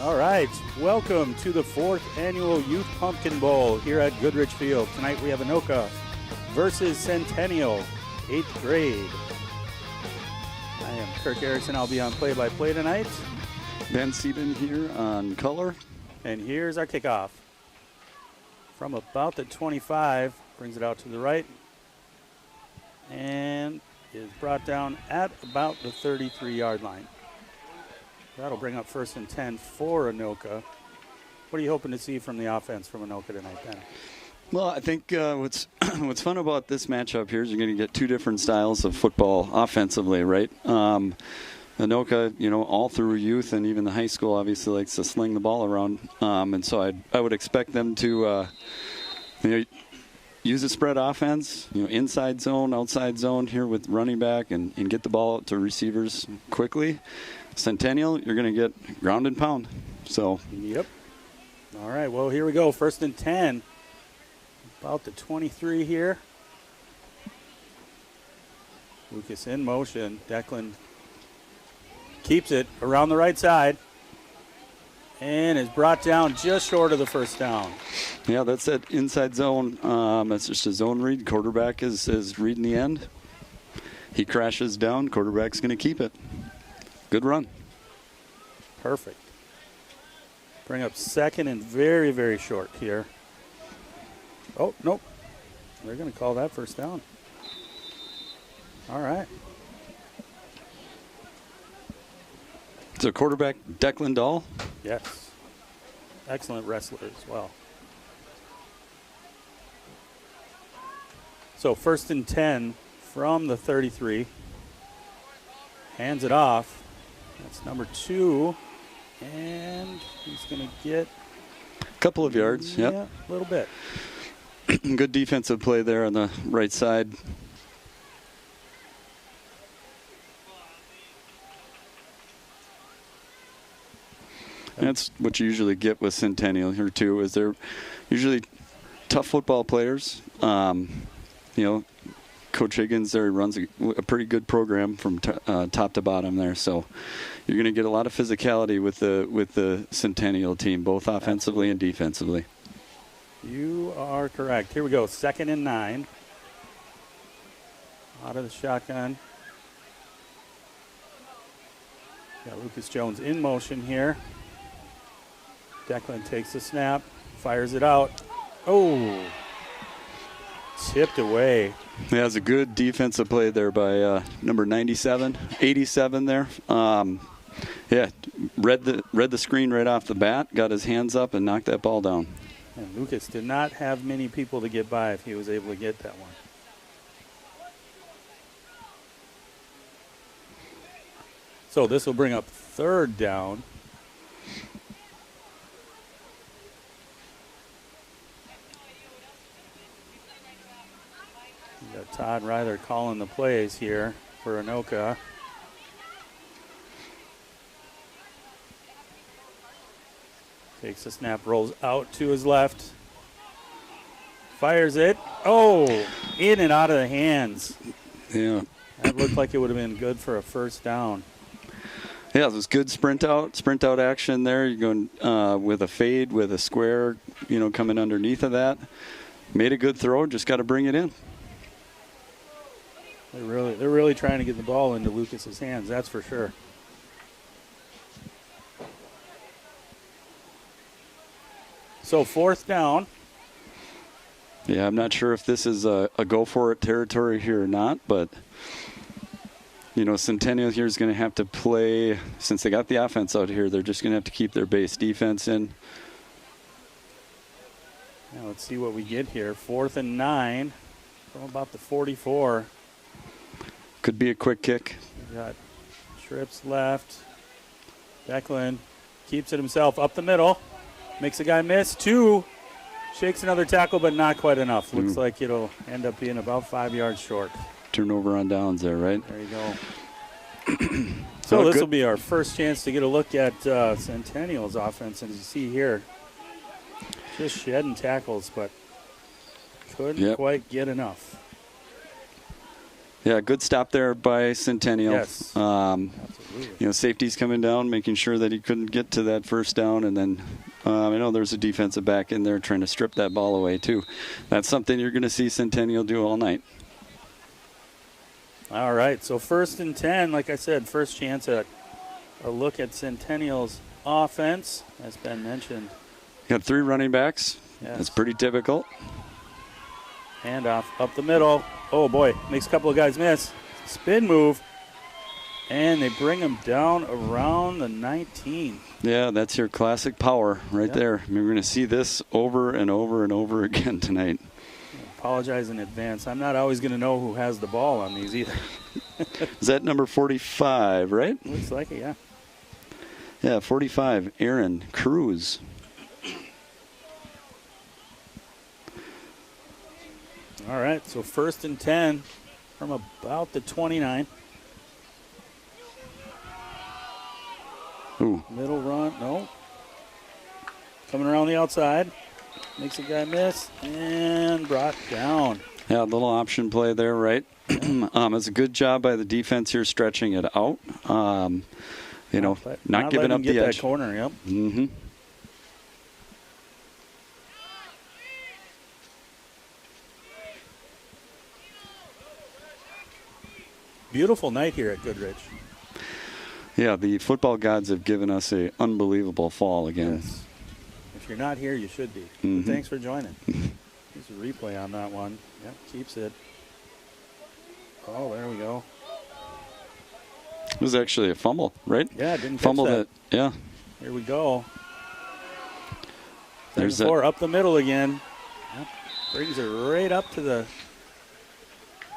All right, welcome to the 4th annual Youth Pumpkin Bowl here at Goodrich Field. Tonight we have Anoka versus Centennial, 8th grade. I am Kirk Erickson. I'll be on play-by-play tonight. Ben Sieben here on color. And here's our kickoff. From about the 25, brings it out to the right. And is brought down at about the 33-yard line. That'll bring up 1st and 10 for Anoka. What are you hoping to see from the offense from Anoka tonight, Ben? Well, I think what's fun about this matchup here is you're going to get two different styles of football offensively, right? Anoka, all through youth and even the high school, obviously likes to sling the ball around, and so I would expect them to, use a spread offense, inside zone, outside zone here with running back and get the ball out to receivers quickly. Centennial, you're going to get ground and pound. So. Yep. All right, well, here we go. 1st and 10. About the 23 here. Lucas in motion. Declan keeps it around the right side and is brought down just short of the 1st down. Yeah, that's that inside zone. That's just a zone read. Quarterback is reading the end. He crashes down. Quarterback's going to keep it. Good run. Perfect. Bring up 2nd and very, very short here. Oh, nope. They're going to call that 1st down. All right. So quarterback Declan Dahl. Yes. Excellent wrestler as well. So 1st and 10 from the 33. Hands it off. That's number 2. And he's going to get a couple of yards. Yeah, yep. A little bit. Good defensive play there on the right side. That's what you usually get with Centennial here too, is they're usually tough football players. Coach Higgins there runs a pretty good program from top to bottom there, so you're going to get a lot of physicality with the Centennial team, both offensively and defensively. You are correct. Here we go, 2nd and 9. Out of the shotgun. Got Lucas Jones in motion here. Declan takes the snap, fires it out. Oh, tipped away. Yeah, it's a good defensive play there by number 87 there. Read the screen right off the bat, got his hands up and knocked that ball down. And Lucas did not have many people to get by if he was able to get that one. So this will bring up 3rd down. We got Todd Ryther calling the plays here for Anoka. Takes the snap, rolls out to his left. Fires it. Oh, in and out of the hands. Yeah. That looked like it would have been good for a 1st down. Yeah, it was good sprint out action there. You're going with a fade, with a square, coming underneath of that. Made a good throw, just got to bring it in. They're really trying to get the ball into Lucas's hands, that's for sure. So 4th down. Yeah, I'm not sure if this is a go-for-it territory here or not, but, Centennial here is going to have to play, since they got the offense out here, they're just going to have to keep their base defense in. Now let's see what we get here. 4th and 9 from about the 44. Could be a quick kick. We got trips left. Declan keeps it himself up the middle. Makes a guy miss. 2. Shakes another tackle, but not quite enough. Looks like it'll end up being about 5 yards short. Turnover on downs there, right? There you go. So this will be our first chance to get a look at Centennial's offense. And as you see here, just shedding tackles, but couldn't quite get enough. Yeah, good stop there by Centennial. Yes. safeties coming down, making sure that he couldn't get to that first down. And then I know there's a defensive back in there trying to strip that ball away, too. That's something you're going to see Centennial do all night. All right, so 1st and 10, like I said, first chance at a look at Centennial's offense, as Ben mentioned. Got 3 running backs. Yes. That's pretty typical. Handoff up the middle. Oh, boy, makes a couple of guys miss. Spin move, and they bring him down around the 19. Yeah, that's your classic power right there. I mean, we're going to see this over and over and over again tonight. I apologize in advance. I'm not always going to know who has the ball on these either. Is that number 45, right? Looks like it, yeah. Yeah, 45, Aaron Cruz. All right, so 1st and 10 from about the 29. Ooh. Middle run, no. Coming around the outside. Makes a guy miss and brought down. Yeah, a little option play there, right? It's a good job by the defense here stretching it out. Not giving up the edge. That corner, yep. Mm-hmm. Beautiful night here at Goodrich. Yeah, the football gods have given us an unbelievable fall again. Yes. If you're not here, you should be. Mm-hmm. But thanks for joining. There's a replay on that one. Yep, keeps it. Oh, there we go. It was actually a fumble, right? Yeah, didn't fumble catch that. Yeah. Here we go. There's that. Up the middle again. Yep. Brings it right up to the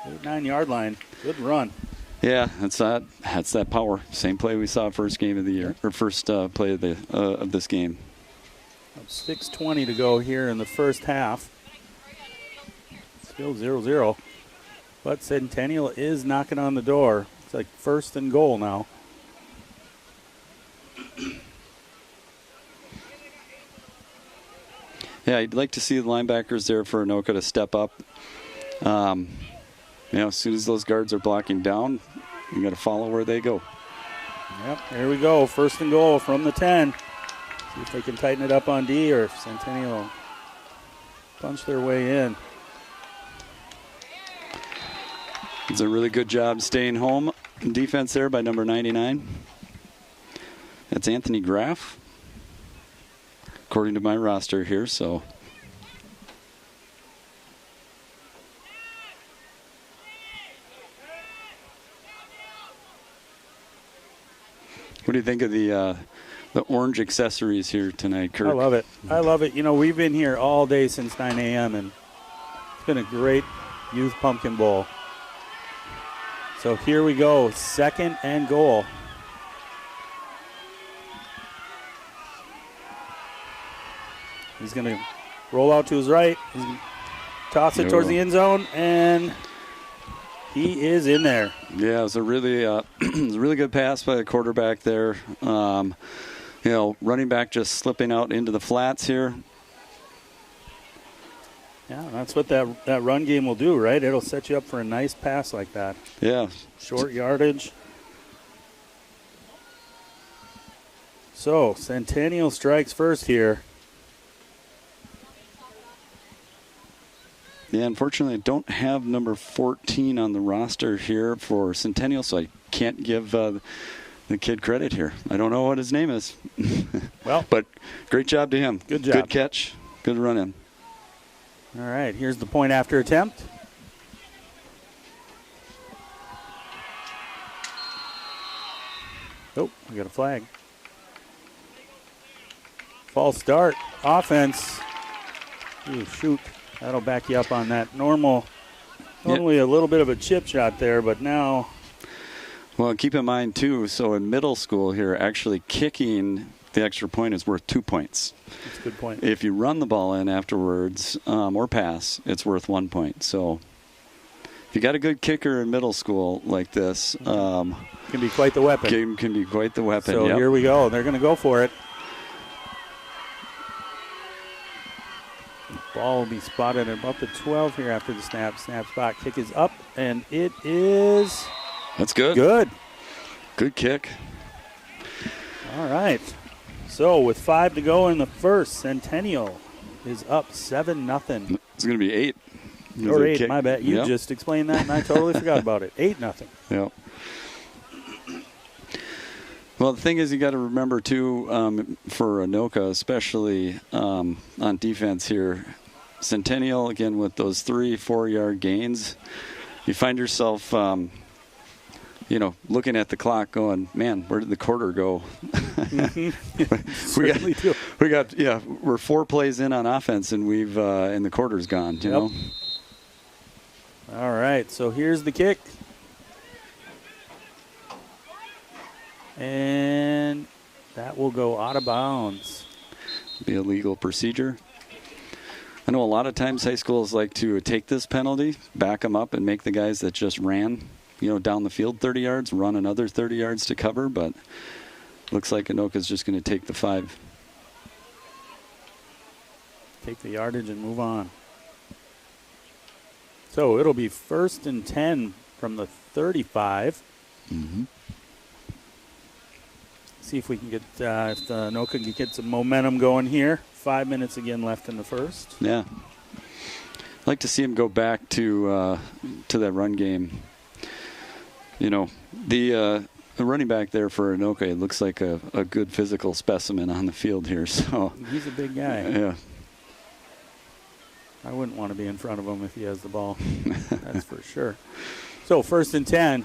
9-yard line. Good run. Yeah, that's that power. Same play we saw first game of the year, or first play of this game. 6:20 to go here in the first half. Still 0-0. But Centennial is knocking on the door. It's like 1st and goal now. Yeah, you'd like to see the linebackers there for Anoka to step up. As soon as those guards are blocking down, you got to follow where they go. Yep, here we go. 1st and goal from the 10. See if they can tighten it up on D or if Centennial punch their way in. It's a really good job staying home in defense there by number 99. That's Anthony Graff, according to my roster here. So what do you think of the orange accessories here tonight, Kirk? I love it. I love it. We've been here all day since 9 a.m. and it's been a great youth pumpkin bowl. So here we go, 2nd and goal. He's going to roll out to his right. He's gonna toss it towards the end zone, and he is in there. Yeah, it was a really, it was a really good pass by the quarterback there. Running back just slipping out into the flats here. Yeah, that's what that run game will do, right? It'll set you up for a nice pass like that. Yeah. Short yardage. So, Centennial strikes first here. Yeah, unfortunately, I don't have number 14 on the roster here for Centennial, so I can't give the kid credit here. I don't know what his name is. Well, but great job to him. Good job. Good catch. Good run in. All right, here's the point after attempt. Oh, we got a flag. False start. Offense. Ooh, shoot. That'll back you up on that. Normally a little bit of a chip shot there, but now. Well, keep in mind, too, so in middle school here, actually kicking the extra point is worth 2 points. That's a good point. If you run the ball in afterwards or pass, it's worth 1 point. So if you got a good kicker in middle school like this, can be quite the weapon. Game can be quite the weapon. So here we go. They're going to go for it. Ball will be spotted at about the 12 here after the snap. Snap spot. Kick is up, and it is... That's good. Good. Good kick. All right. So with 5 to go in the first, Centennial is up 7-0. It's going to be 8. Or 8, my bad. You just explained that, and I totally forgot about it. 8-0. Yep. Well, the thing is, you got to remember, too, for Anoka, especially on defense here, Centennial, again, with those 3-4-yard gains, you find yourself, looking at the clock going, man, where did the quarter go? We're 4 plays in on offense, and and the quarter's gone, you know? All right, so here's the kick. And that will go out of bounds. Be a legal procedure. I know a lot of times high schools like to take this penalty, back them up, and make the guys that just ran, down the field 30 yards, run another 30 yards to cover, but looks like Anoka's just going to take the 5. Take the yardage and move on. So it'll be 1st and 10 from the 35. Mm-hmm. See if we can get, if Anoka can get some momentum going here. 5 minutes again left in the first. Yeah. I'd like to see him go back to that run game. The running back there for Anoka, it looks like a good physical specimen on the field here. So he's a big guy. Yeah. I wouldn't want to be in front of him if he has the ball. That's for sure. So 1st and 10.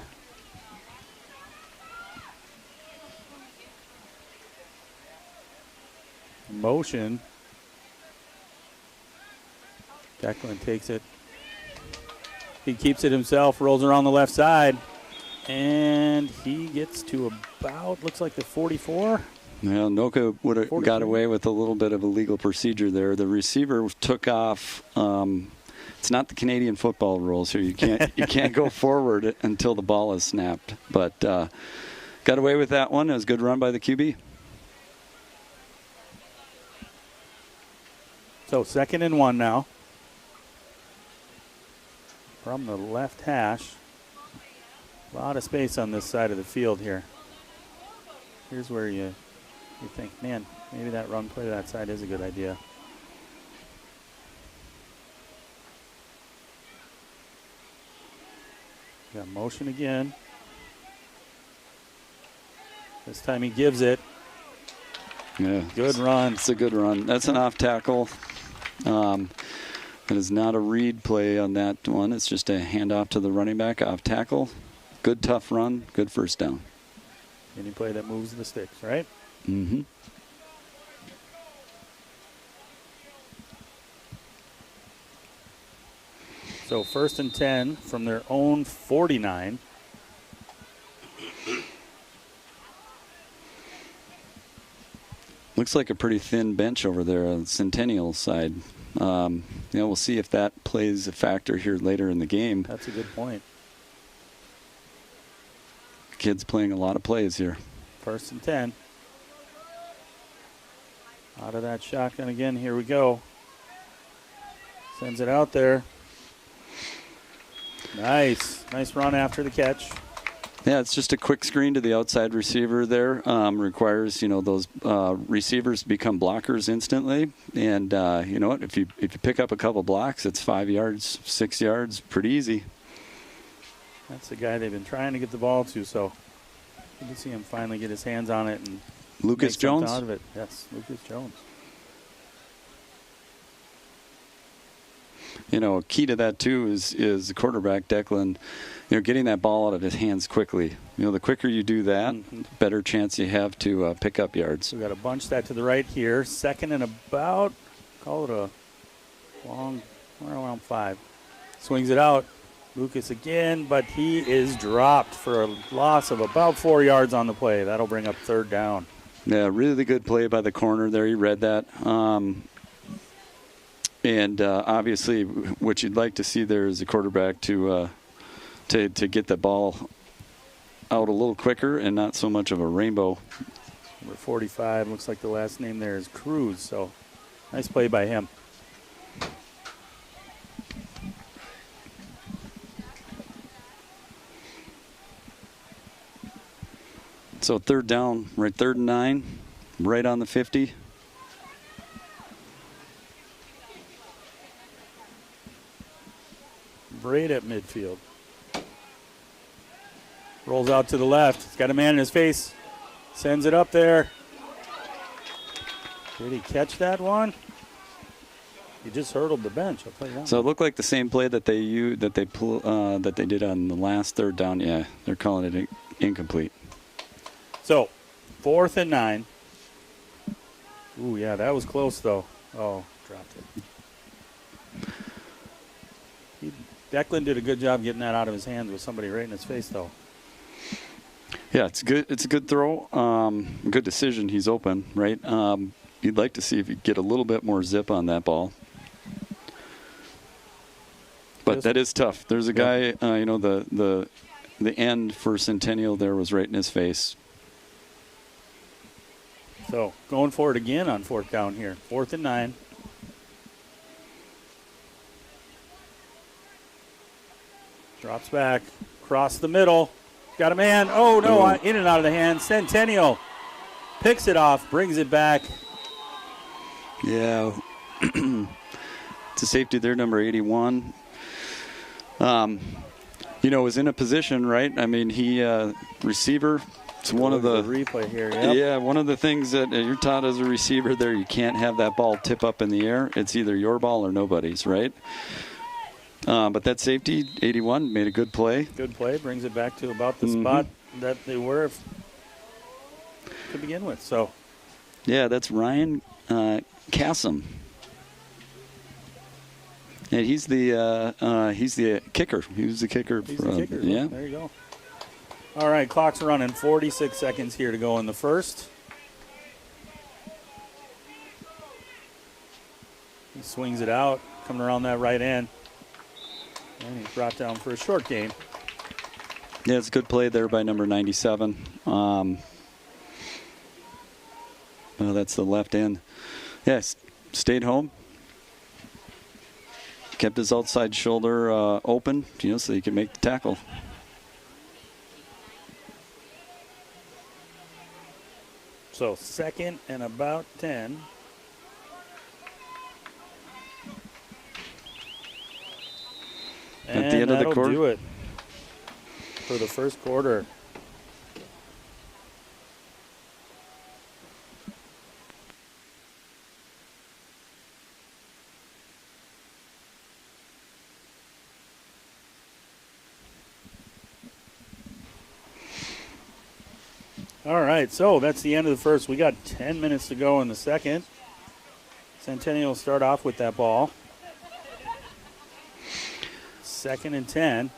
Motion. Declan takes it. He keeps it himself, rolls around the left side, and he gets to about, looks like the 44. Yeah, Anoka would have got away with a little bit of a legal procedure there. The receiver took off. It's not the Canadian football rules here. You can't go forward until the ball is snapped. But got away with that one. It was a good run by the QB. So 2nd and 1 now. From the left hash. A lot of space on this side of the field here. Here's where you think, man, maybe that run play to that side is a good idea. Got motion again. This time he gives it. Yeah. Good run. It's a good run. That's an off tackle. It is not a read play on that one. It's just a handoff to the running back, off tackle. Good tough run. Good first down. Any play that moves the sticks, right? Mm-hmm. So 1st and 10 from their own 49. Looks like a pretty thin bench over there on the Centennial side. We'll see if that plays a factor here later in the game. That's a good point. Kids playing a lot of plays here. 1st and 10. Out of that shotgun again. Here we go. Sends it out there. Nice. Nice run after the catch. Yeah, it's just a quick screen to the outside receiver there. Requires, those receivers to become blockers instantly. And you know what? If you pick up a couple blocks, it's 5 yards, 6 yards, pretty easy. That's the guy they've been trying to get the ball to, so you can see him finally get his hands on it and Lucas make something Jones? out of it. Yes, Lucas Jones. Key to that too is the quarterback Declan, getting that ball out of his hands quickly. The quicker you do that, better chance you have to pick up yards. We've got to bunch that to the right here. 2nd and about, call it a long, around 5. Swings it out. Lucas again, but he is dropped for a loss of about 4 yards on the play. That'll bring up 3rd down. Yeah, really good play by the corner there. He read that. And obviously, what you'd like to see there is a quarterback to get the ball out a little quicker and not so much of a rainbow. Number 45, looks like the last name there is Cruz, so nice play by him. So third down, right, 3rd and 9, right on the 50. Braid at midfield. Rolls out to the left. He's got a man in his face. Sends it up there. Did he catch that one? He just hurdled the bench. I'll tell you that. So it looked like the same play that they did on the last 3rd down. Yeah, they're calling it incomplete. So 4th and 9. Ooh, yeah, that was close though. Oh, dropped it. Declan did a good job getting that out of his hands with somebody right in his face, though. Yeah, it's good. It's a good throw. Good decision. He's open, right? You'd like to see if you get a little bit more zip on that ball. But that is tough. There's a guy, the end for Centennial there was right in his face. So going for it again on 4th down here. 4th and 9. Drops back, across the middle. Got a man. Oh, no, in and out of the hand. Centennial picks it off, brings it back. Yeah. It's a safety there, number 81. Was in a position, right? I mean, he receiver. It's one of the replay here. Yep. Yeah, one of the things that you're taught as a receiver there, you can't have that ball tip up in the air. It's either your ball or nobody's, right? But that safety, 81, made a good play. Good play, brings it back to about the spot that they were to begin with. So, yeah, that's Ryan Kassem. And he's the kicker. He was the kicker. He's the kicker. Yeah. There you go. All right, clock's running. 46 seconds here to go in the first. He swings it out, coming around that right end. And he's brought down for a short gain. Yeah, it's a good play there by number 97. That's the left end. Yes, stayed home. Kept his outside shoulder open, so he could make the tackle. So 2nd and about 10. At the end of the quarter. Do it for the first quarter. All right, so that's the end of the first. We got 10 minutes to go in the second. Centennial will start off with that ball. 2nd and 10.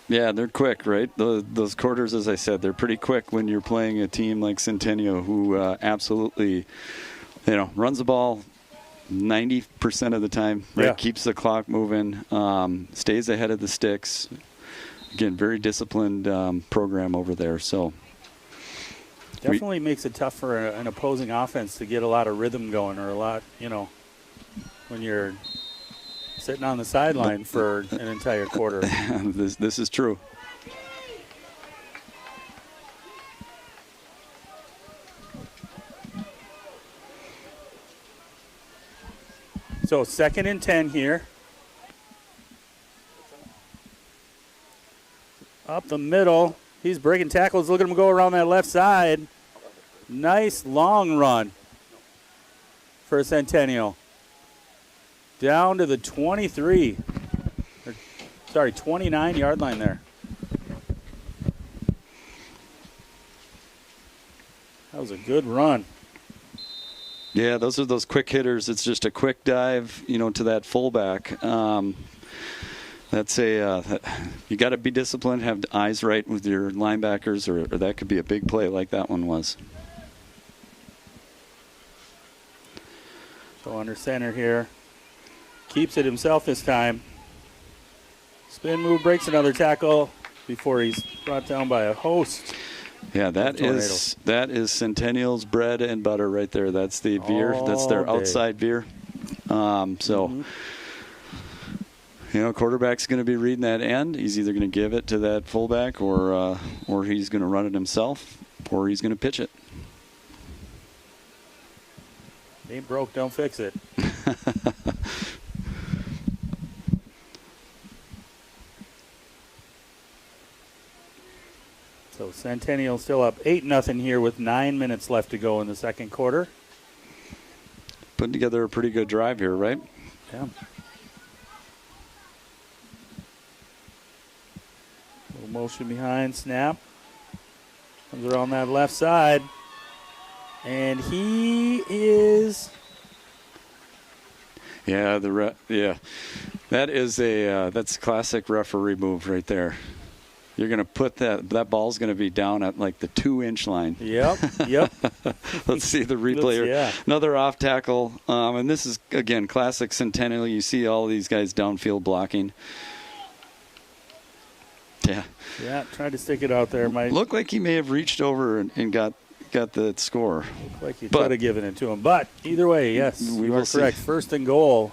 Yeah, they're quick, right? Those quarters, as I said, they're pretty quick when you're playing a team like Centennial who absolutely, runs the ball 90% of the time, right? Yeah. Keeps the clock moving, stays ahead of the sticks. Again, very disciplined program over there. So definitely makes it tough for an opposing offense to get a lot of rhythm going, or a lot, when you're sitting on the sideline for an entire quarter. This is true. So 2nd and 10 here. Up the middle. He's breaking tackles. Look at him go around that left side. Nice long run for Centennial. Down to the 29 yard line there. That was a good run. Yeah, those are those quick hitters. It's just a quick dive, to that fullback. That's you got to be disciplined, have the eyes right with your linebackers, or that could be a big play like that one was. So under center here. Keeps it himself this time. Spin move, breaks another tackle before he's brought down by a host. Yeah, that is Centennial's bread and butter right there. That's the veer. That's their outside veer. Quarterback's going to be reading that end. He's either going to give it to that fullback or he's going to run it himself. or he's going to pitch it. Ain't broke, don't fix it. So Centennial still up 8-0 here with 9 minutes left to go in the second quarter. Putting together a pretty good drive here, right? Yeah. Little motion behind, snap. Comes around that left side. And he is... Yeah, that is that's a classic referee move right there. You're going to put that ball's going to be down at like the 2-inch line. Yep. Let's see the replay. Yeah. Another off tackle. And this is, again, classic Centennial. You see all these guys downfield blocking. Yeah. Yeah, tried to stick it out there. Looked like he may have reached over and got the score. Looked like he could have given it to him. But either way, yes, you are correct. See. First and goal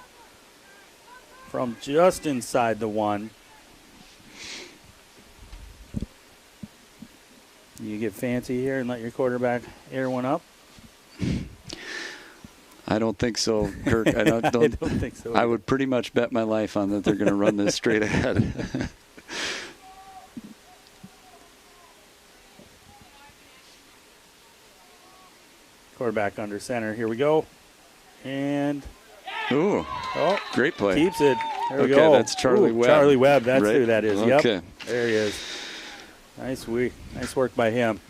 from just inside the 1. You get fancy here and let your quarterback air one up? I don't think so, Kirk. I don't think so. I would pretty much bet my life on that they're going to run this straight ahead. Quarterback under center. Here we go. And great play. Keeps it. There we go. Okay, that's Charlie Webb. Charlie Webb, that's right? who that is. Okay. Yep. There he is. Nice work by him.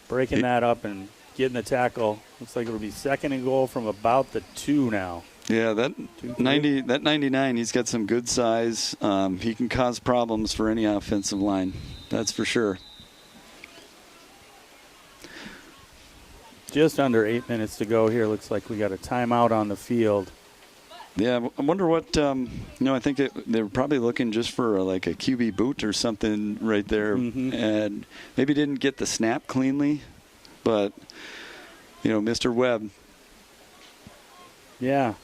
Breaking that up and getting the tackle. Looks like it'll be second and goal from about the 2 now. Yeah, that 99, he's got some good size. He can cause problems for any offensive line. That's for sure. Just under 8 minutes to go here. Looks like we got a timeout on the field. Yeah, I wonder what, I think they were probably looking just for like a QB boot or something right there. Mm-hmm. And maybe didn't get the snap cleanly. But, Mr. Webb. Yeah.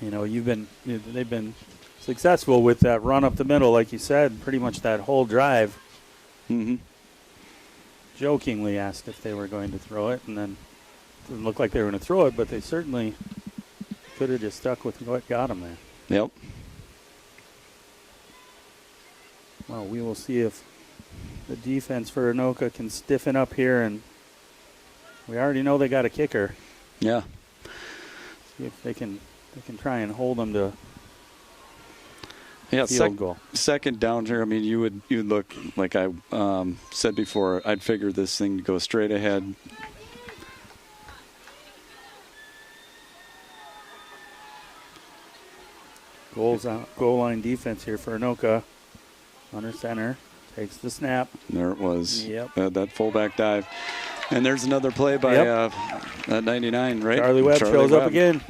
They've been successful with that run up the middle, like you said, pretty much that whole drive. Mm-hmm. Jokingly asked if they were going to throw it, and then it didn't look like they were going to throw it, but they certainly could have just stuck with what got them there. Yep. Well, we will see if the defense for Anoka can stiffen up here, and we already know they got a kicker. Yeah. See if they can try and hold them to Yeah, field goal. Second down here. I mean, you would look like I said before. I'd figure this thing to go straight ahead. Goal line defense here for Anoka. Under center, takes the snap. There it was. Yep. That fullback dive, and there's another play by that 99, right? Charlie Webb shows up again.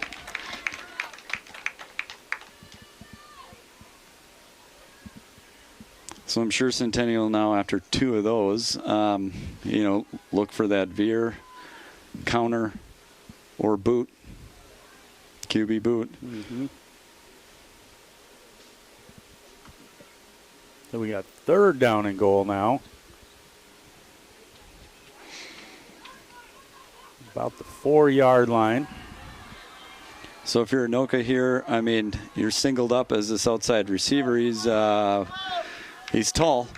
So I'm sure Centennial now, after 2 of those, look for that veer, counter, or boot, QB boot. Mm-hmm. So we got third down and goal now. About the 4-yard line. So if you're Anoka here, I mean, you're singled up as this outside receiver. He's tall.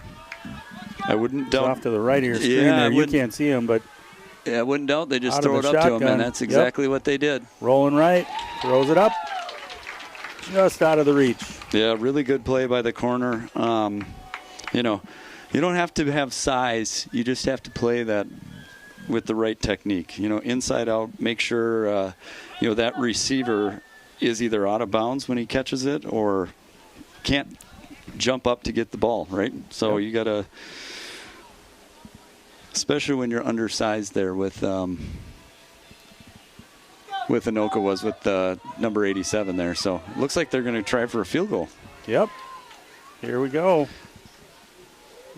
I wouldn't doubt. Off to the right of your screen there. You can't see him, but yeah, I wouldn't doubt they just out throw of it the up to him, shotgun. and that's exactly what they did. Rolling right, throws it up, just out of the reach. Yeah, really good play by the corner. You don't have to have size. You just have to play that with the right technique. Inside out, make sure, that receiver is either out of bounds when he catches it or can't jump up to get the ball, right? So you got to, especially when you're undersized there with Anoka was with number 87 there. So it looks like they're going to try for a field goal. Yep. Here we go.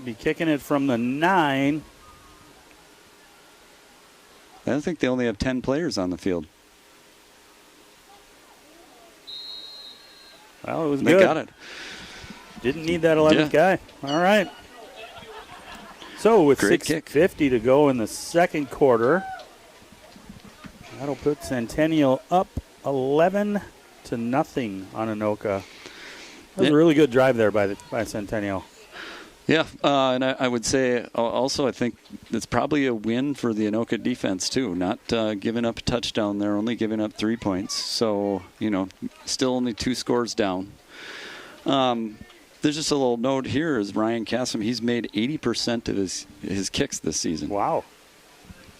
Be kicking it from the 9. I think they only have 10 players on the field. Well, it was they good. Got it. Didn't need that 11th guy. All right. So with Great kick. 6:50 to go in the second quarter, that'll put Centennial up 11-0 on Anoka. That was a really good drive there by Centennial. Yeah, and I would say also I think it's probably a win for the Anoka defense too, not giving up a touchdown there, only giving up 3 points. So, still only 2 scores down. There's just a little note here is Ryan Cassim. He's made 80% of his kicks this season. Wow.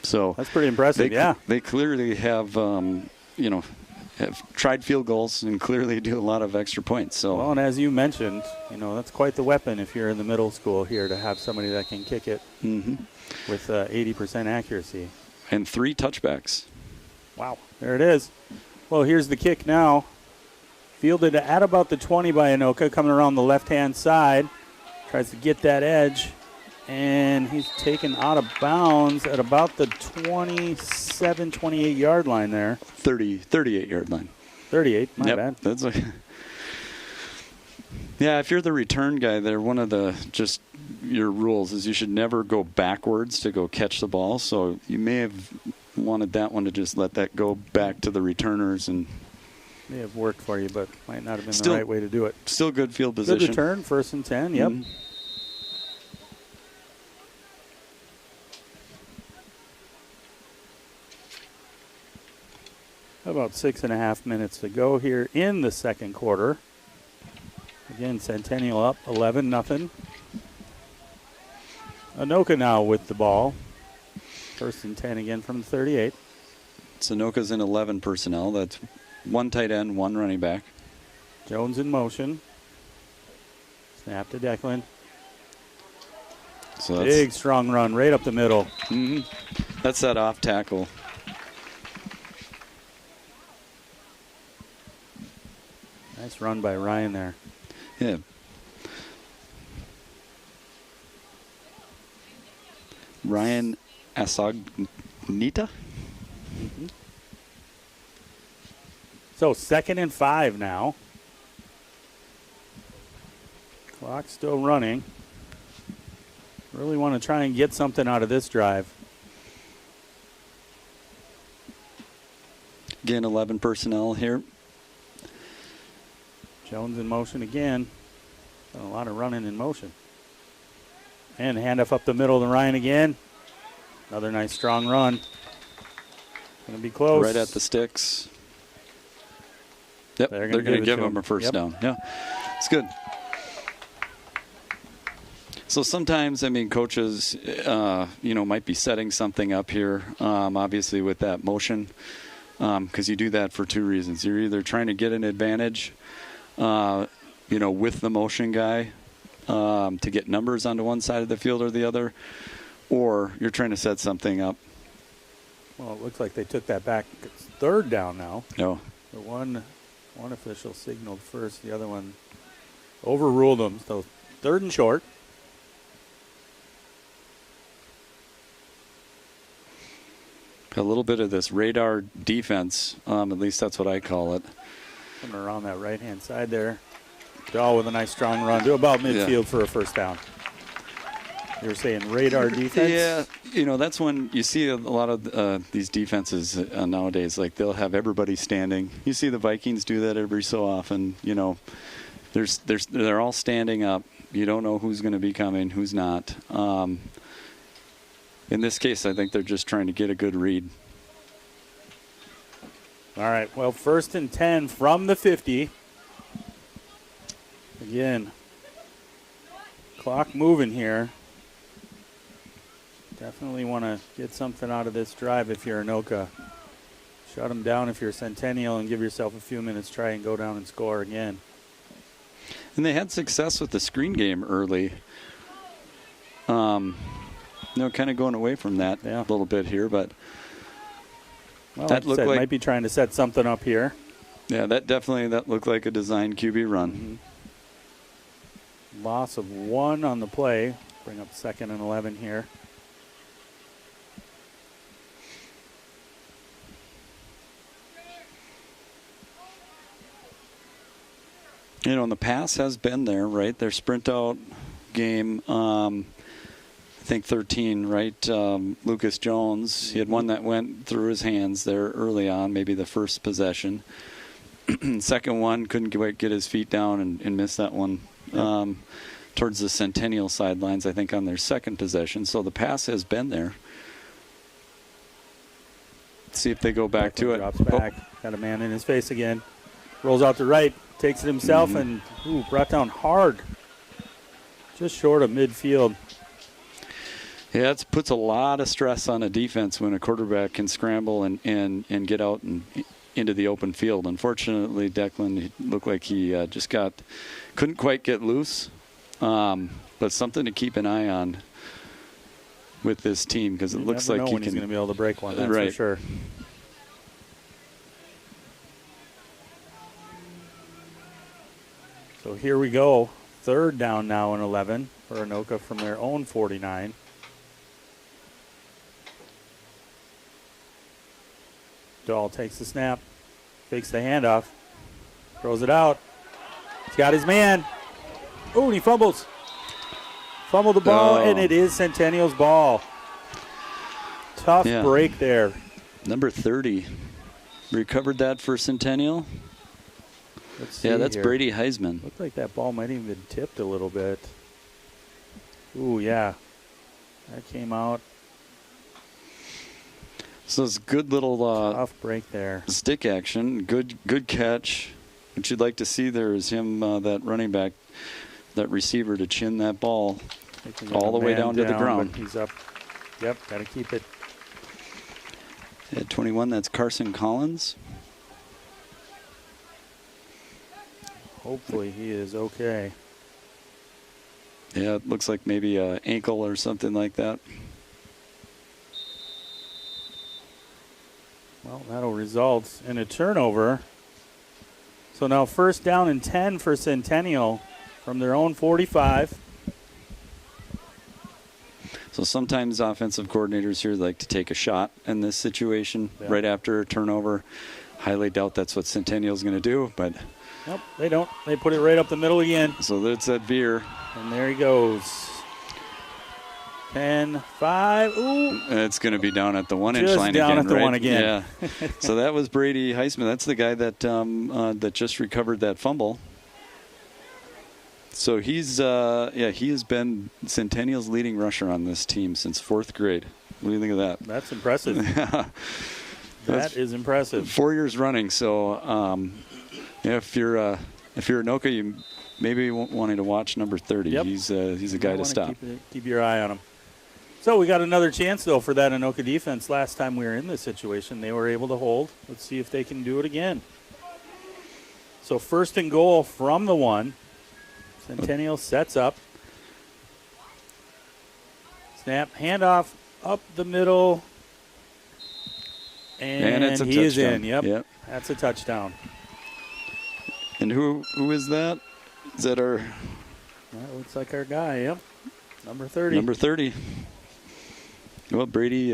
So that's pretty impressive, They clearly have, have tried field goals and clearly do a lot of extra points. So, well, and as you mentioned, that's quite the weapon if you're in the middle school here to have somebody that can kick it with 80% accuracy. And 3 touchbacks. Wow. There it is. Well, here's the kick now. Fielded at about the 20 by Anoka, coming around the left-hand side. Tries to get that edge, and he's taken out of bounds at about the 27, 28-yard line there. 38-yard line. 38, my bad. That's yeah, if you're the return guy there, one of your rules is you should never go backwards to go catch the ball. So you may have wanted that one to just let that go back to the returners and may have worked for you, but might not have been the right way to do it. Still good field position. Good return, 1st and 10, yep. About 6.5 minutes to go here in the second quarter. Again, Centennial up 11-0. Anoka now with the ball. 1st and 10 again from the 38. Anoka's in 11 personnel. That's 1 tight end, 1 running back. Jones in motion. Snap to Declan. So big, strong run right up the middle. That's that off tackle. Nice run by Ryan there. Yeah. Ryan Asagnita. So 2nd and 5 now. Clock still running. Really want to try and get something out of this drive. Again, 11 personnel here. Jones in motion again. Done a lot of running in motion. And handoff up the middle to Ryan again. Another nice strong run. Going to be close. Right at the sticks. Yep, they're going to give him a first down. Yeah, it's good. So sometimes, coaches, might be setting something up here, obviously with that motion, because you do that for 2 reasons. You're either trying to get an advantage, with the motion guy to get numbers onto one side of the field or the other, or you're trying to set something up. Well, it looks like they took that back. It's 3rd down now. No. The one official signaled first. The other one overruled them. So 3rd and short. A little bit of this radar defense, at least that's what I call it. Coming around that right-hand side there. Dahl with a nice strong run to about midfield for a first down. You were saying radar defense? Yeah, that's when you see a lot of these defenses nowadays. Like they'll have everybody standing. You see the Vikings do that every so often. They're all standing up. You don't know who's going to be coming, who's not. In this case, I think they're just trying to get a good read. All right, well, 1st and 10 from the 50. Again, clock moving here. Definitely want to get something out of this drive if you're Anoka. Shut them down if you're Centennial and give yourself a few minutes, try and go down and score again. And they had success with the screen game early. Kind of going away from that a little bit here, but that looked like might be trying to set something up here. Yeah, that looked like a design QB run. Loss of 1 on the play. Bring up 2nd and 11 here. And the pass has been there, right? Their sprint out game I think 13, right? Lucas Jones. He had one that went through his hands there early on, maybe the first possession. Second one, couldn't quite get his feet down and missed that one towards the Centennial sidelines, I think, on their second possession. So the pass has been there. Let's see if they go back to it. Drops back. Got a man in his face again. Rolls out to right. Takes it himself and brought down hard. Just short of midfield. Yeah, it puts a lot of stress on a defense when a quarterback can scramble and get out and into the open field. Unfortunately, Declan looked like he just couldn't quite get loose. But something to keep an eye on with this team, because it looks like he's going to be able to break one. That's right. For sure. So here we go. Third down now and 11 for Anoka from their own 49. Dahl takes the snap, fakes the handoff, throws it out. He's got his man. Oh, and he fumbles. Fumbled the ball, and it is Centennial's ball. Tough break there. Number 30 recovered that for Centennial. Let's see that's here. Brady Heisman. Looked like that ball might even been tipped a little bit. Ooh, yeah. That came out. So it's good little tough break there. Stick action. Good catch. What you'd like to see there is him, that running back, that receiver, to chin that ball all the way down to the ground. He's up. Yep, got to keep it. At 21, that's Carson Collins. Hopefully he is okay. Yeah, it looks like maybe an ankle or something like that. Well, that'll result in a turnover. So now first down and 10 for Centennial from their own 45. So sometimes offensive coordinators here like to take a shot in this situation right after a turnover. Highly doubt that's what Centennial's going to do, but nope, they don't. They put it right up the middle again. So that's that veer. And there he goes. 10-5. Ooh. It's going to be down at the 1-inch just line down again, at the right? one again. Yeah. So that was Brady Heisman. That's the guy that that just recovered that fumble. So he has been Centennial's leading rusher on this team since 4th grade. What do you think of that? That's impressive. That is impressive. 4 years running. So if you're Anoka, you maybe wanting to watch number 30. Yep. He's a guy to stop. Keep your eye on him. So we got another chance, though, for that Anoka defense. Last time we were in this situation, they were able to hold. Let's see if they can do it again. So first and goal from the 1. Centennial sets up. Snap, handoff up the middle. And it's a he is touchdown. in. Yep. That's a touchdown. And who is that? Is that our... That looks like our guy, yep. Number 30. Number 30. Well, Brady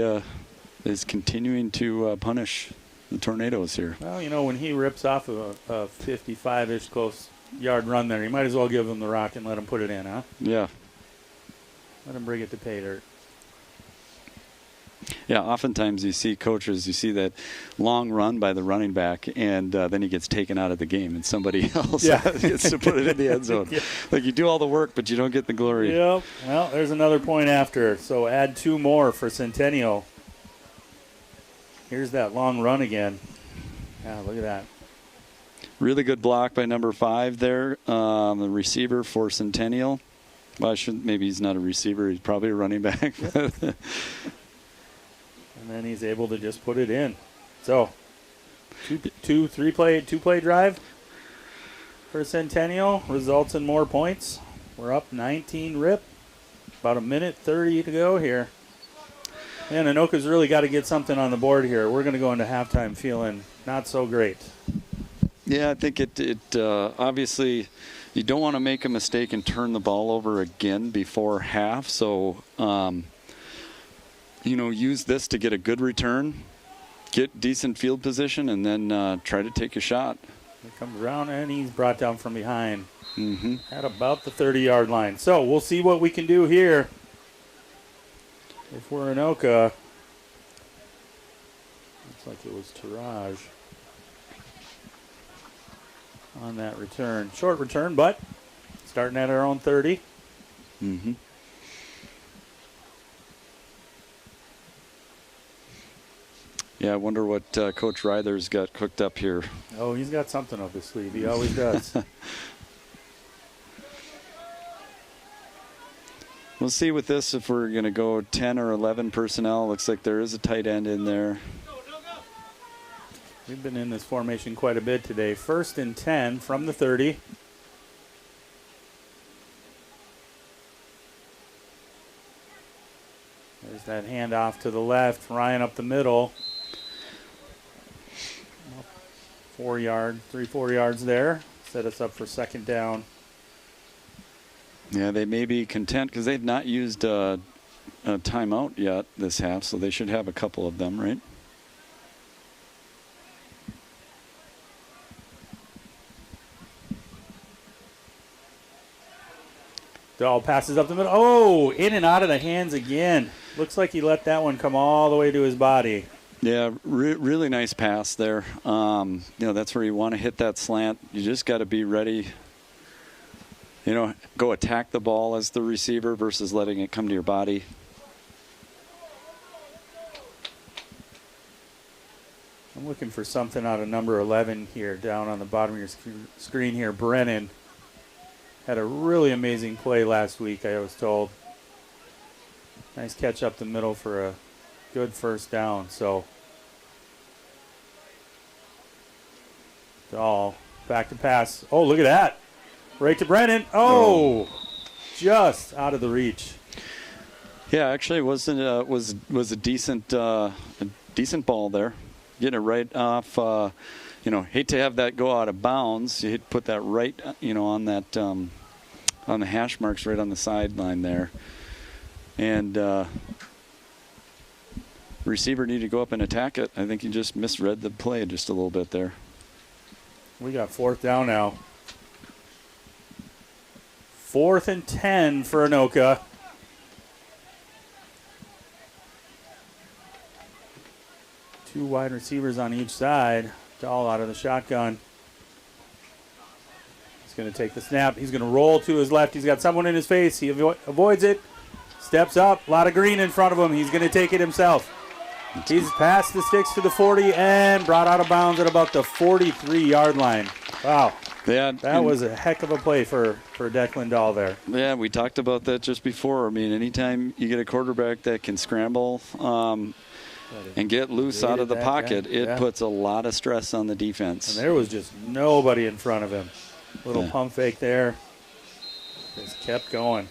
is continuing to punish the Tornadoes here. Well, when he rips off a 55-ish close yard run there, you might as well give him the rock and let him put it in, huh? Yeah. Let him bring it to pay dirt. Yeah, oftentimes you see that long run by the running back, and then he gets taken out of the game, and somebody else gets to put it in the end zone. Yeah. Like you do all the work, but you don't get the glory. Yep. Well, there's another point after. So add 2 more for Centennial. Here's that long run again. Yeah, look at that. Really good block by number 5 there, the receiver for Centennial. Well, maybe he's not a receiver. He's probably a running back. And then he's able to just put it in. So, two-play drive for Centennial results in more points. We're up 19 rip. About a minute 30 to go here. And Anoka's really got to get something on the board here. We're going to go into halftime feeling not so great. Yeah, I think it obviously you don't want to make a mistake and turn the ball over again before half. So, use this to get a good return, get decent field position, and then try to take a shot. He comes around, and he's brought down from behind at about the 30-yard line. So we'll see what we can do here. If we're Anoka, looks like it was Taraj on that return. Short return, but starting at our own 30. Mm-hmm. Yeah, I wonder what Coach Ryther's got cooked up here. Oh, he's got something up his sleeve. He always does. We'll see with this if we're going to go 10 or 11 personnel. Looks like there is a tight end in there. We've been in this formation quite a bit today. 1st and 10 from the 30. There's that handoff to the left. Ryan up the middle. 4 yards there. Set us up for 2nd down. Yeah, they may be content because they've not used a timeout yet this half, so they should have a couple of them, right? Dahl passes up the middle. Oh, in and out of the hands again. Looks like he let that one come all the way to his body. Yeah, really nice pass there. That's where you want to hit that slant. You just got to be ready. Go attack the ball as the receiver versus letting it come to your body. I'm looking for something out of number 11 here, down on the bottom of your screen here. Brennan had a really amazing play last week, I was told. Nice catch up the middle for a good 1st down. So, Dahl back to pass. Oh, look at that. Right to Brennan. Oh, just out of the reach. Yeah, actually, it wasn't was a decent ball there. Getting it right off. Hate to have that go out of bounds. You hate to put that right, on that on the hash marks right on the sideline there. And receiver needed to go up and attack it. I think he just misread the play just a little bit there. We got 4th down now. 4th and 10 for Anoka. Two wide receivers on each side. Dahl out of the shotgun. He's going to take the snap. He's going to roll to his left. He's got someone in his face. He avoids it. Steps up. A lot of green in front of him. He's going to take it himself. He's passed the sticks to the 40 and brought out of bounds at about the 43-yard line. Wow. Yeah, that was a heck of a play for Declan Dahl there. Yeah, we talked about that just before. I mean, anytime you get a quarterback that can scramble and get loose out of the pocket, it puts a lot of stress on the defense. And there was just nobody in front of him. Little pump fake there. Just kept going.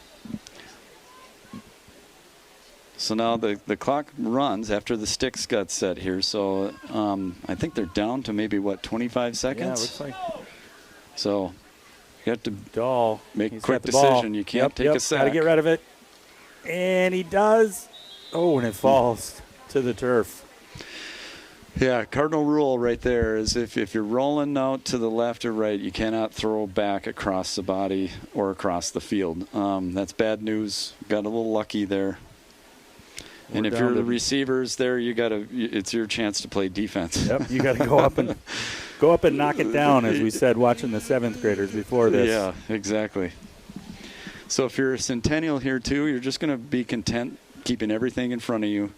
So now the clock runs after the sticks got set here. So I think they're down to maybe, 25 seconds? Yeah, looks like. So you have to Dahl make a quick decision. You can't take a sack. Got to get rid of it. And he does. Oh, and it falls to the turf. Yeah, cardinal rule right there is if you're rolling out to the left or right, you cannot throw back across the body or across the field. That's bad news. Got a little lucky there. And if you're the receivers there, it's your chance to play defense. Yep, you got to go up and knock it down, as we said watching the 7th graders before this. Yeah, exactly. So if you're a Centennial here too, you're just going to be content keeping everything in front of you.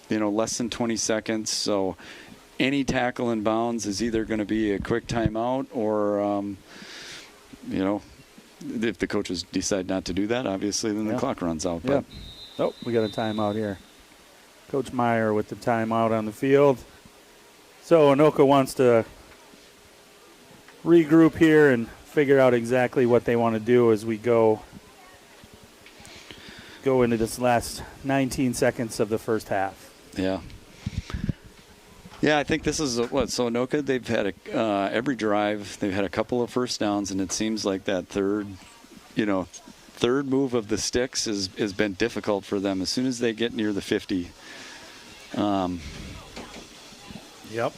Less than 20 seconds. So any tackle in bounds is either going to be a quick timeout or, if the coaches decide not to do that, obviously, then the clock runs out. Yeah. Oh, we got a timeout here. Coach Meyer with the timeout on the field. So Anoka wants to regroup here and figure out exactly what they want to do as we go into this last 19 seconds of the first half. Yeah. Yeah, I think this is so Anoka, they've had every drive, they've had a couple of first downs, and it seems like that third move of the sticks has been difficult for them as soon as they get near the 50. Yep.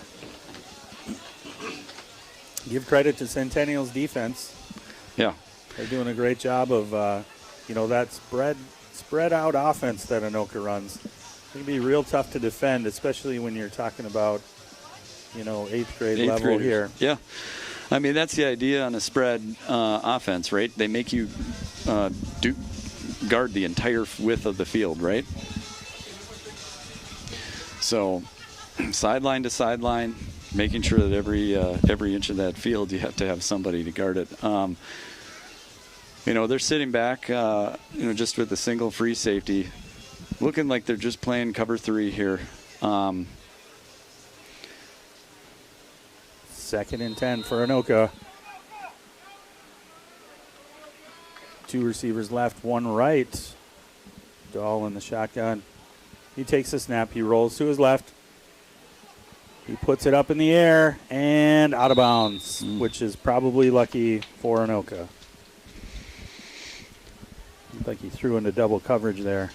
Give credit to Centennial's defense. Yeah. They're doing a great job of, that spread out offense that Anoka runs. It can be real tough to defend, especially when you're talking about, 8th grade level graders. here. Yeah. I mean, that's the idea on a spread offense, right? They make you guard the entire width of the field, right? So sideline to sideline, making sure that every inch of that field you have to have somebody to guard it. They're sitting back, just with a single free safety, looking like they're just playing cover 3 here. 2nd and 10 for Anoka. 2 receivers left, 1 right. Dahl in the shotgun. He takes the snap. He rolls to his left. He puts it up in the air and out of bounds, which is probably lucky for Anoka. Looked like he threw into double coverage there.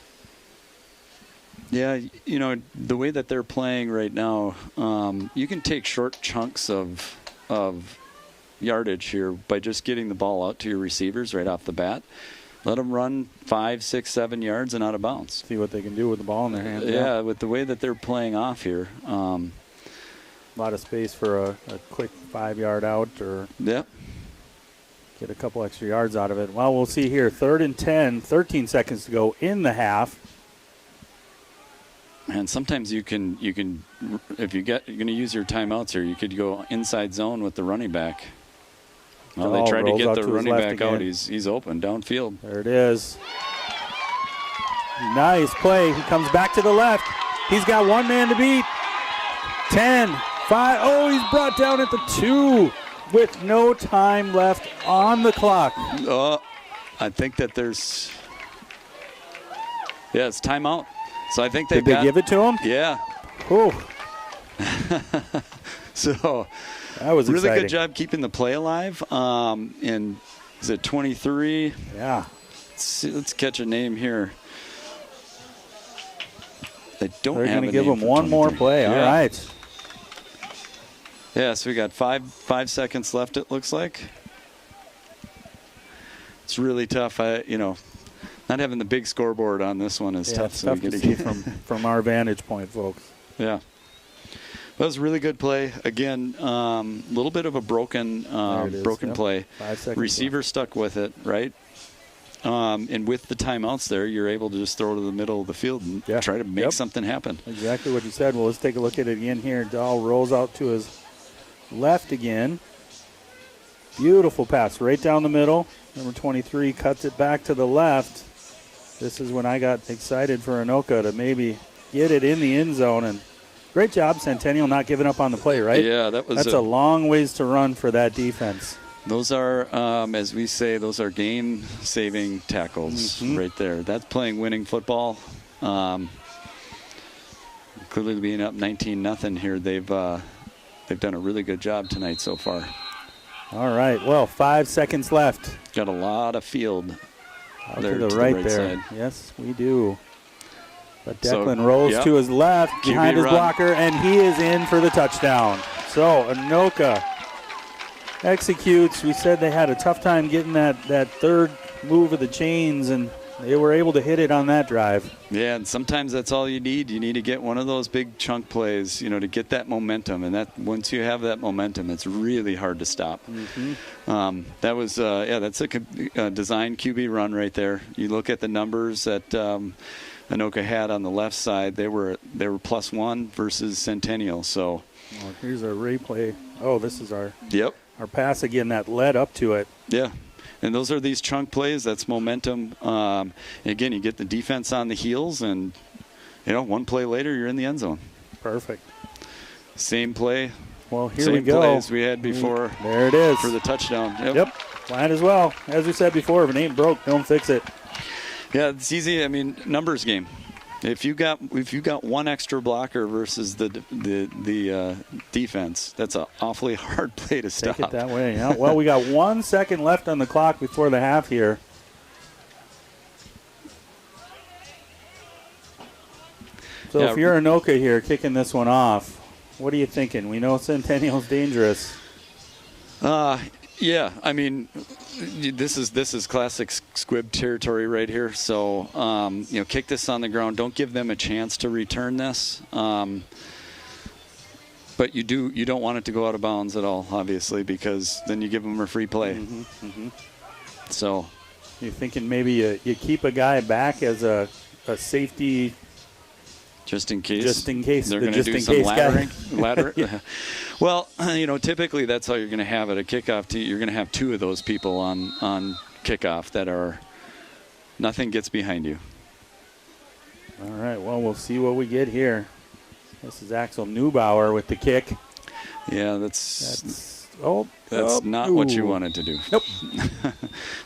Yeah, the way that they're playing right now, you can take short chunks of yardage here by just getting the ball out to your receivers right off the bat. Let them run 5, 6, 7 yards and out of bounds. See what they can do with the ball in their hands. Yeah, with the way that they're playing off here. A lot of space for a quick 5-yard out or get a couple extra yards out of it. Well, we'll see here. 3rd and 10, 13 seconds to go in the half. And sometimes you can if you're going to use your timeouts here, you could go inside zone with the running back. Well, they tried to get the running back out. He's open downfield. There it is. Nice play. He comes back to the left. He's got 1 man to beat. 10, 5. Oh, he's brought down at the 2 with no time left on the clock. I think that it's timeout. So I think Did they give it to him? Yeah. Oh. So that was really exciting. good job keeping the play alive. And is it 23? Yeah. Let's catch a name here. They don't They're have going to a give name him for one more 23. play. Yeah. All right. Yeah, so we got five seconds left, it looks like. It's really tough. Not having the big scoreboard on this one is tough. It's tough to see from our vantage point, folks. Yeah. That was a really good play. Again, a little bit of a broken play. 5 seconds Receiver left. stuck with it, right? And with the timeouts there, you're able to just throw to the middle of the field and try to make something happen. Exactly what you said. Well, let's take a look at it again here. Dahl rolls out to his left again. Beautiful pass right down the middle. Number 23 cuts it back to the left. This is when I got excited for Anoka to maybe get it in the end zone. And great job, Centennial, not giving up on the play, right? Yeah, that's a long ways to run for that defense. Those are, as we say, those are game-saving tackles right there. That's playing winning football. Clearly being up 19-0 here, they've done a really good job tonight so far. All right, well, 5 seconds left. Got a lot of field. Out to the right there. Side. Yes, we do. But Declan rolls to his left behind his blocker, and he is in for the touchdown. So Anoka executes. We said they had a tough time getting that third move of the chains, and they were able to hit it on that drive. Yeah, and sometimes that's all you need. You need to get one of those big chunk plays, to get that momentum. And that once you have that momentum, it's really hard to stop. That was, that's a design QB run right there. You look at the numbers that Anoka had on the left side. They were +1 versus Centennial. So here's our replay. Oh, this is our pass again that led up to it. Yeah. And those are these chunk plays. That's momentum. Again, you get the defense on the heels, and, one play later, you're in the end zone. Perfect. Same play. Well, here Same we go. Same plays we had before. There it is. For the touchdown. Yep. Might as well. As we said before, if it ain't broke, don't fix it. Yeah, it's easy. I mean, numbers game. If you got one extra blocker versus the defense, that's an awfully hard play to stop. Take it that way. Yeah. Well, we got 1 second left on the clock before the half here. So if you're Anoka here kicking this one off, what are you thinking? We know Centennial's dangerous. Yeah, I mean, this is classic squib territory right here. So, kick this on the ground. Don't give them a chance to return this. But you don't want it to go out of bounds at all, obviously, because then you give them a free play. So, you're thinking maybe you keep a guy back as a safety. Just in case. Just in case. They're going to do some laddering. Well, typically that's how you're going to have it. A kickoff tee, you're going to have two of those people on kickoff that are nothing gets behind you. All right. Well, we'll see what we get here. This is Axel Neubauer with the kick. Yeah, that's not ooh. what you wanted to do. Nope.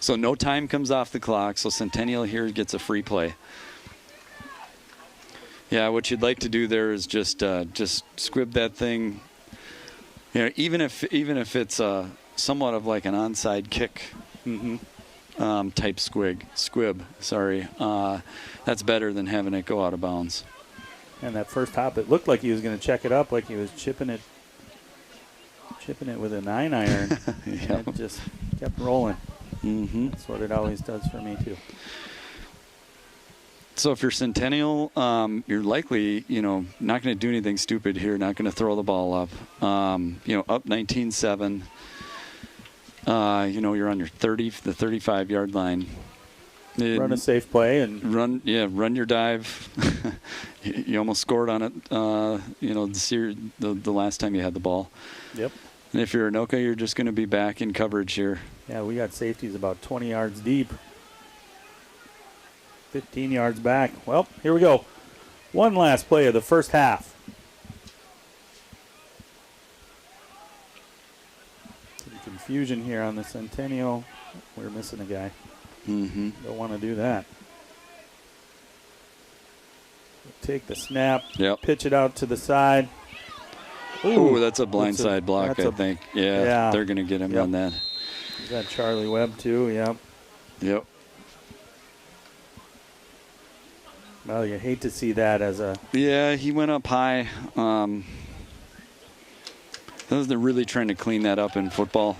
So no time comes off the clock. So Centennial here gets a free play. Yeah, what you'd like to do there is just squib that thing. Even if it's somewhat of like an onside kick type squib. Sorry, that's better than having it go out of bounds. And that first hop, it looked like he was going to check it up, like he was chipping it with a 9-iron. Yep. It just kept rolling. That's what it always does for me too. So if you're Centennial, you're likely, not going to do anything stupid here, not going to throw the ball up. Up 19-7. You're on your 35-yard line. Run a safe play and run your dive. You almost scored on it. The last time you had the ball. Yep. And if you're Anoka, you're just going to be back in coverage here. Yeah, we got safeties about 20 yards deep. 15 yards back. Well, here we go. One last play of the first half. Some confusion here on the Centennial. We're missing a guy. Don't want to do that. Take the snap. Yep. Pitch it out to the side. Ooh, that's a blindside block, I think. Yeah, they're going to get him on that. Is that Charlie Webb too? Yep. Yep. Well, you hate to see that as a... Yeah, he went up high. They're really trying to clean that up in football.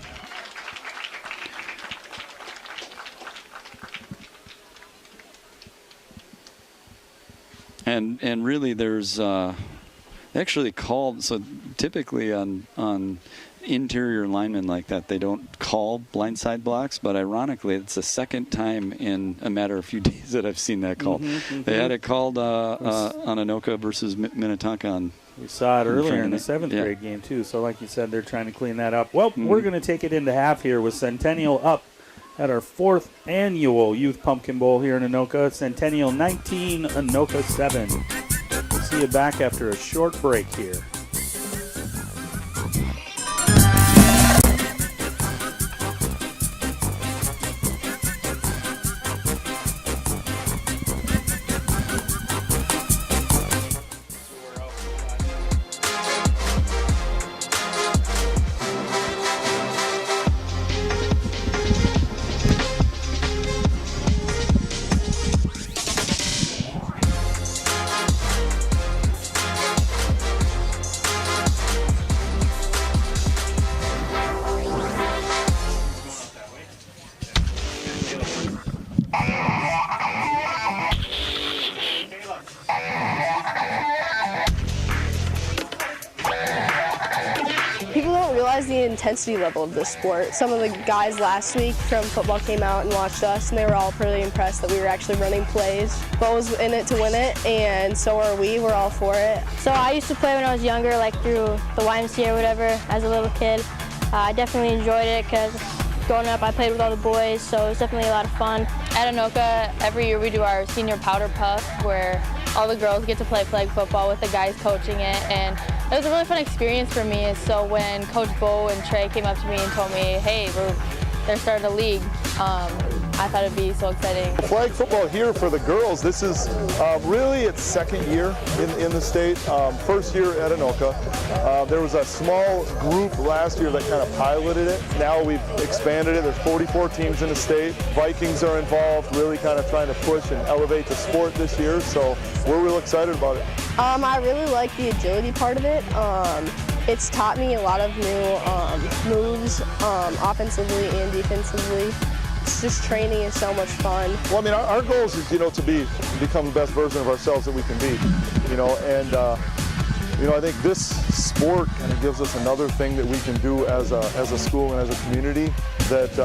And really there's actually called, so typically on interior linemen like that, they don't call blindside blocks, but ironically it's the second time in a matter of a few days that I've seen that called. They had it called on Anoka versus Minnetonka. We saw it earlier in the 7th grade game too, so like you said, they're trying to clean that up. Well, we're going to take it into half here with Centennial up at our 4th annual Youth Pumpkin Bowl here in Anoka. Centennial 19, Anoka 7. We'll see you back after a short break here. The intensity level of this sport. Some of the guys last week from football came out and watched us, and they were all pretty impressed that we were actually running plays. Bo was in it to win it, and so are we. We're all for it. So I used to play when I was younger, like through the YMCA or whatever, as a little kid. I definitely enjoyed it because growing up I played with all the boys, so it was definitely a lot of fun. At Anoka, every year we do our senior powder puff, where all the girls get to play flag football with the guys coaching it, and it was a really fun experience for me. So when Coach Bo and Trey came up to me and told me, hey, they're starting a league, I thought it'd be so exciting. Flag football here for the girls, this is really its second year in the state. First year at Anoka. There was a small group last year that kind of piloted it. Now we've expanded it. There's 44 teams in the state. Vikings are involved, really kind of trying to push and elevate the sport this year. So we're real excited about it. I really like the agility part of it. It's taught me a lot of new moves, offensively and defensively. It's just training is so much fun. Well, I mean, our goals is, to become the best version of ourselves that we can be, and I think this sport kind of gives us another thing that we can do as a school and as a community that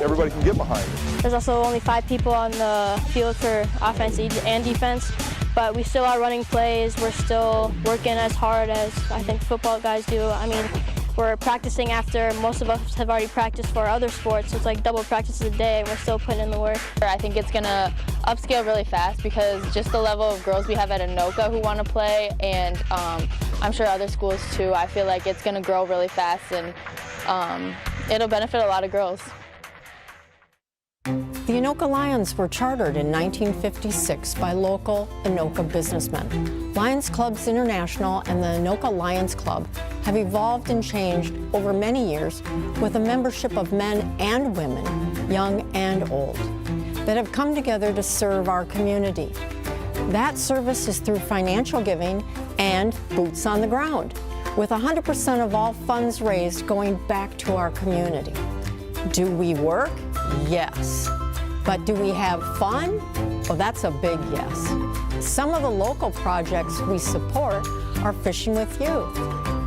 everybody can get behind. There's also only 5 people on the field for offense and defense, but we still are running plays. We're still working as hard as I think football guys do. I mean, we're practicing after most of us have already practiced for other sports, so it's like double practices a day, and we're still putting in the work. I think it's going to upscale really fast because just the level of girls we have at Anoka who want to play, and I'm sure other schools too. I feel like it's going to grow really fast, and it'll benefit a lot of girls. The Anoka Lions were chartered in 1956 by local Anoka businessmen. Lions Clubs International and the Anoka Lions Club have evolved and changed over many years with a membership of men and women, young and old, that have come together to serve our community. That service is through financial giving and boots on the ground, with 100% of all funds raised going back to our community. Do we work? Yes. But do we have fun? Well, that's a big yes. Some of the local projects we support are Fishing with Youth,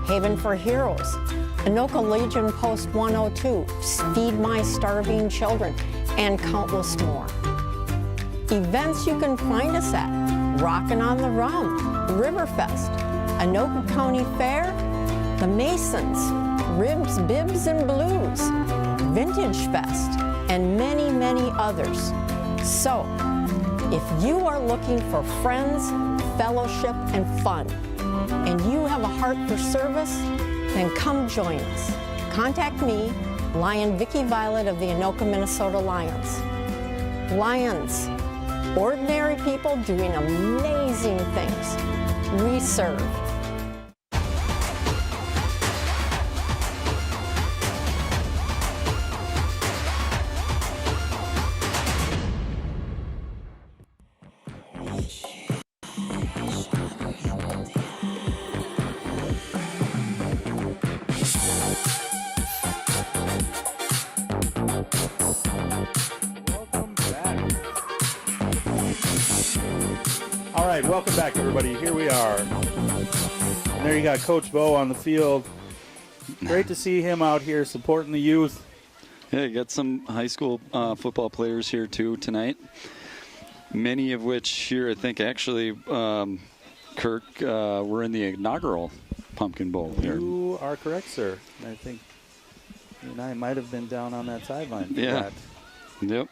Haven for Heroes, Anoka Legion Post 102, Feed My Starving Children, and countless more. Events you can find us at: Rockin' on the Rum, Riverfest, Anoka County Fair, the Masons, Ribs, Bibs, and Blues, Vintage Fest, and many, many others. So, if you are looking for friends, fellowship, and fun, and you have a heart for service, then come join us. Contact me, Lion Vicki Violet of the Anoka, Minnesota Lions. Lions, ordinary people doing amazing things. We serve. All right, welcome back, everybody. Here we are. And there you got Coach Bo on the field. Great to see him out here supporting the youth. Yeah, you got some high school football players here, too, tonight. Many of which here, I think, actually, Kirk, were in the inaugural Pumpkin Bowl here. You are correct, sir. I think you and I might have been down on that sideline for that. Yep.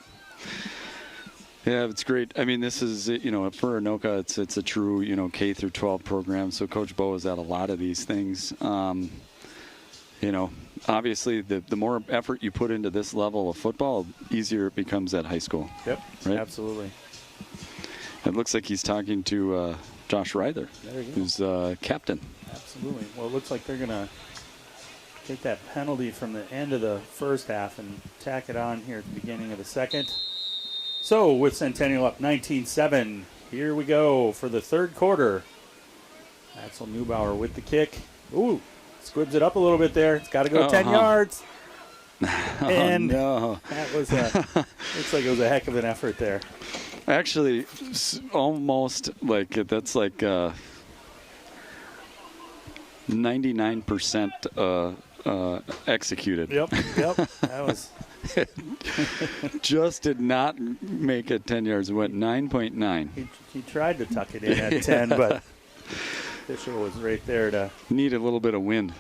Yeah, it's great. I mean, this is, for Anoka, it's a true, K through 12 program. So Coach Bo is at a lot of these things. Obviously, the more effort you put into this level of football, easier it becomes at high school. Yep, right? Absolutely. It looks like he's talking to Josh Reither, who's captain. Absolutely. Well, it looks like they're going to take that penalty from the end of the first half and tack it on here at the beginning of the second. So with Centennial up 19-7, here we go for the third quarter. Axel Neubauer with the kick. Ooh, squibs it up a little bit there. It's got to go 10 yards. And no. That was looks like it was a heck of an effort there. Actually, almost like that's like 99% executed. Yep. That was. Just did not make it 10 yards. It went 9.9. He tried to tuck it in at 10, but Fisher was right there to need a little bit of wind.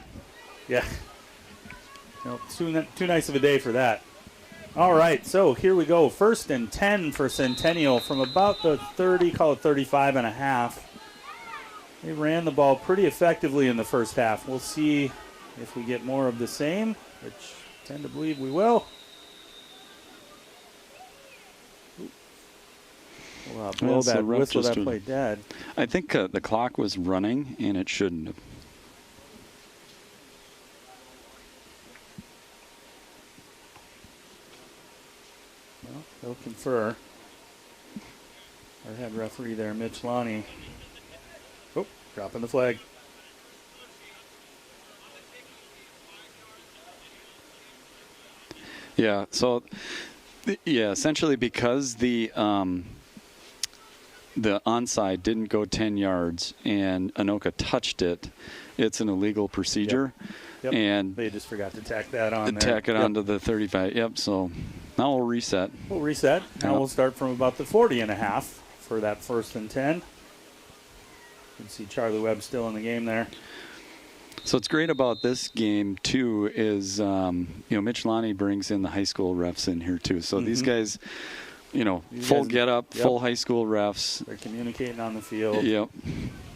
Yeah. Too nice of a day for that. All right, so here we go. 1st and 10 for Centennial from about the 30, call it 35 and a half. They ran the ball pretty effectively in the first half. We'll see if we get more of the same, which I tend to believe we will. We'll blow that whistle, that play dead. I think the clock was running, and it shouldn't have. Well, they'll confer. Our head referee there, Mitch Lonnie. Oh, dropping the flag. Yeah. So, yeah, essentially because the onside didn't go 10 yards and Anoka touched it, it's an illegal procedure. Yep. And they just forgot to tack that on there. Tack it onto the 35. Yep. So now we'll reset. We'll reset. Now we'll start from about the 40.5 for that 1st and 10. You can see Charlie Webb still in the game there. So what's great about this game too is Mitch Lonnie brings in the high school refs in here too. So these guys, full get up, full high school refs. They're communicating on the field. Yep.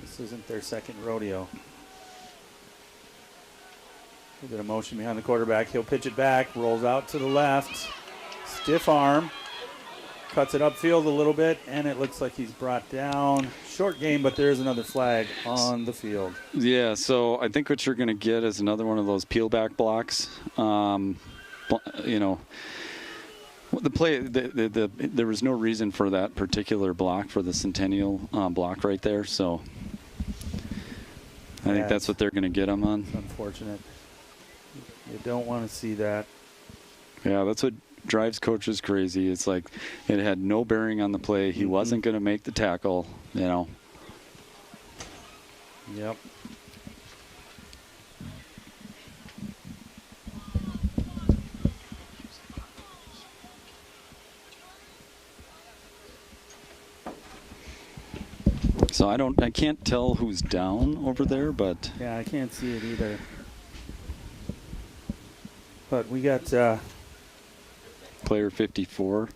This isn't their second rodeo. A bit of motion behind the quarterback. He'll pitch it back, rolls out to the left. Stiff arm. Cuts it upfield a little bit, and it looks like he's brought down. Short game, but there's another flag on the field. Yeah, so I think what you're going to get is another one of those peel back blocks. The play, there was no reason for that particular block for the Centennial block right there, so I think that's what they're going to get him on. It's unfortunate. You don't want to see that. Yeah, that's what drives coaches crazy. It's like it had no bearing on the play. He wasn't going to make the tackle, Yep. So I can't tell who's down over there, but yeah, I can't see it either. But we got player 54.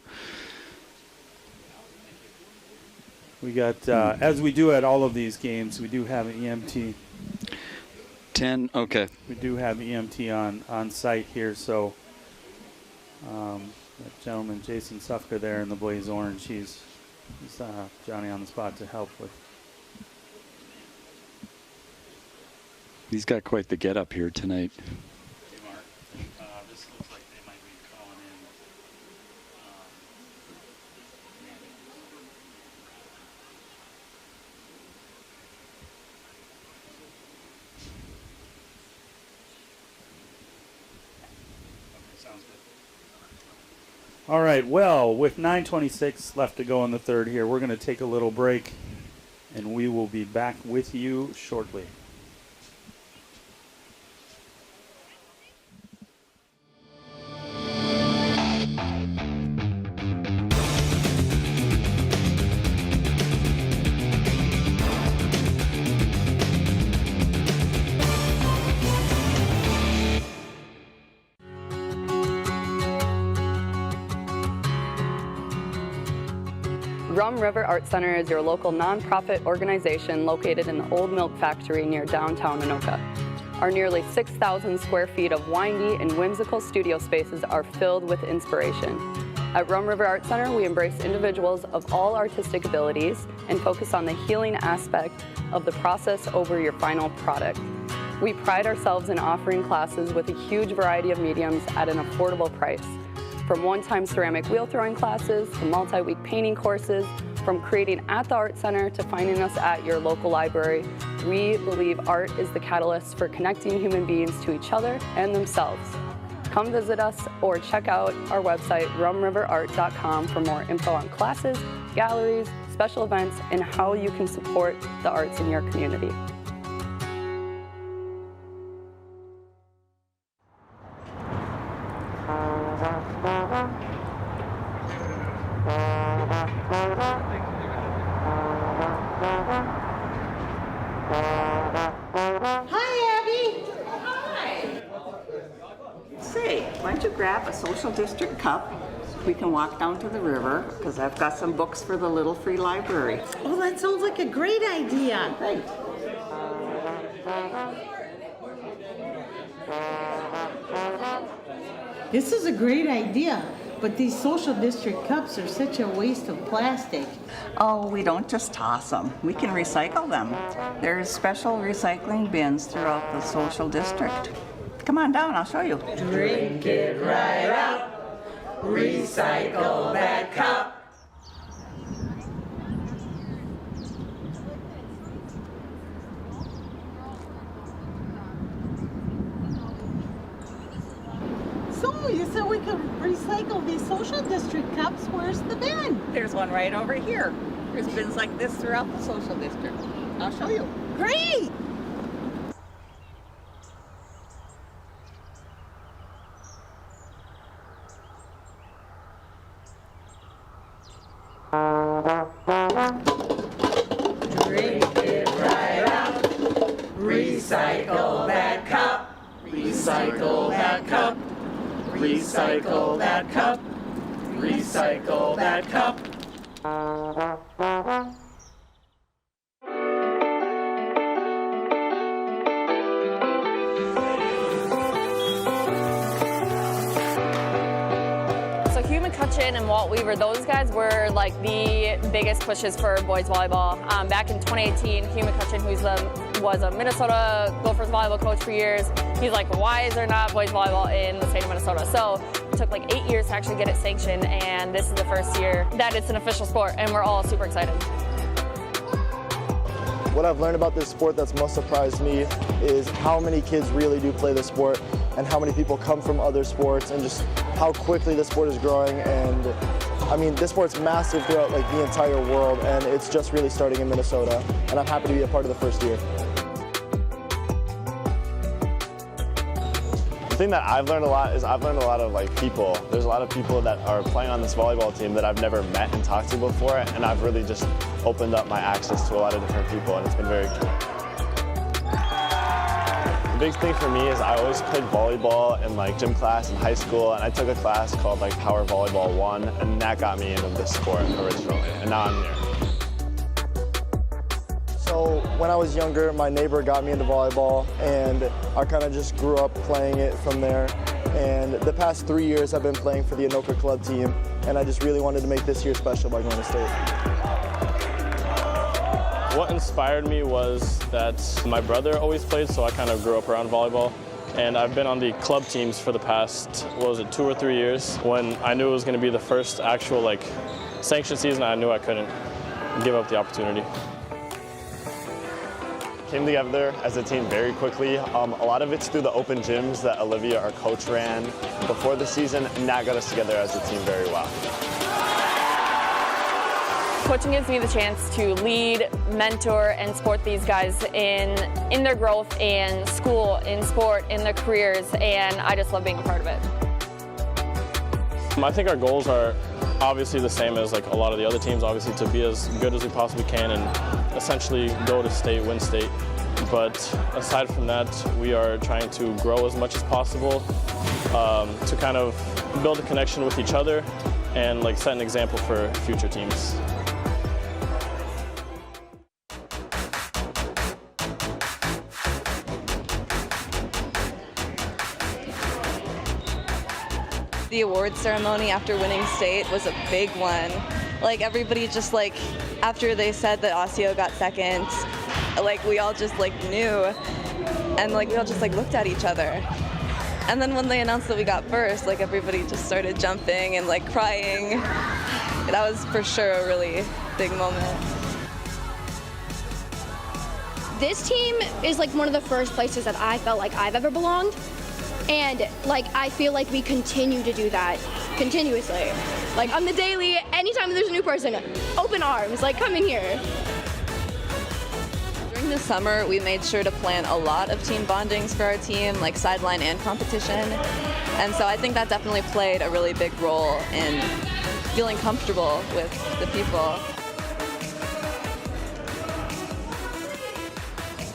We got, as we do at all of these games, we do have an EMT. 10, okay. We do have EMT on site here, so that gentleman, Jason Sufka there in the Blaze Orange, he's Johnny on the spot to help with. He's got quite the get up here tonight. This looks like they might be calling in. Sounds good. All right, well, with 9:26 left to go in the third here, we're going to take a little break, and we will be back with you shortly. Rum River Art Center is your local nonprofit organization located in the Old Milk Factory near downtown Anoka. Our nearly 6,000 square feet of windy and whimsical studio spaces are filled with inspiration. At Rum River Art Center, we embrace individuals of all artistic abilities and focus on the healing aspect of the process over your final product. We pride ourselves in offering classes with a huge variety of mediums at an affordable price. From one-time ceramic wheel throwing classes to multi-week painting courses, from creating at the Art Center to finding us at your local library, we believe art is the catalyst for connecting human beings to each other and themselves. Come visit us or check out our website, rumriverart.com, for more info on classes, galleries, special events, and how you can support the arts in your community. Grab a social district cup. We can walk down to the river because I've got some books for the little free library. Oh, that sounds like a great idea. Right. This is a great idea, but these social district cups are such a waste of plastic. Oh, we don't just toss them. We can recycle them. There's special recycling bins throughout the social district. Come on down, I'll show you. Drink it right up, recycle that cup. So, you so we could recycle these social district cups. Where's the bin? There's one right over here. There's bins like this throughout the social district. I'll show you. Great! Drink it right out. Recycle that cup. Recycle that cup. Recycle that cup. Recycle that cup. McCutcheon and Walt Weaver, those guys were like the biggest pushes for boys volleyball. Back in 2018, Hugh McCutcheon, who was a Minnesota Gophers volleyball coach for years, he's like, why is there not boys volleyball in the state of Minnesota? So it took like 8 years to actually get it sanctioned, and this is the first year that it's an official sport, and we're all super excited. What I've learned about this sport that's most surprised me is how many kids really do play the sport and how many people come from other sports and just how quickly the sport is growing. And I mean, this sport's massive throughout like the entire world, and it's just really starting in Minnesota, and I'm happy to be a part of the first year. The thing that I've learned a lot is I've learned a lot of like people. There's a lot of people that are playing on this volleyball team that I've never met and talked to before, and I've really just opened up my access to a lot of different people, and it's been very cool. The big thing for me is I always played volleyball in like gym class in high school, and I took a class called like Power Volleyball 1, and that got me into this sport originally, and now I'm here. So when I was younger, my neighbor got me into volleyball, and I kind of just grew up playing it from there. And the past 3 years I've been playing for the Anoka club team, and I just really wanted to make this year special by going to state. What inspired me was that my brother always played, so I kind of grew up around volleyball. And I've been on the club teams for the past, 2 or 3 years. When I knew it was going to be the first actual like sanctioned season, I knew I couldn't give up the opportunity. Came together as a team very quickly. A lot of it's through the open gyms that Olivia, our coach, ran before the season, and that got us together as a team very well. Coaching gives me the chance to lead, mentor, and support these guys in their growth in school, in sport, in their careers, and I just love being a part of it. I think our goals are obviously the same as like a lot of the other teams, obviously to be as good as we possibly can and essentially go to state, win state. But aside from that, we are trying to grow as much as possible to kind of build a connection with each other and like set an example for future teams. The award ceremony after winning state was a big one. Like everybody just like, after they said that Osseo got second, like we all just like knew, and like we all just like looked at each other. And then when they announced that we got first, like everybody just started jumping and like crying. That was for sure a really big moment. This team is like one of the first places that I felt like I've ever belonged. And like I feel like we continue to do that continuously. Like on the daily, anytime there's a new person, open arms, like come in here. During the summer, we made sure to plan a lot of team bondings for our team, like sideline and competition. And so I think that definitely played a really big role in feeling comfortable with the people.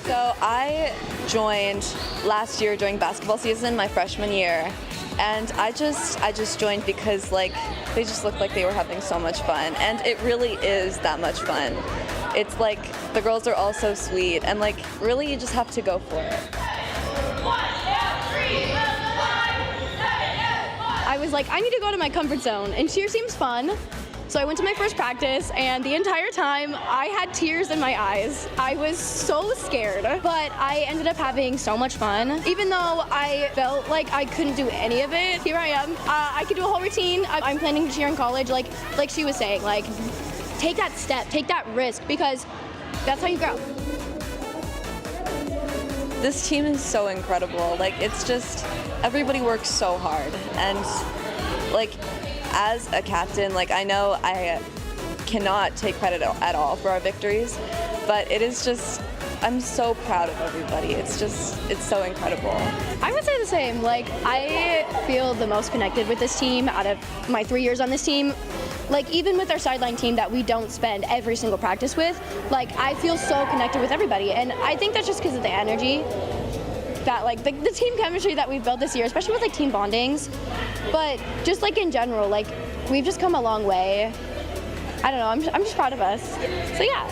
So I joined last year during basketball season, my freshman year, and I just joined because like they just looked like they were having so much fun, and it really is that much fun. It's like the girls are all so sweet, and like really you just have to go for it. I was like, I need to go to my comfort zone, and cheer seems fun. So I went to my first practice, and the entire time I had tears in my eyes. I was so scared, but I ended up having so much fun. Even though I felt like I couldn't do any of it, here I am. I could do a whole routine. I'm planning to cheer in college, like she was saying, like take that step, take that risk, because that's how you grow. This team is so incredible. Like it's just, everybody works so hard, and like as a captain, like I know I cannot take credit at all for our victories, but it is just, I'm so proud of everybody. It's so incredible. I would say the same. Like, I feel the most connected with this team out of my 3 years on this team. Like, even with our sideline team that we don't spend every single practice with, like, I feel so connected with everybody. And I think that's just because of the energy that, like, the team chemistry that we've built this year, especially with, like, team bondings. But just, like, in general, like, we've just come a long way. I don't know, I'm just proud of us. So, yeah.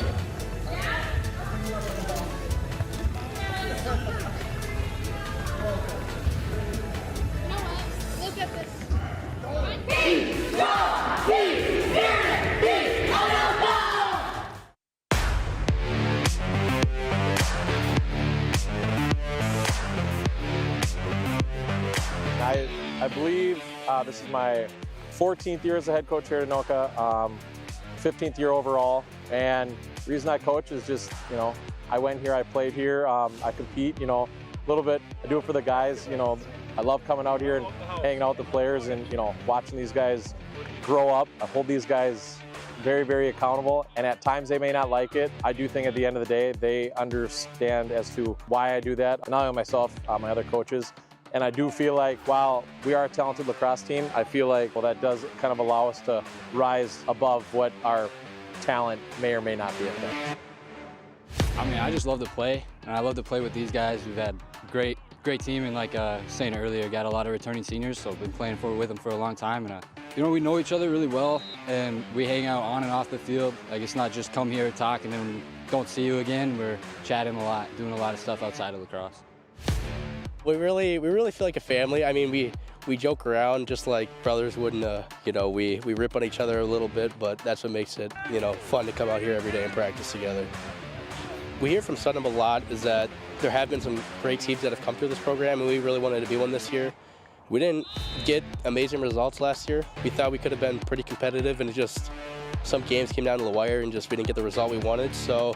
I believe this is my 14th year as a head coach here at Anoka, 15th year overall, and the reason I coach is just, you know, I went here, I played here, I compete, you know, a little bit, I do it for the guys, you know, I love coming out here and hanging out with the players and, you know, watching these guys grow up. I hold these guys very, very accountable, and at times they may not like it. I do think at the end of the day, they understand as to why I do that. Not only myself, my other coaches. And I do feel like while we are a talented lacrosse team, I feel like, well, that does kind of allow us to rise above what our talent may or may not be at that. I mean, I just love to play, and I love to play with these guys. We've had great team, and like saying earlier, got a lot of returning seniors, so I've been playing with them for a long time. And you know, we know each other really well, and we hang out on and off the field. Like, it's not just come here, talk, and then we don't see you again. We're chatting a lot, doing a lot of stuff outside of lacrosse. We really feel like a family. I mean, we joke around just like brothers would, you know, we rip on each other a little bit, but that's what makes it, you know, fun to come out here every day and practice together. We hear from Sutton a lot is that there have been some great teams that have come through this program, and we really wanted to be one this year. We didn't get amazing results last year. We thought we could have been pretty competitive, and just some games came down to the wire and just we didn't get the result we wanted. So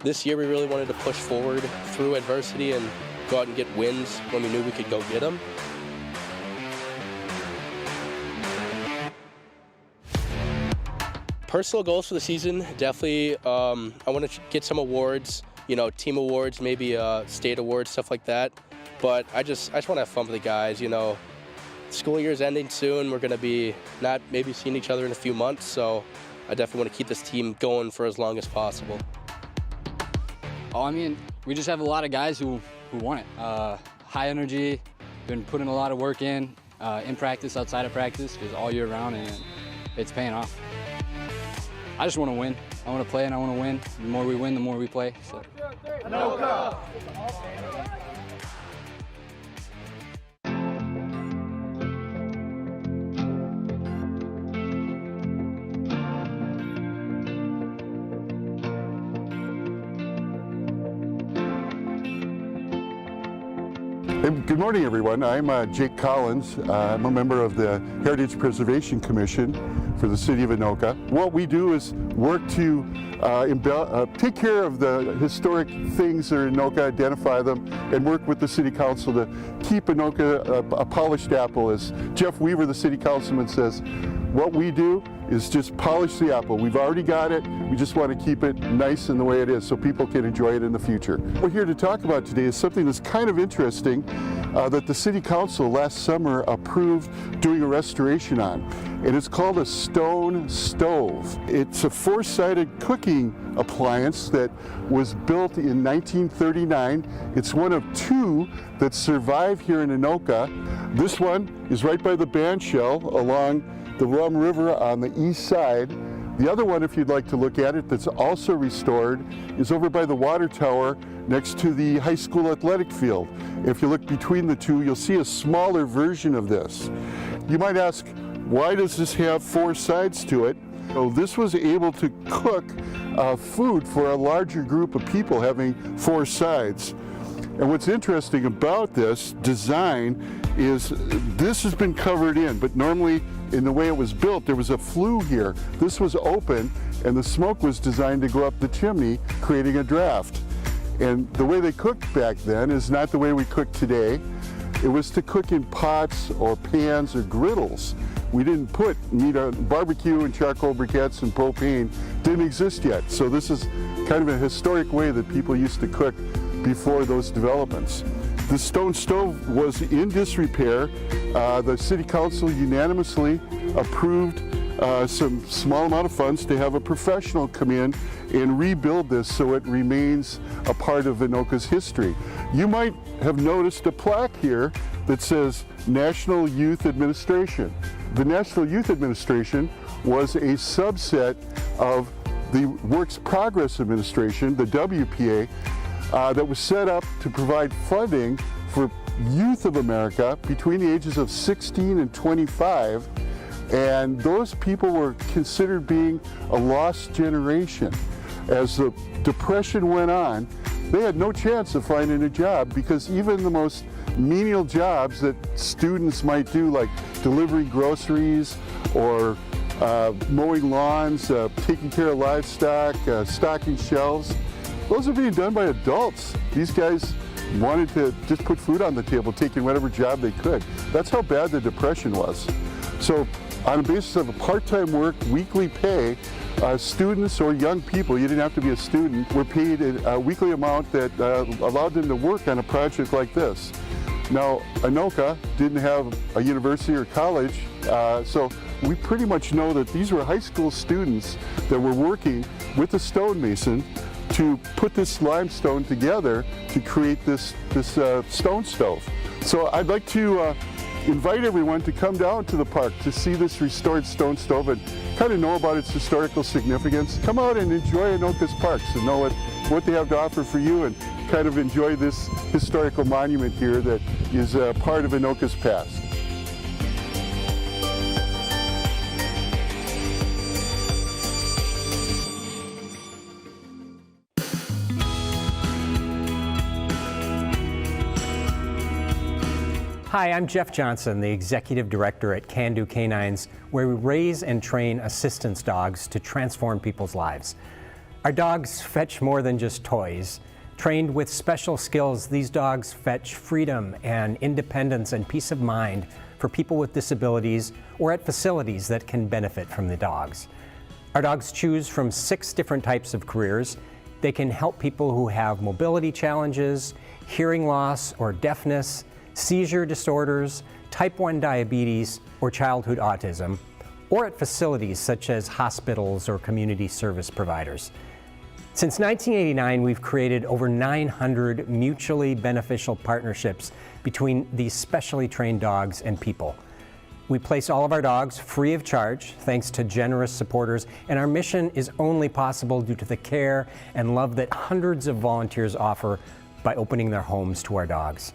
this year we really wanted to push forward through adversity and go out and get wins when we knew we could go get them. Personal goals for the season, definitely I want to get some awards, you know, team awards, maybe state awards, stuff like that. But I just want to have fun with the guys, you know. School year's ending soon. We're going to be not maybe seeing each other in a few months, so I definitely want to keep this team going for as long as possible. Oh, I mean, we just have a lot of guys who want it. High energy, been putting a lot of work in practice, outside of practice, just all year round, and it's paying off. I just want to win. I want to play and I want to win. The more we win, the more we play. So. Anoka! Good morning, everyone. I'm Jake Collins. I'm a member of the Heritage Preservation Commission for the City of Anoka. What we do is work to take care of the historic things that are in Anoka, identify them, and work with the City Council to keep Anoka a polished apple. As Jeff Weaver, the City Councilman, says, what we do is just polish the apple. We've already got it. We just want to keep it nice in the way it is so people can enjoy it in the future. What we're here to talk about today is something that's kind of interesting that the City Council last summer approved doing a restoration on. And it's called a stone stove. It's a four-sided cooking appliance that was built in 1939. It's one of two that survive here in Anoka. This one is right by the band shell along the Rum River on the east side. The other one, if you'd like to look at it, that's also restored, is over by the water tower next to the high school athletic field. If you look between the two, you'll see a smaller version of this. You might ask, why does this have four sides to it? So this was able to cook food for a larger group of people, having four sides. And what's interesting about this design is this has been covered in, but normally in the way it was built, there was a flue here. This was open, and the smoke was designed to go up the chimney, creating a draft. And the way they cooked back then is not the way we cook today. it was to cook in pots or pans or griddles. We didn't put meat on barbecue and charcoal briquettes and propane. Didn't exist yet. So this is kind of a historic way that people used to cook before those developments. The stone stove was in disrepair. The City Council unanimously approved some small amount of funds to have a professional come in and rebuild this so it remains a part of Anoka's history. You might have noticed a plaque here that says National Youth Administration. The National Youth Administration was a subset of the Works Progress Administration, the WPA, that was set up to provide funding for youth of America between the ages of 16 and 25. And those people were considered being a lost generation. As the Depression went on, they had no chance of finding a job because even the most menial jobs that students might do, like delivering groceries or mowing lawns, taking care of livestock, stocking shelves, those are being done by adults. These guys wanted to just put food on the table, taking whatever job they could. That's how bad the Depression was. So on the basis of a part-time work, weekly pay, students or young people, you didn't have to be a student, were paid a weekly amount that allowed them to work on a project like this. Now, Anoka didn't have a university or college, so we pretty much know that these were high school students that were working with a stonemason to put this limestone together to create this stone stove. So I'd like to invite everyone to come down to the park to see this restored stone stove and kind of know about its historical significance. Come out and enjoy Anoka's parks and know what they have to offer for you and kind of enjoy this historical monument here that is part of Anoka's past. Hi, I'm Jeff Johnson, the Executive Director at Can Do Canines, where we raise and train assistance dogs to transform people's lives. Our dogs fetch more than just toys. Trained with special skills, these dogs fetch freedom and independence and peace of mind for people with disabilities or at facilities that can benefit from the dogs. Our dogs choose from 6 different types of careers. They can help people who have mobility challenges, hearing loss or deafness, seizure disorders, type 1 diabetes, or childhood autism, or at facilities such as hospitals or community service providers. Since 1989, we've created over 900 mutually beneficial partnerships between these specially trained dogs and people. We place all of our dogs free of charge thanks to generous supporters, and our mission is only possible due to the care and love that hundreds of volunteers offer by opening their homes to our dogs.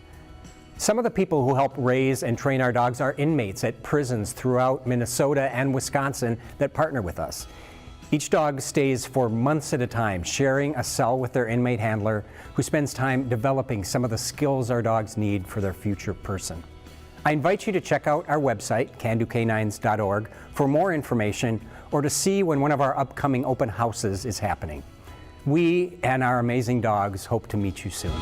Some of the people who help raise and train our dogs are inmates at prisons throughout Minnesota and Wisconsin that partner with us. Each dog stays for months at a time, sharing a cell with their inmate handler, who spends time developing some of the skills our dogs need for their future person. I invite you to check out our website, candocanines.org, for more information or to see when one of our upcoming open houses is happening. We and our amazing dogs hope to meet you soon.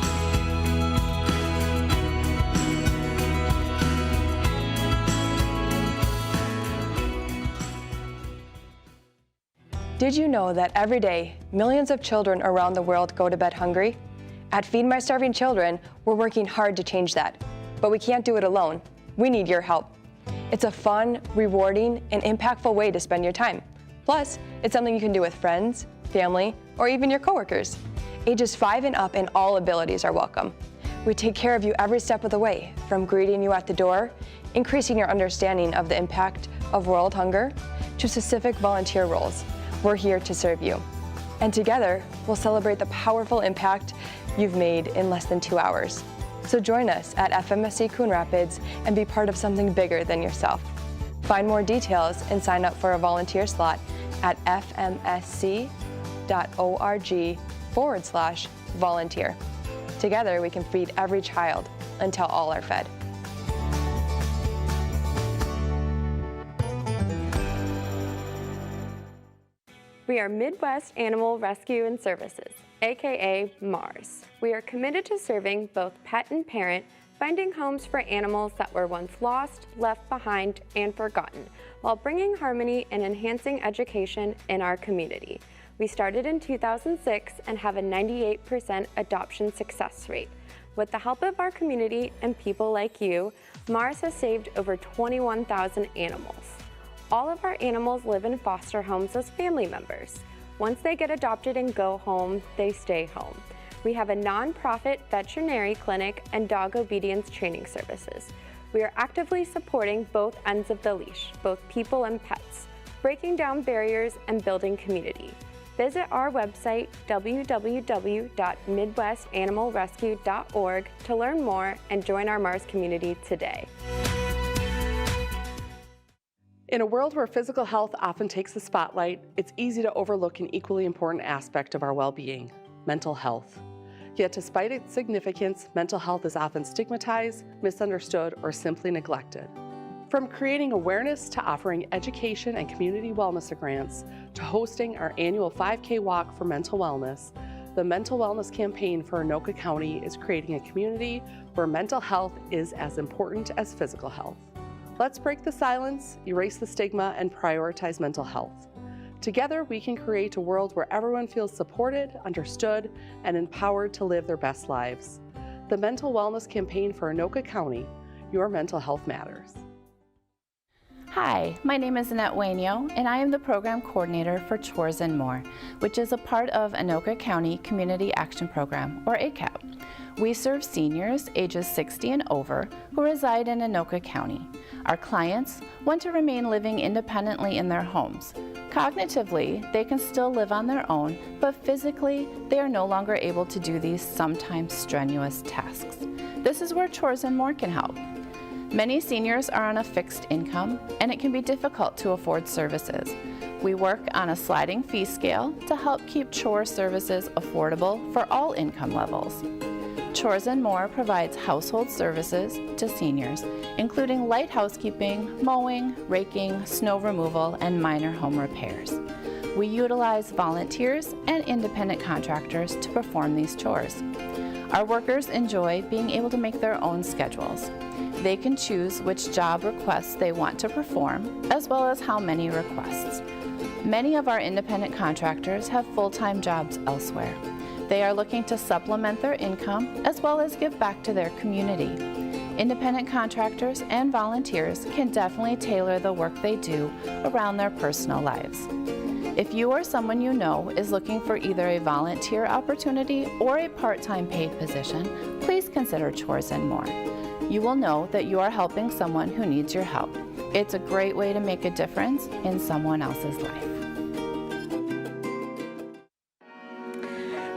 Did you know that every day, millions of children around the world go to bed hungry? At Feed My Starving Children, we're working hard to change that. But we can't do it alone. We need your help. It's a fun, rewarding, and impactful way to spend your time. Plus, it's something you can do with friends, family, or even your coworkers. Ages 5 and up and all abilities are welcome. We take care of you every step of the way, from greeting you at the door, increasing your understanding of the impact of world hunger, to specific volunteer roles. We're here to serve you. And together, we'll celebrate the powerful impact you've made in less than 2 hours. So join us at FMSC Coon Rapids and be part of something bigger than yourself. Find more details and sign up for a volunteer slot at fmsc.org/volunteer. Together, we can feed every child until all are fed. We are Midwest Animal Rescue and Services, aka MARS. We are committed to serving both pet and parent, finding homes for animals that were once lost, left behind, and forgotten, while bringing harmony and enhancing education in our community. We started in 2006 and have a 98% adoption success rate. With the help of our community and people like you, Mars has saved over 21,000 animals. All of our animals live in foster homes as family members. Once they get adopted and go home, they stay home. We have a nonprofit veterinary clinic and dog obedience training services. We are actively supporting both ends of the leash, both people and pets, breaking down barriers and building community. Visit our website, www.midwestanimalrescue.org, to learn more and join our Mars community today. In a world where physical health often takes the spotlight, it's easy to overlook an equally important aspect of our well-being, mental health. Yet despite its significance, mental health is often stigmatized, misunderstood, or simply neglected. From creating awareness to offering education and community wellness grants to hosting our annual 5K walk for mental wellness, the Mental Wellness Campaign for Anoka County is creating a community where mental health is as important as physical health. Let's break the silence, erase the stigma, and prioritize mental health. Together, we can create a world where everyone feels supported, understood, and empowered to live their best lives. The Mental Wellness Campaign for Anoka County, your mental health matters. Hi, my name is Annette Wainio, and I am the Program Coordinator for Chores and More, which is a part of Anoka County Community Action Program, or ACAP. We serve seniors ages 60 and over who reside in Anoka County. Our clients want to remain living independently in their homes. Cognitively, they can still live on their own, but physically, they are no longer able to do these sometimes strenuous tasks. This is where Chores and More can help. Many seniors are on a fixed income, and it can be difficult to afford services. We work on a sliding fee scale to help keep chore services affordable for all income levels. Chores and More provides household services to seniors, including light housekeeping, mowing, raking, snow removal, and minor home repairs. We utilize volunteers and independent contractors to perform these chores. Our workers enjoy being able to make their own schedules. They can choose which job requests they want to perform, as well as how many requests. Many of our independent contractors have full-time jobs elsewhere. They are looking to supplement their income as well as give back to their community. Independent contractors and volunteers can definitely tailor the work they do around their personal lives. If you or someone you know is looking for either a volunteer opportunity or a part-time paid position, please consider Chores and More. You will know that you are helping someone who needs your help. It's a great way to make a difference in someone else's life.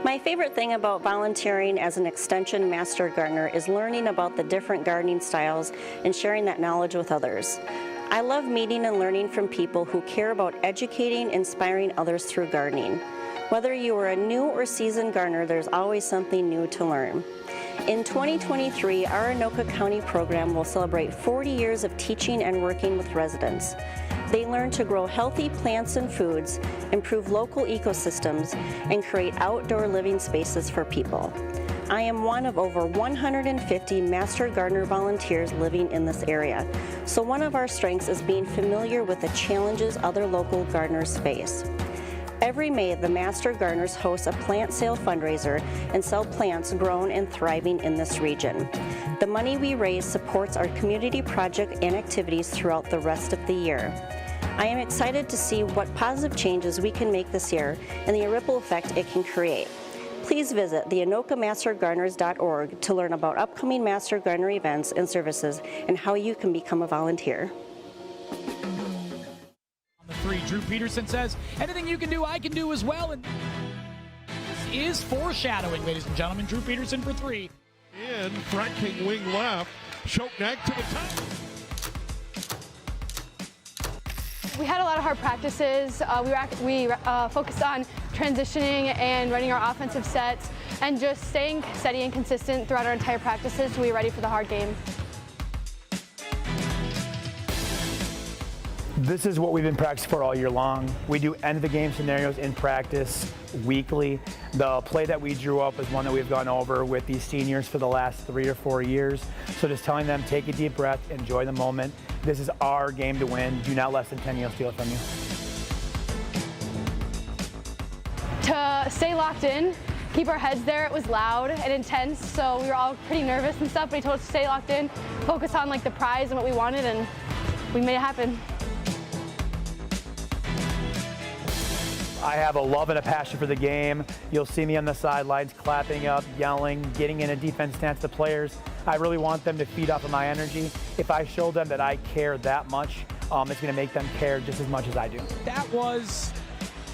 My favorite thing about volunteering as an Extension Master Gardener is learning about the different gardening styles and sharing that knowledge with others. I love meeting and learning from people who care about educating, inspiring others through gardening. Whether you are a new or seasoned gardener, there's always something new to learn. In 2023, our Anoka County program will celebrate 40 years of teaching and working with residents. They learn to grow healthy plants and foods, improve local ecosystems, and create outdoor living spaces for people. I am one of over 150 Master Gardener volunteers living in this area, so one of our strengths is being familiar with the challenges other local gardeners face. Every May, the Master Gardeners host a plant sale fundraiser and sell plants grown and thriving in this region. The money we raise supports our community project and activities throughout the rest of the year. I am excited to see what positive changes we can make this year and the ripple effect it can create. Please visit theanokamastergardeners.org to learn about upcoming Master Gardener events and services and how you can become a volunteer. On the 3, Drew Peterson says, anything you can do, I can do as well. And this is foreshadowing, ladies and gentlemen. Drew Peterson for 3. In front king wing left, Shoknak to the top. We had a lot of hard practices. We focused on transitioning and running our offensive sets and just staying steady and consistent throughout our entire practices to be ready for the hard game. This is what we've been practicing for all year long. We do end of the game scenarios in practice weekly. The play that we drew up is one that we've gone over with these seniors for the last 3 or 4 years. So just telling them, take a deep breath, enjoy the moment. This is our game to win. Do not let Centennial steal it from you. To stay locked in, keep our heads there. It was loud and intense, so we were all pretty nervous and stuff, but he told us to stay locked in, focus on like the prize and what we wanted, and we made it happen. I have a love and a passion for the game. You'll see me on the sidelines clapping up, yelling, getting in a defense stance to players. I really want them to feed off of my energy. If I show them that I care that much, it's going to make them care just as much as I do. That was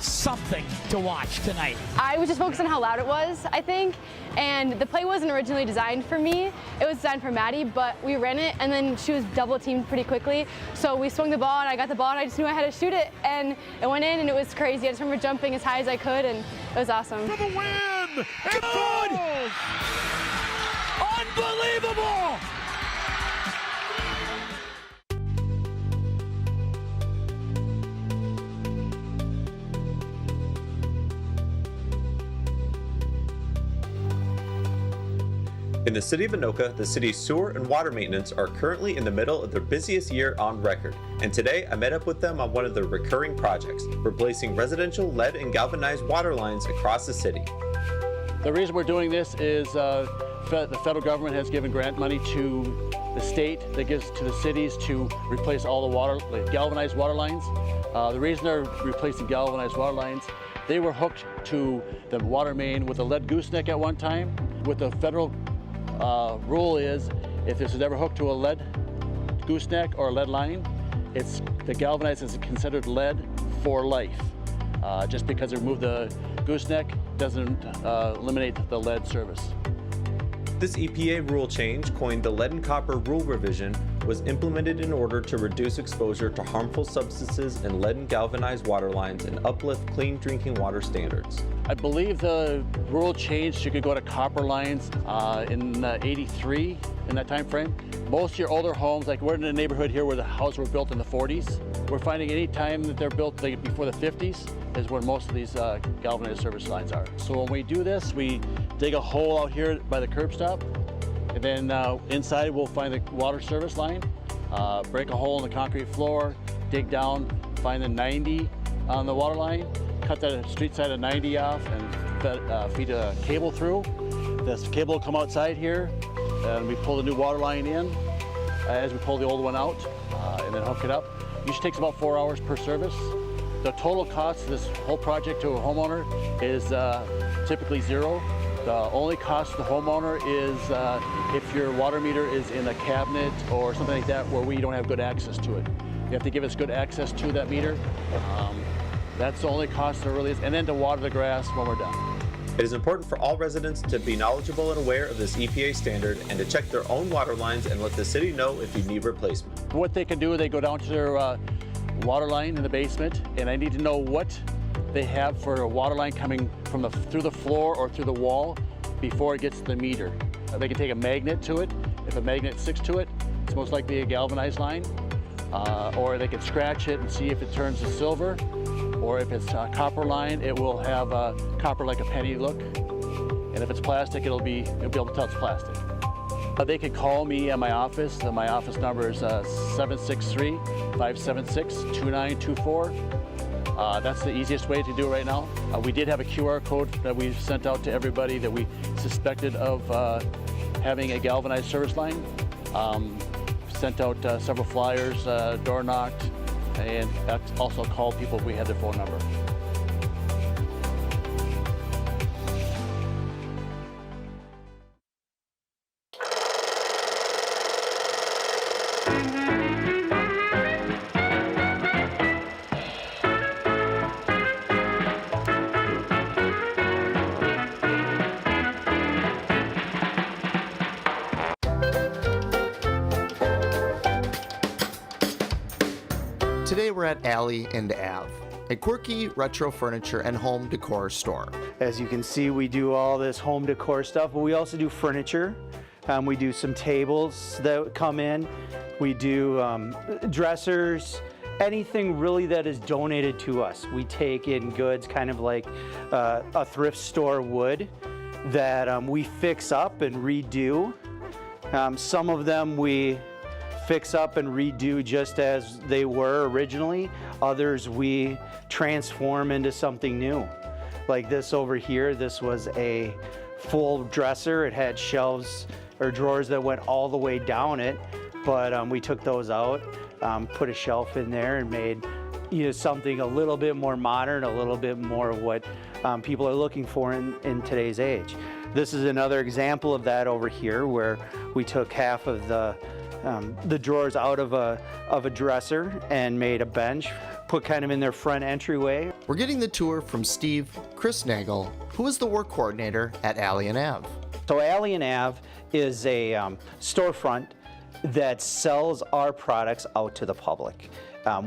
something to watch tonight. I was just focused on how loud it was, I think, and the play wasn't originally designed for me. It was designed for Maddie, but we ran it, and then she was double teamed pretty quickly. So we swung the ball, and I got the ball, and I just knew I had to shoot it, and it went in, and it was crazy. I just remember jumping as high as I could, and it was awesome. For the win! Good! Unbelievable! In the city of Anoka, the city's sewer and water maintenance are currently in the middle of their busiest year on record, and today I met up with them on one of their recurring projects, replacing residential lead and galvanized water lines across the city. The reason we're doing this is the federal government has given grant money to the state that gives to the cities to replace all the water, like galvanized water lines. The reason they're replacing galvanized water lines, they were hooked to the water main with a lead gooseneck at one time. With the federal rule is, if this is ever hooked to a lead gooseneck or a lead line, the galvanized is considered lead for life. Just because they remove the gooseneck doesn't eliminate the lead service. This EPA rule change, coined the Lead and Copper Rule Revision, was implemented in order to reduce exposure to harmful substances in lead and galvanized water lines and uplift clean drinking water standards. I believe the rule changed. You could go to copper lines in '83, in that time frame. Most of your older homes, like we're in a neighborhood here where the houses were built in the 40s. We're finding any time that they're built like before the 50s is where most of these galvanized service lines are. So when we do this, we dig a hole out here by the curb stop, and then inside we'll find the water service line, break a hole in the concrete floor, dig down, find the 90 on the water line, cut the street side of 90 off, and feed a cable through. This cable will come outside here, and we pull the new water line in as we pull the old one out, and then hook it up. Usually takes about 4 hours per service. The total cost of this whole project to a homeowner is typically zero. The only cost to the homeowner is if your water meter is in a cabinet or something like that where we don't have good access to it. You have to give us good access to that meter. That's the only cost there really is, and then to water the grass when we're done. It is important for all residents to be knowledgeable and aware of this EPA standard and to check their own water lines and let the city know if you need replacement. What they can do, they go down to their water line in the basement, and I need to know what they have for a water line coming from through the floor or through the wall before it gets to the meter. They can take a magnet to it. If a magnet sticks to it, it's most likely a galvanized line. Or they can scratch it and see if it turns to silver. Or if it's a copper line, it will have a copper like a penny look. And if it's plastic, you'll be able to tell it's plastic. They can call me at my office. My office number is 763-576-2924. That's the easiest way to do it right now. We did have a QR code that we sent out to everybody that we suspected of having a galvanized service line. Sent out several flyers, door knocked, and also called people if we had their phone number. Today we're at Alley and Ave, a quirky retro furniture and home decor store. As you can see, we do all this home decor stuff, but we also do furniture. We do some tables that come in. We do dressers, anything really that is donated to us. We take in goods kind of like a thrift store would that we fix up and redo. Some of them we fix up and redo just as they were originally. Others we transform into something new. Like this over here, this was a full dresser. It had shelves or drawers that went all the way down it, but we took those out, put a shelf in there and made something a little bit more modern, a little bit more what people are looking for in today's age. This is another example of that over here where we took half of the drawers out of a dresser and made a bench, put kind of in their front entryway. We're getting the tour from Steve Chrisnagel, who is the work coordinator at Alley and Ave. So Alley and Ave is a storefront that sells our products out to the public.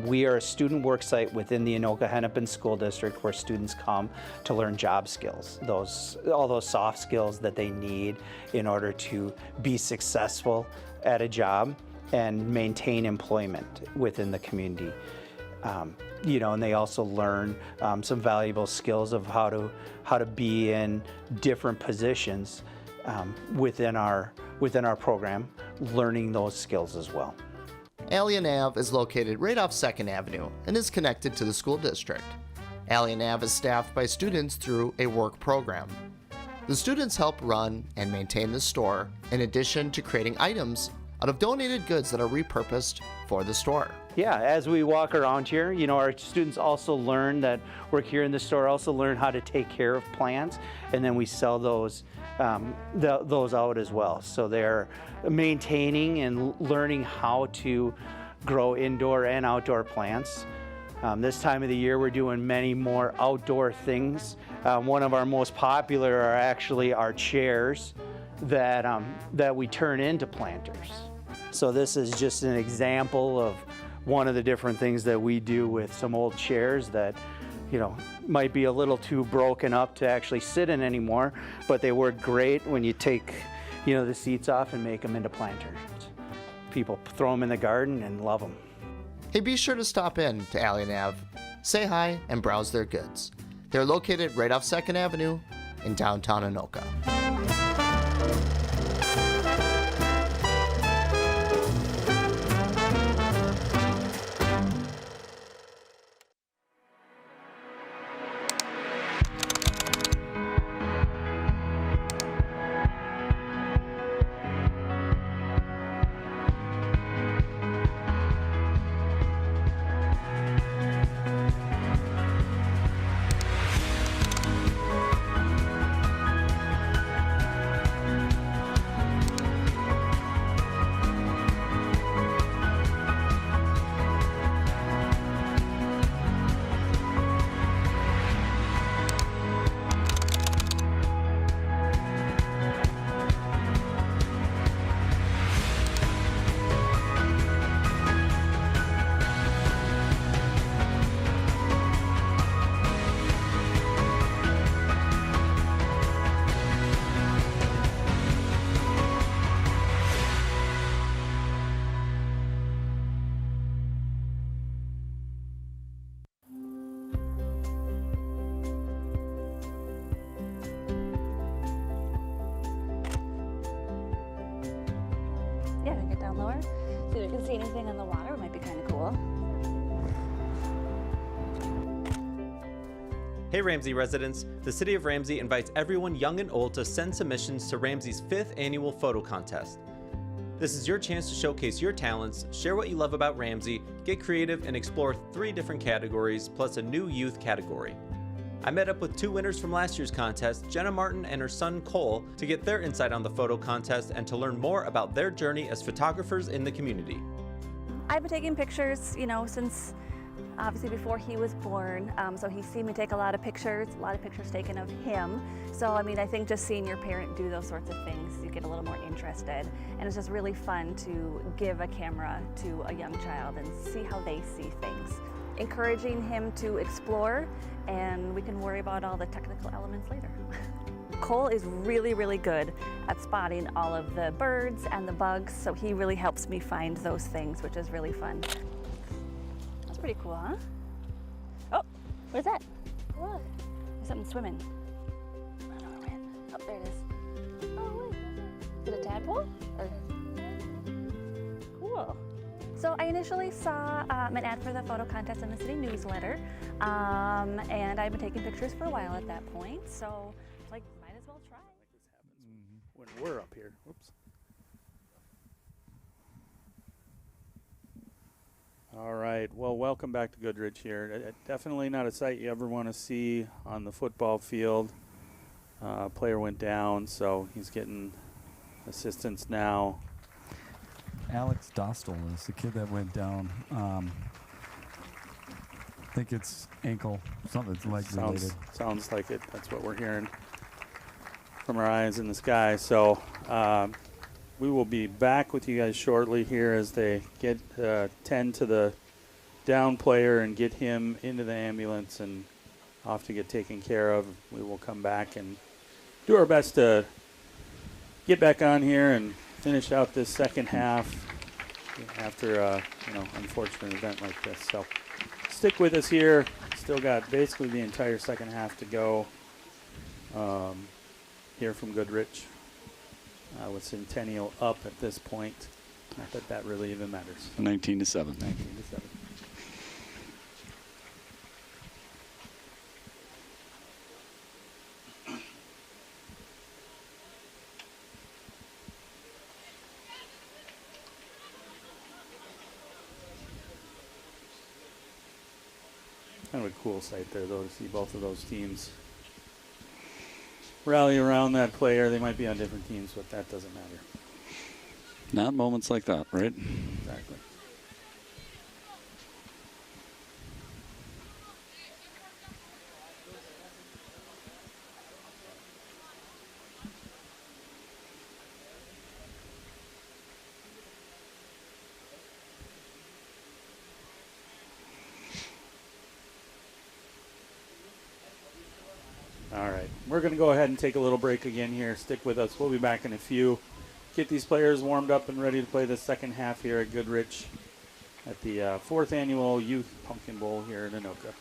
We are a student work site within the Anoka Hennepin School District where students come to learn job skills, all those soft skills that they need in order to be successful at a job and maintain employment within the community. And they also learn some valuable skills of how to be in different positions within our program, learning those skills as well. Alley and Ave is located right off 2nd Avenue and is connected to the school district. Alley and Ave is staffed by students through a work program. The students help run and maintain the store in addition to creating items out of donated goods that are repurposed for the store. Yeah, as we walk around here, our students also learn that work here in the store, also learn how to take care of plants, and then we sell those out as well. So they're maintaining and learning how to grow indoor and outdoor plants. This time of the year, we're doing many more outdoor things. One of our most popular are actually our chairs that we turn into planters. So this is just an example of one of the different things that we do with some old chairs that might be a little too broken up to actually sit in anymore, but they work great when you take the seats off and make them into planters. People throw them in the garden and love them. Hey, be sure to stop in to Alley and Ave, say hi, and browse their goods. They're located right off 2nd Avenue in downtown Anoka. Yeah, get down lower. See if you can see anything in the water. It might be kind of cool. Hey Ramsey residents, the City of Ramsey invites everyone young and old to send submissions to Ramsey's 5th annual photo contest. This is your chance to showcase your talents, share what you love about Ramsey, get creative, and explore 3 different categories, plus a new youth category. I met up with 2 winners from last year's contest, Jenna Martin and her son Cole, to get their insight on the photo contest and to learn more about their journey as photographers in the community. I've been taking pictures, since obviously before he was born, so he's seen me take a lot of pictures taken of him. So I think just seeing your parent do those sorts of things, you get a little more interested, and it's just really fun to give a camera to a young child and see how they see things. Encouraging him to explore, and we can worry about all the technical elements later. Cole is really, really good at spotting all of the birds and the bugs, so he really helps me find those things, which is really fun. pretty cool, huh? Oh, what is that? Look, there's something swimming. I don't know where it went. Oh, there it is. Oh, wait, is it a tadpole? Or... Cool. So I initially saw an ad for the photo contest in the city newsletter, and I've been taking pictures for a while at that point, so like, might as well try. When we're up here. Oops. All right. Well, welcome back to Goodrich here. Definitely not a sight you ever want to see on the football field. Player went down, so he's getting assistance now. Alex Dostal is the kid that went down. I think it's ankle, something's leg related. Sounds like it. That's what we're hearing from our eyes in the sky. So we will be back with you guys shortly here as they get tend to the down player and get him into the ambulance and off to get taken care of. We will come back and do our best to get back on here and finish out this second half after unfortunate event like this. So stick with us here. Still got basically the entire second half to go here from Goodrich with Centennial up at this point. Not that that really even matters. 19-7. 19-7. Kind of a cool sight there, though, to see both of those teams rally around that player. They might be on different teams, but that doesn't matter. Not moments like that, right? Exactly. All right, we're going to go ahead and take a little break again here. Stick with us. We'll be back in a few. Get these players warmed up and ready to play the second half here at Goodrich at the 4th Annual Youth Pumpkin Bowl here in Anoka.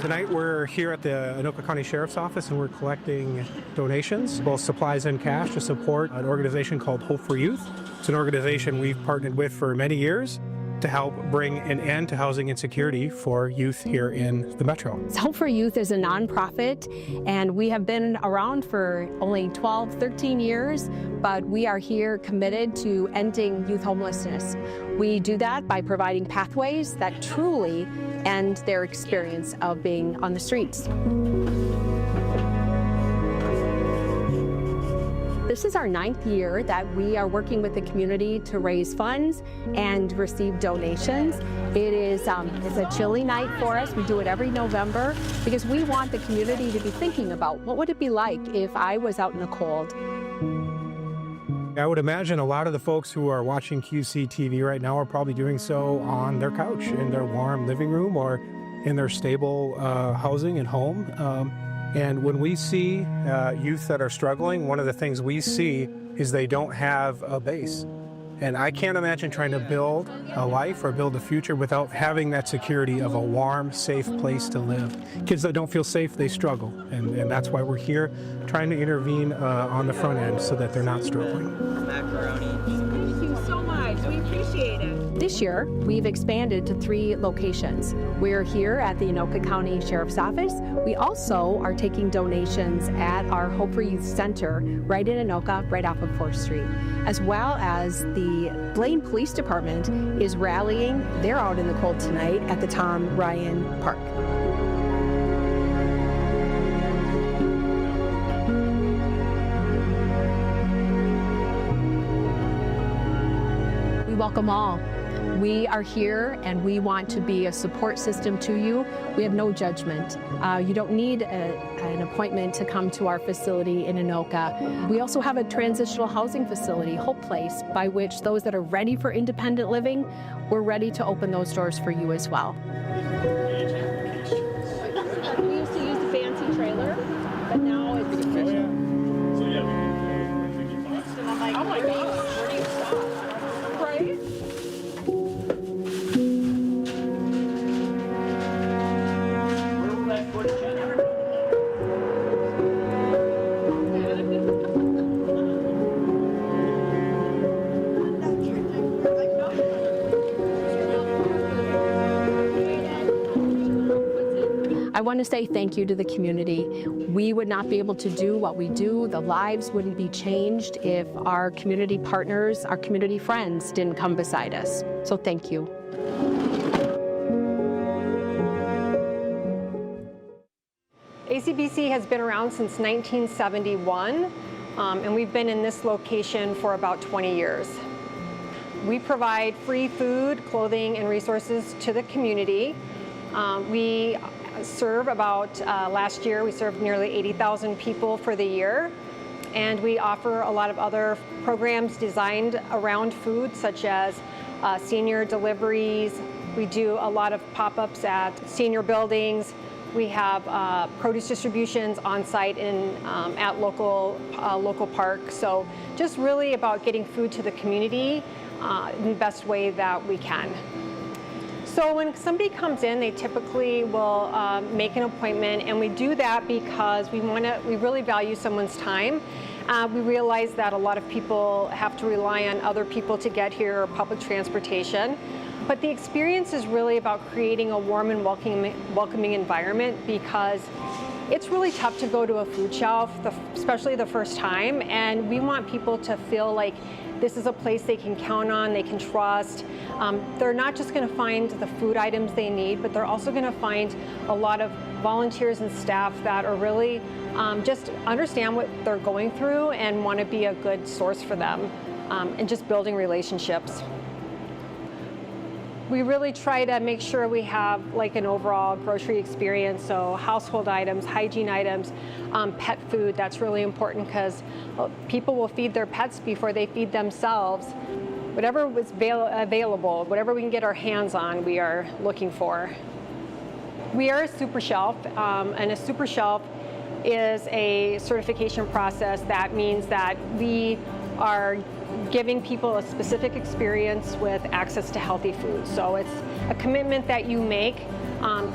Tonight we're here at the Anoka County Sheriff's Office and we're collecting donations, both supplies and cash, to support an organization called Hope for Youth. It's an organization we've partnered with for many years to help bring an end to housing insecurity for youth here in the Metro. Hope for Youth is a nonprofit, and we have been around for only 12, 13 years, but we are here committed to ending youth homelessness. We do that by providing pathways that truly end their experience of being on the streets. This is our 9th year that we are working with the community to raise funds and receive donations. It's a chilly night for us. We do it every November because we want the community to be thinking about what would it be like if I was out in the cold. I would imagine a lot of the folks who are watching QCTV right now are probably doing so on their couch, in their warm living room, or in their stable housing and home. And when we see youth that are struggling, one of the things we see is they don't have a base. And I can't imagine trying to build a life or build a future without having that security of a warm, safe place to live. Kids that don't feel safe, they struggle. And that's why we're here trying to intervene on the front end so that they're not struggling. Thank you so much. We appreciate it. This year, we've expanded to 3 locations. We're here at the Anoka County Sheriff's Office. We also are taking donations at our Hope for Youth Center right in Anoka, right off of 4th Street, as well as the Blaine Police Department is rallying. They're out in the cold tonight at the Tom Ryan Park. We welcome all. We are here and we want to be a support system to you. We have no judgment. You don't need an appointment to come to our facility in Anoka. We also have a transitional housing facility, Hope Place, by which those that are ready for independent living, we're ready to open those doors for you as well. We used to use the fancy trailer, but now it's want to say thank you to the community. We would not be able to do what we do. The lives wouldn't be changed if our community partners, our community friends didn't come beside us. So thank you. ACBC has been around since 1971, and we've been in this location for about 20 years. We provide free food, clothing, and resources to the community. We serve about, last year, we served nearly 80,000 people for the year. And we offer a lot of other programs designed around food, such as senior deliveries. We do a lot of pop-ups at senior buildings. We have produce distributions on site in, at local parks. So just really about getting food to the community in the best way that we can. So when somebody comes in, they typically will make an appointment, and we do that because we really value someone's time. We realize that a lot of people have to rely on other people to get here or public transportation. But the experience is really about creating a warm and welcoming environment, because it's really tough to go to a food shelf, especially the first time, and we want people to feel like this is a place they can count on, they can trust. They're not just going to find the food items they need, but they're also going to find a lot of volunteers and staff that are really just understand what they're going through and want to be a good source for them, and just building relationships. We really try to make sure we have like an overall grocery experience, so household items, hygiene items, pet food. That's really important because people will feed their pets before they feed themselves. Whatever was available, whatever we can get our hands on, we are looking for. We are a super shelf, and a super shelf is a certification process. That means that we are giving people a specific experience with access to healthy food. So it's a commitment that you make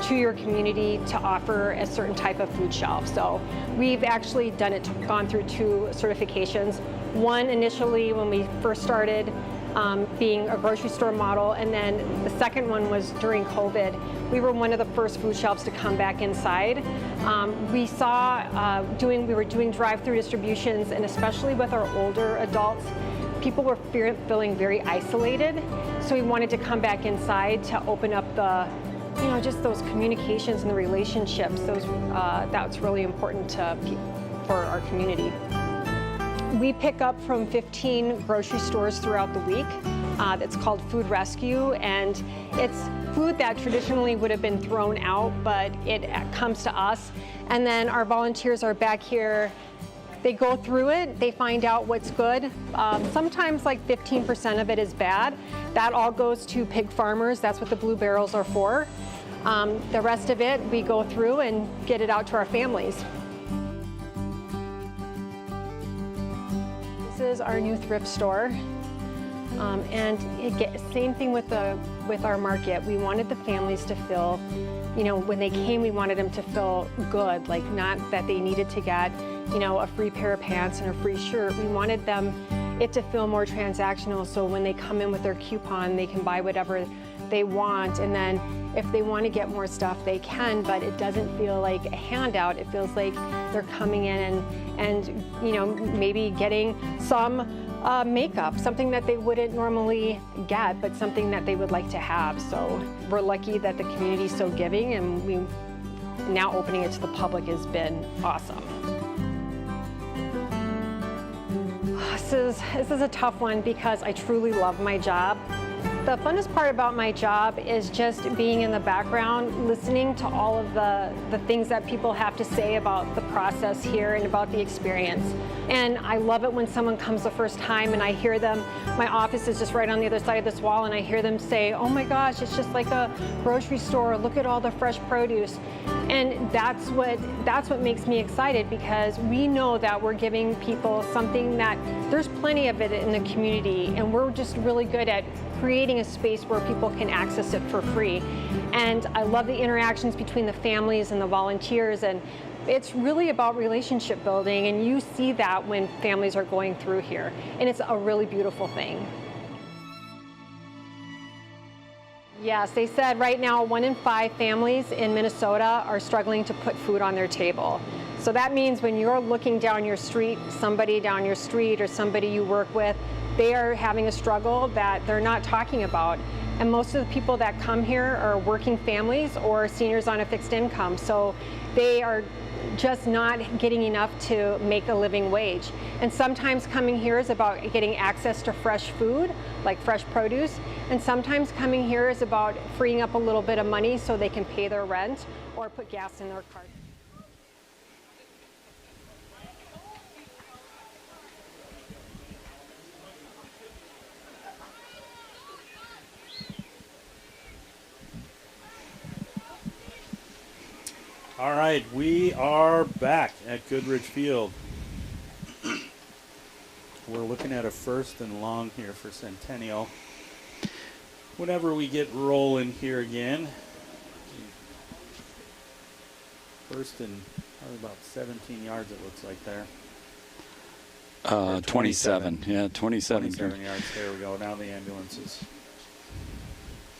to your community to offer a certain type of food shelf. So we've actually gone through 2 certifications. One initially when we first started being a grocery store model, and then the second one was during COVID. We were one of the first food shelves to come back inside. We were doing drive-through distributions, and especially with our older adults, people were feeling very isolated. So we wanted to come back inside to open up just those communications and the relationships. That's really important for our community. We pick up from 15 grocery stores throughout the week. It's called Food Rescue, and it's food that traditionally would have been thrown out, but it comes to us. And then our volunteers are back here. They go through it, they find out what's good. Sometimes like 15% of it is bad. That all goes to pig farmers. That's what the blue barrels are for. The rest of it, we go through and get it out to our families. This is our new thrift store. And same thing with our market. We wanted the families to feel, when they came, we wanted them to feel good, like not that they needed to get, a free pair of pants and a free shirt. We wanted it to feel more transactional, so when they come in with their coupon, they can buy whatever they want, and then if they want to get more stuff, they can, but it doesn't feel like a handout. It feels like they're coming in and maybe getting some makeup, something that they wouldn't normally get, but something that they would like to have. So we're lucky that the community is so giving, and now opening it to the public has been awesome. This is a tough one because I truly love my job. The funnest part about my job is just being in the background, listening to all of the things that people have to say about the process here and about the experience. And I love it when someone comes the first time and I hear them, my office is just right on the other side of this wall, and I hear them say, oh my gosh, it's just like a grocery store, look at all the fresh produce. And that's what makes me excited, because we know that we're giving people something that there's plenty of it in the community, and we're just really good at creating a space where people can access it for free. And I love the interactions between the families and the volunteers, and it's really about relationship building, and you see that when families are going through here, and it's a really beautiful thing. Yes, they said right now 1 in 5 families in Minnesota are struggling to put food on their table. So that means when you're looking down your street, somebody down your street or somebody you work with, they are having a struggle that they're not talking about. And most of the people that come here are working families or seniors on a fixed income. So they are just not getting enough to make a living wage. And sometimes coming here is about getting access to fresh food, like fresh produce. And sometimes coming here is about freeing up a little bit of money so they can pay their rent or put gas in their car. All right, we are back at Goodrich Field. We're looking at a 1st and long here for Centennial. Whenever we get rolling here again, 1st and probably about 17 yards it looks like there. 27. Yeah, 27. 27 yards. There we go. Now the ambulances.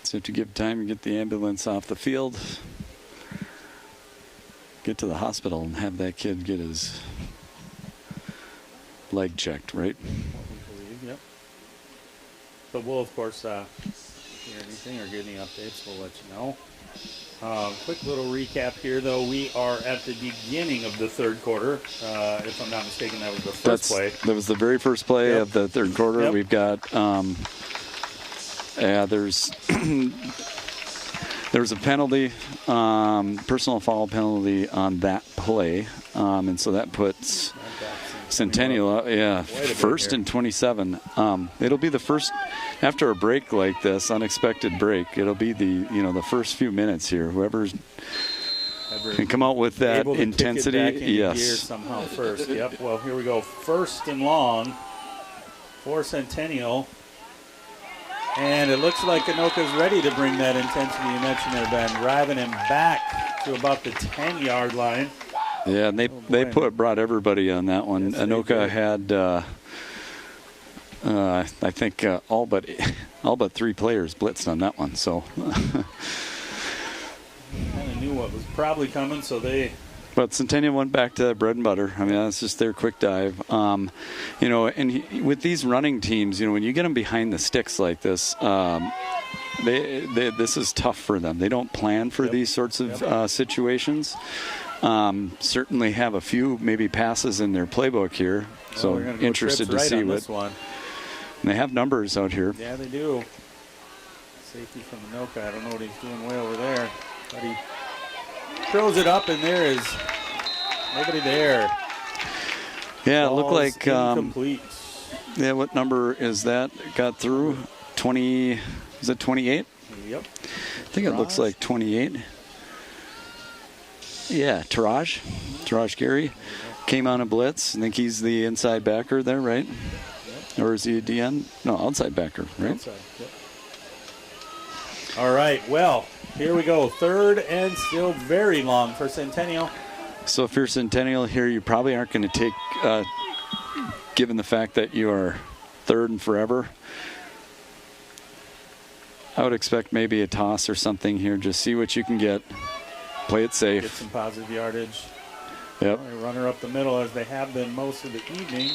So to give time to get the ambulance off the field, get to the hospital and have that kid get his leg checked, right? Yep. But we'll, of course, hear anything or get any updates, we'll let you know. Quick little recap here, though. We are at the beginning of the 3rd quarter. If I'm not mistaken, that was the first play. That was the very first play of the 3rd quarter. Yep. We've got, there's there was a penalty, personal foul penalty on that play, and so that puts Centennial, 1st and 27. It'll be the first after a break like this, unexpected break. It'll be the first few minutes here. Whoever's can come out with that intensity, kick it back into yes. gear somehow first. Yep. Well, here we go. 1st and long for Centennial. And it looks like Anoka's ready to bring that intensity you mentioned there, Ben. Driving him back to about the 10-yard line. Yeah, and they brought everybody on that one. Yes, Anoka had, I think, all but 3 players blitzed on that one. So kind of knew what was probably coming, so they. But Centennial went back to bread and butter. I mean, that's just their quick dive. And with these running teams, when you get them behind the sticks like this, this is tough for them. They don't plan for these sorts of situations. Certainly have a few maybe passes in their playbook here. So interested to see what. One. And they have numbers out here. Yeah, they do. Safety from Anoka. I don't know what he's doing way over there, but he throws it up, and there is nobody there. Yeah, it looked like incomplete. Yeah, what number is that? Got through 20. Is it 28? Yep. I think it looks like 28. Yeah, Taraj Gary came on a blitz. I think he's the inside backer there, right? Yep. Or is he a DN? No, outside backer, right? Outside, yep. All right, well, here we go. 3rd and still very long for Centennial. So if you're Centennial here, you probably aren't going to take, given the fact that you are 3rd and forever, I would expect maybe a toss or something here. Just see what you can get. Play it safe. Get some positive yardage. Yep. They run her up the middle as they have been most of the evening.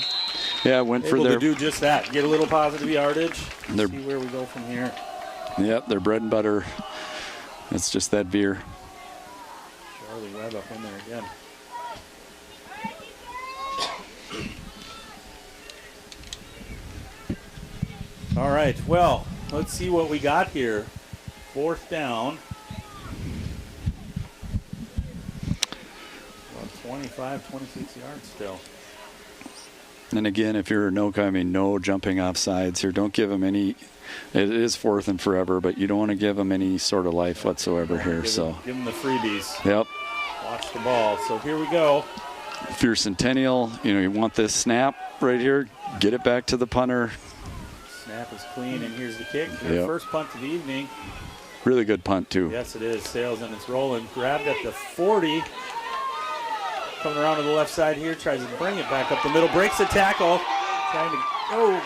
Yeah, went for their. Able to do just that. Get a little positive yardage. See where we go from here. Yep, their bread and butter. It's just that veer. Charlie Webb up in there again. All right, well, let's see what we got here. 4th down. About 25, 26 yards still. And again, if you're Anoka, I mean, no jumping off sides here. Don't give them any. It is 4th and forever, but you don't want to give them any sort of life whatsoever here. Give them the freebies. Yep. Watch the ball. So here we go. If you're Centennial, you want this snap right here. Get it back to the punter. Snap is clean, and here's the kick. Yep. First punt of the evening. Really good punt, too. Yes, it is. Sails, and it's rolling. Grabbed at the 40. Coming around to the left side here. Tries to bring it back up the middle. Breaks the tackle. Trying to go.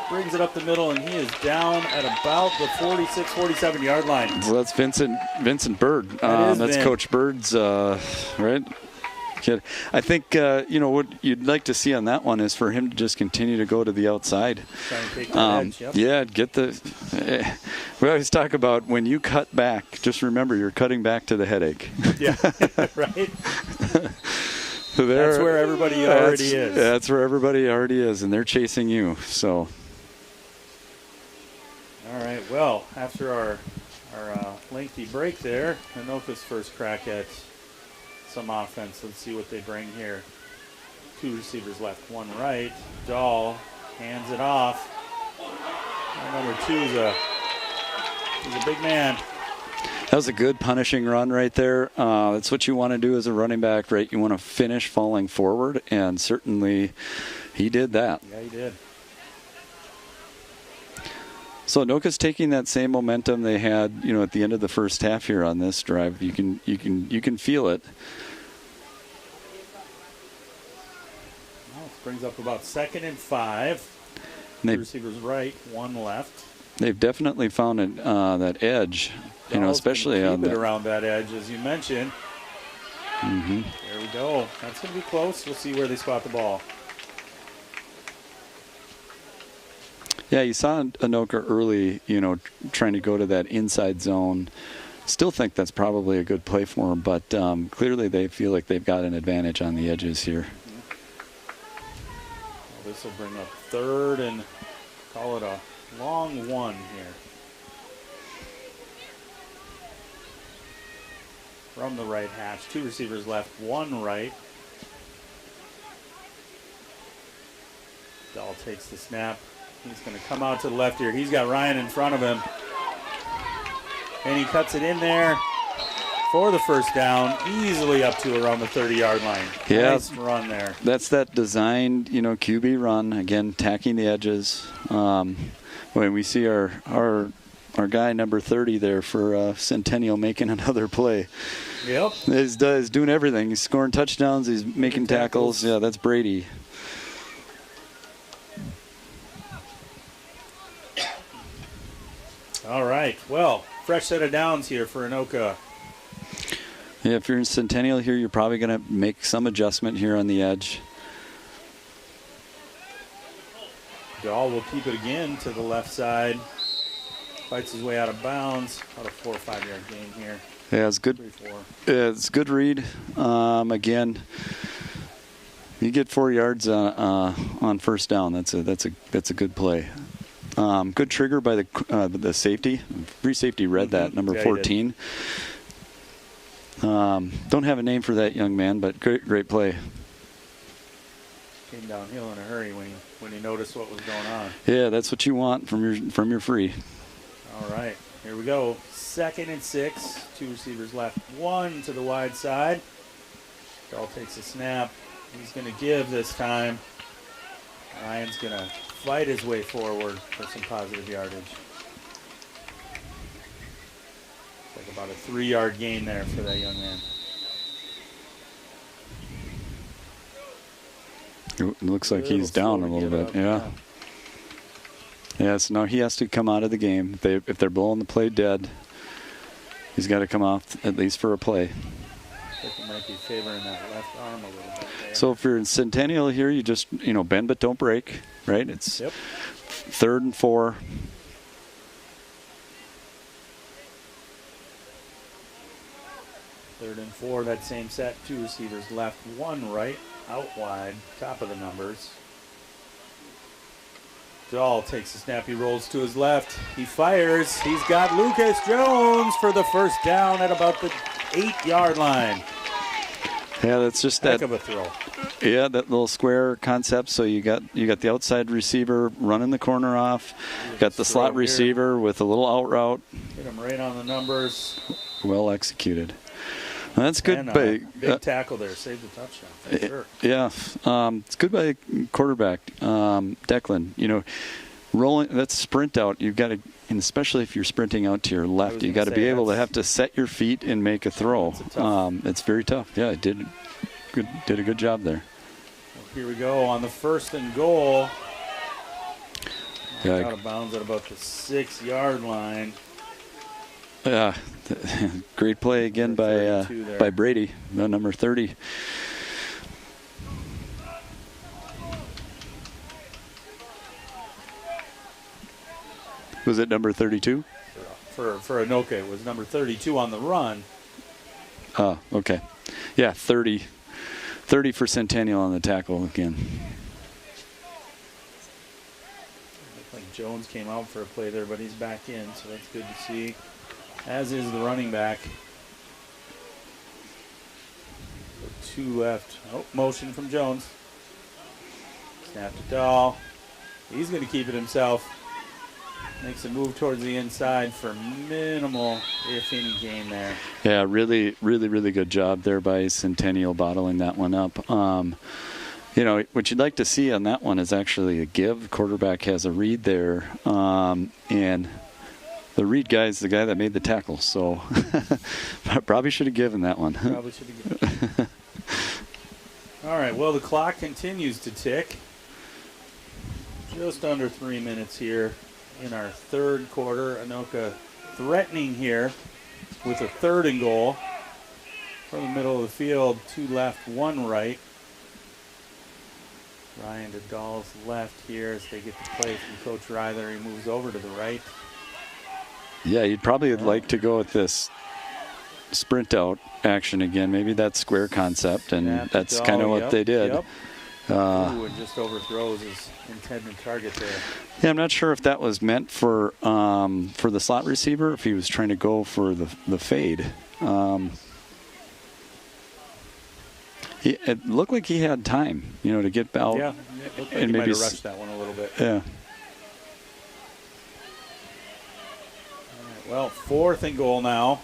brings it up the middle, and he is down at about the 46, 47 yard line. So that's Vincent Bird. That is that's Vin. Coach Bird's, right? Kid. I think, what you'd like to see on that one is for him to just continue to go to the outside. Try and take that edge, yep. Yeah, get the. We always talk about when you cut back, just remember you're cutting back to the headache. Yeah, right. So that's where everybody already is. That's where everybody already is, and they're chasing you. So. All right. Well, after our lengthy break there, Anoka's first crack at some offense. Let's see what they bring here. 2 receivers left, 1 right. Dahl hands it off. Number 2 is a big man. That was a good punishing run right there. That's what you want to do as a running back, right? You want to finish falling forward, and certainly he did that. Yeah, he did. So Anoka's taking that same momentum they had, at the end of the first half here on this drive. You can feel it. Well, this brings up about 2nd and 5. 2 receivers right, 1 left. They've definitely found that edge, especially on keep it around that edge, as you mentioned. Mm-hmm. There we go. That's going to be close. We'll see where they spot the ball. Yeah, you saw Anoka early, trying to go to that inside zone. Still think that's probably a good play for them, but clearly they feel like they've got an advantage on the edges here. Well, this will bring up 3rd and call it a long 1 here. From the right hash, 2 receivers left, 1 right. Dahl takes the snap. He's going to come out to the left here. He's got Ryan in front of him. And he cuts it in there for the first down, easily up to around the 30-yard line. Yeah, nice run there. That's that designed, QB run, again, tacking the edges. When we see our guy, number 30 there for Centennial, making another play. Yep. He's doing everything. He's scoring touchdowns. He's making tackles. Yeah, that's Brady. All right. Well, fresh set of downs here for Anoka. Yeah, if you're in Centennial here, you're probably going to make some adjustment here on the edge. Dahl will keep it again to the left side. Fights his way out of bounds. About a 4 or 5 yard gain here. Yeah, it's good. 3, 4. It's good read. Again, you get 4 yards on first down. That's a good play. Good trigger by the safety. Free safety read that, number 14. Don't have a name for that young man, but great play. Came downhill in a hurry when he noticed what was going on. Yeah, that's what you want from your free. All right, here we go. 2nd and 6. 2 receivers left, 1 to the wide side. Dahl takes a snap. He's going to give this time. Ryan's going to fight his way forward for some positive yardage. Like about a 3 yard gain there for that young man. It looks like he's down a little bit. Yeah. Yeah, so now he has to come out of the game. If they're blowing the play dead, he's got to come off at least for a play. I think he might be favoring that left arm a little bit there. So if you're in Centennial here, you just, bend but don't break, right? It's 3rd and 4. Third and 4, that same set. 2 receivers left, 1 right, out wide, top of the numbers. Dahl takes the snap, he rolls to his left, he fires, he's got Lucas Jones for the first down at about the 8 yard line. Yeah, that's just Heck of a throw. Yeah, that little square concept. So you got the outside receiver running the corner off, got the slot receiver with a little out route. Hit him right on the numbers. Well executed. Well, that's good. And big tackle there, saved the touchdown for sure. Yeah, it's good by quarterback Declan. Rolling that sprint out, you've got to, and especially if you're sprinting out to your left, you got to be able to have to set your feet and make a throw. It's very tough. Yeah, it did a good job there. Well, here we go on the 1st and goal. Out of bounds at about the 6-yard line. Yeah, great play again by Brady, number 30. Was it number 32? For Anoka, it was number 32 on the run. Oh, okay. Yeah, 30 for Centennial on the tackle again. Looked like Jones came out for a play there, but he's back in, so that's good to see. As is the running back. 2 left. Oh, motion from Jones. Snap to Dahl. He's going to keep it himself. Makes a move towards the inside for minimal, if any, gain there. Yeah, really good job there by Centennial bottling that one up. You know, what you'd like to see on that one is actually a give. Quarterback has a read there, and the read guy is the guy that made the tackle, so probably should have given that one. Probably should have given. All right, well, the clock continues to tick. Just under 3 minutes here in our third quarter. Anoka threatening here with a 3rd and goal from the middle of the field. 2 left, 1 right. Ryan to Dahl's left here as they get the play from Coach Ryther. He moves over to the right. Yeah, you'd probably like to go with this sprint out action again. Maybe that square concept, and that's kind of what they did. Yep. And just overthrows his intended target there. Yeah, I'm not sure if that was meant for the slot receiver, if he was trying to go for the fade. It looked like he had time, you know, to get out. Yeah, it looked like he might have rushed that one a little bit. Yeah. Well, 4th and goal now.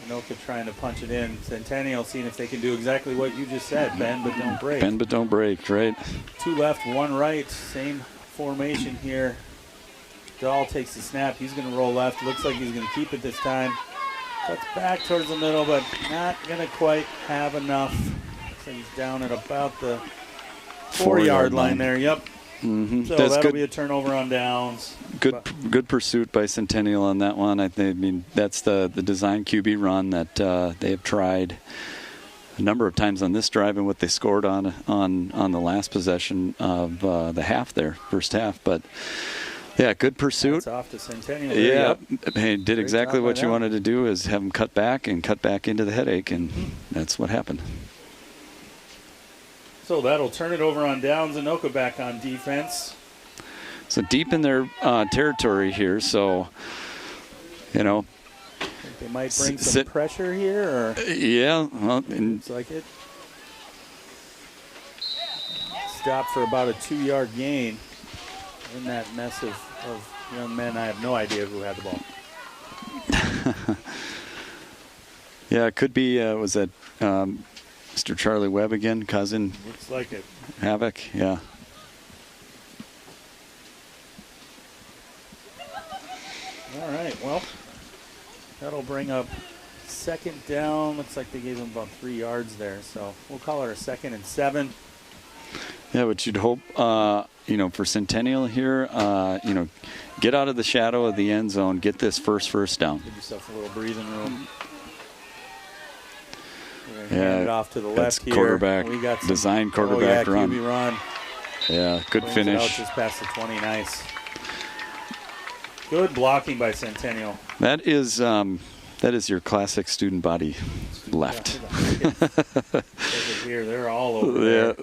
Anoka trying to punch it in. Centennial seeing if they can do exactly what you just said, bend but don't break. Bend but don't break, right. 2 left, 1 right. Same formation here. Dahl takes the snap. He's going to roll left. Looks like he's going to keep it this time. Cuts back towards the middle, but not going to quite have enough. Looks like he's down at about the 4-yard line there. Yep. Mm-hmm. So that'll be a turnover on downs. Good pursuit by Centennial on that one. I mean, that's the design QB run that they have tried a number of times on this drive and what they scored on the last possession of the half there, first half. But yeah, good pursuit. That's off to Centennial. Yeah, Yep. Hey, did exactly what you wanted to do, is have them cut back into the headache, and that's what happened. So that'll turn it over on downs. Anoka back on defense. So deep in their territory here, so, you know. Think they might bring some pressure here, or? Yeah. Well, looks like it. Stop for about a 2-yard gain in that mess of young men. I have no idea who had the ball. Yeah, it could be, was that Mr. Charlie Webb again, cousin? Looks like it. Havoc, yeah. All right, well, that'll bring up 2nd down. Looks like they gave him about 3 yards there, so we'll call it a 2nd and 7. Yeah, but you'd hope, you know, for Centennial here, you know, get out of the shadow of the end zone, get this first down. Give yourself a little breathing room. Yeah, it off to the that's left here. Quarterback, We got some, design quarterback run. QB run. Yeah, good Brings finish. It out just past the 20, nice. Good blocking by Centennial. That is your classic student body left. Here, they're all over there.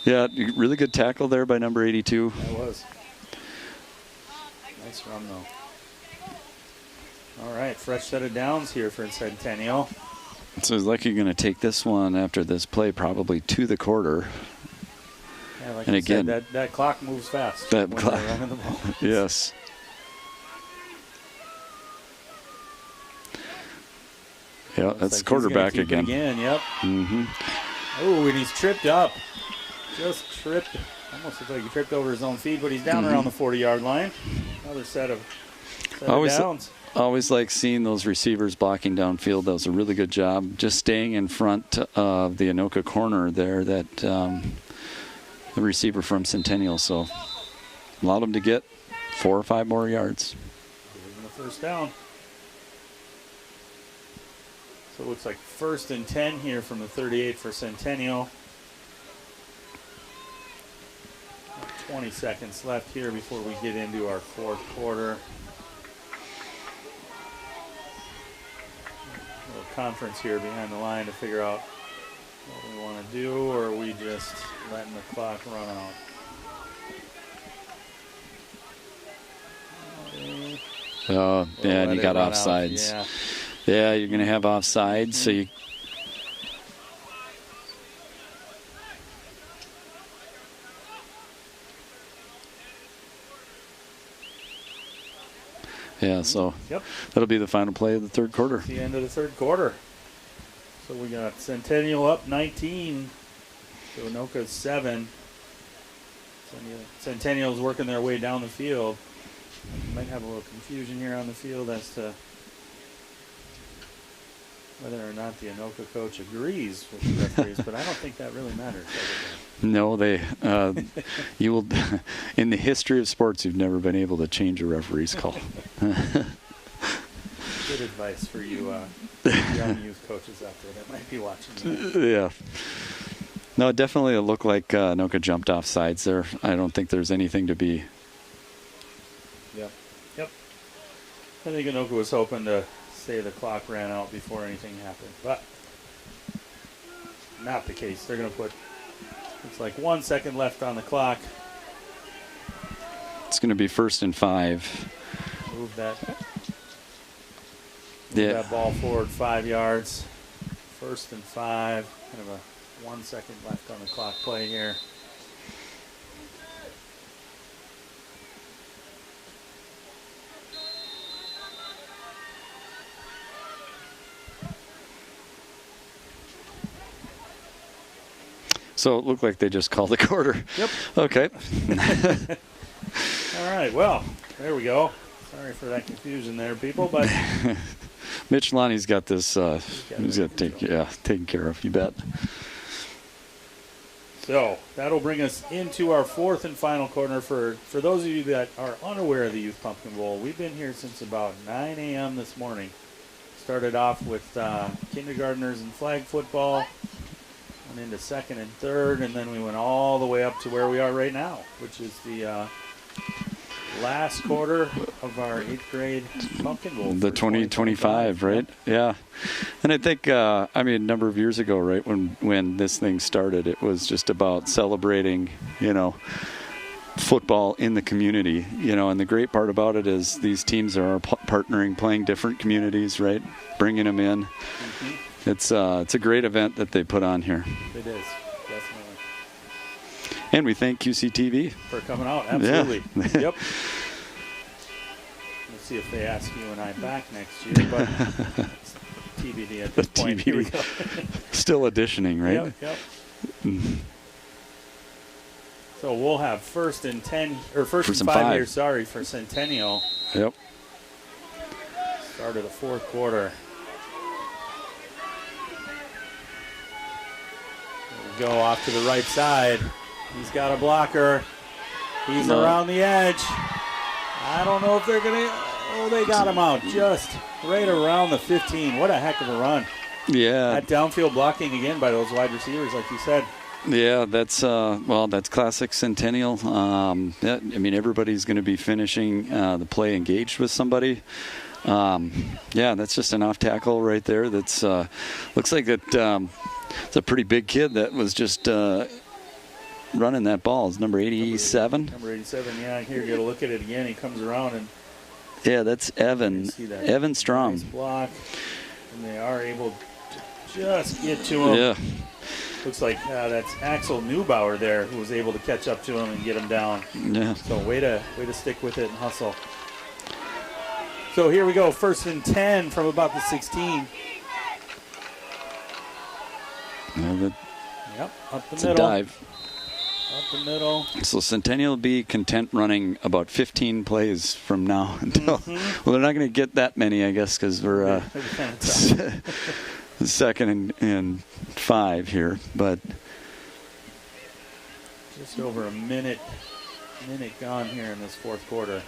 Yeah, really good tackle there by number 82. That was. Nice run, though. All right, fresh set of downs here for Centennial. So it's like you're going to take this one after this play probably to the quarter. Yeah, like and you again, said, that clock moves fast. That when clock. they're running the ball. Yes. Yeah, that's like quarterback he's gonna keep again. it again. Yep. Mm-hmm. Oh, and he's tripped up. Just tripped. Almost looks like he tripped over his own feet, but he's down around the 40-yard line. Another set of downs. Always like seeing those receivers blocking downfield. That was a really good job. Just staying in front of the Anoka corner there. That the receiver from Centennial, so allowed him to get 4 or 5 more yards. The first down. So it looks like 1st and 10 here from the 38 for Centennial. 20 seconds left here before we get into our 4th quarter. A little conference here behind the line to figure out what we want to do, or are we just letting the clock run out? Yeah, and you got offsides. Yeah, you're going to have offsides, so you... Yeah, so that'll be the final play of the 3rd quarter. The end of the 3rd quarter. So we got Centennial up 19 to Anoka 7. Centennial's working their way down the field. Might have a little confusion here on the field as to whether or not the Anoka coach agrees with the referees, but I don't think that really matters. No, you will, in the history of sports, you've never been able to change a referee's call. Good advice for you young youth coaches out there that might be watching. Yeah. No, definitely it looked like Anoka jumped off sides there. I don't think there's anything to be. Yep. I think Anoka was hoping to say the clock ran out before anything happened, but not the case. They're going to put, it's like 1 second left on the clock. It's going to be 1st and 5. Move that ball forward 5 yards. 1st and 5. Kind of a 1 second left on the clock play here. So it looked like they just called the quarter. Yep. Okay. All right, well, there we go. Sorry for that confusion there, people, but Mitch Lonnie's got this. He's got taken care of. You bet. So that'll bring us into our 4th and final quarter. For those of you that are unaware of the Youth Pumpkin Bowl, we've been here since about 9 a.m. this morning. Started off with kindergartners and flag football, went into 2nd and 3rd, and then we went all the way up to where we are right now, which is the last quarter of our 8th grade Pumpkin Bowl. The 2025, right? Yeah. And I think, a number of years ago, right, when this thing started, it was just about celebrating, football in the community, and the great part about it is these teams are partnering, playing different communities, right, bringing them in. Mm-hmm. It's a great event that they put on here. It is, definitely. And we thank QCTV for coming out. Absolutely. Yeah. Yep. Let's see if they ask you and I back next year, but it's TBD at this point. Here we go. Still auditioning, right? Yep. So we'll have 1st and 10 or 1st and 5 here. Sorry, for Centennial. Yep. Start of the 4th quarter. There we go off to the right side. He's got a blocker. He's around the edge. I don't know if they're going to. Oh, they got him out just right around the 15. What a heck of a run. Yeah. That downfield blocking again by those wide receivers, like you said. Yeah, that's that's classic Centennial. Everybody's going to be finishing the play engaged with somebody. That's just an off tackle right there. That's looks like it's a pretty big kid that was just running that ball. It's number 87. Number 87. Yeah, here, get a look at it again. He comes around and. Yeah, that's Evan. Evan Strom. Nice block, and they are able to just get to him. Yeah. Looks like that's Axel Neubauer there who was able to catch up to him and get him down. Yeah. So way to stick with it and hustle. So here we go, 1st and 10 from about the 16. Yep, up the it's middle. A dive. Up the middle. So Centennial will be content running about 15 plays from now until. Well, they're not going to get that many, I guess, because we're 2nd and 5 here. But Just over a minute gone here in this fourth quarter.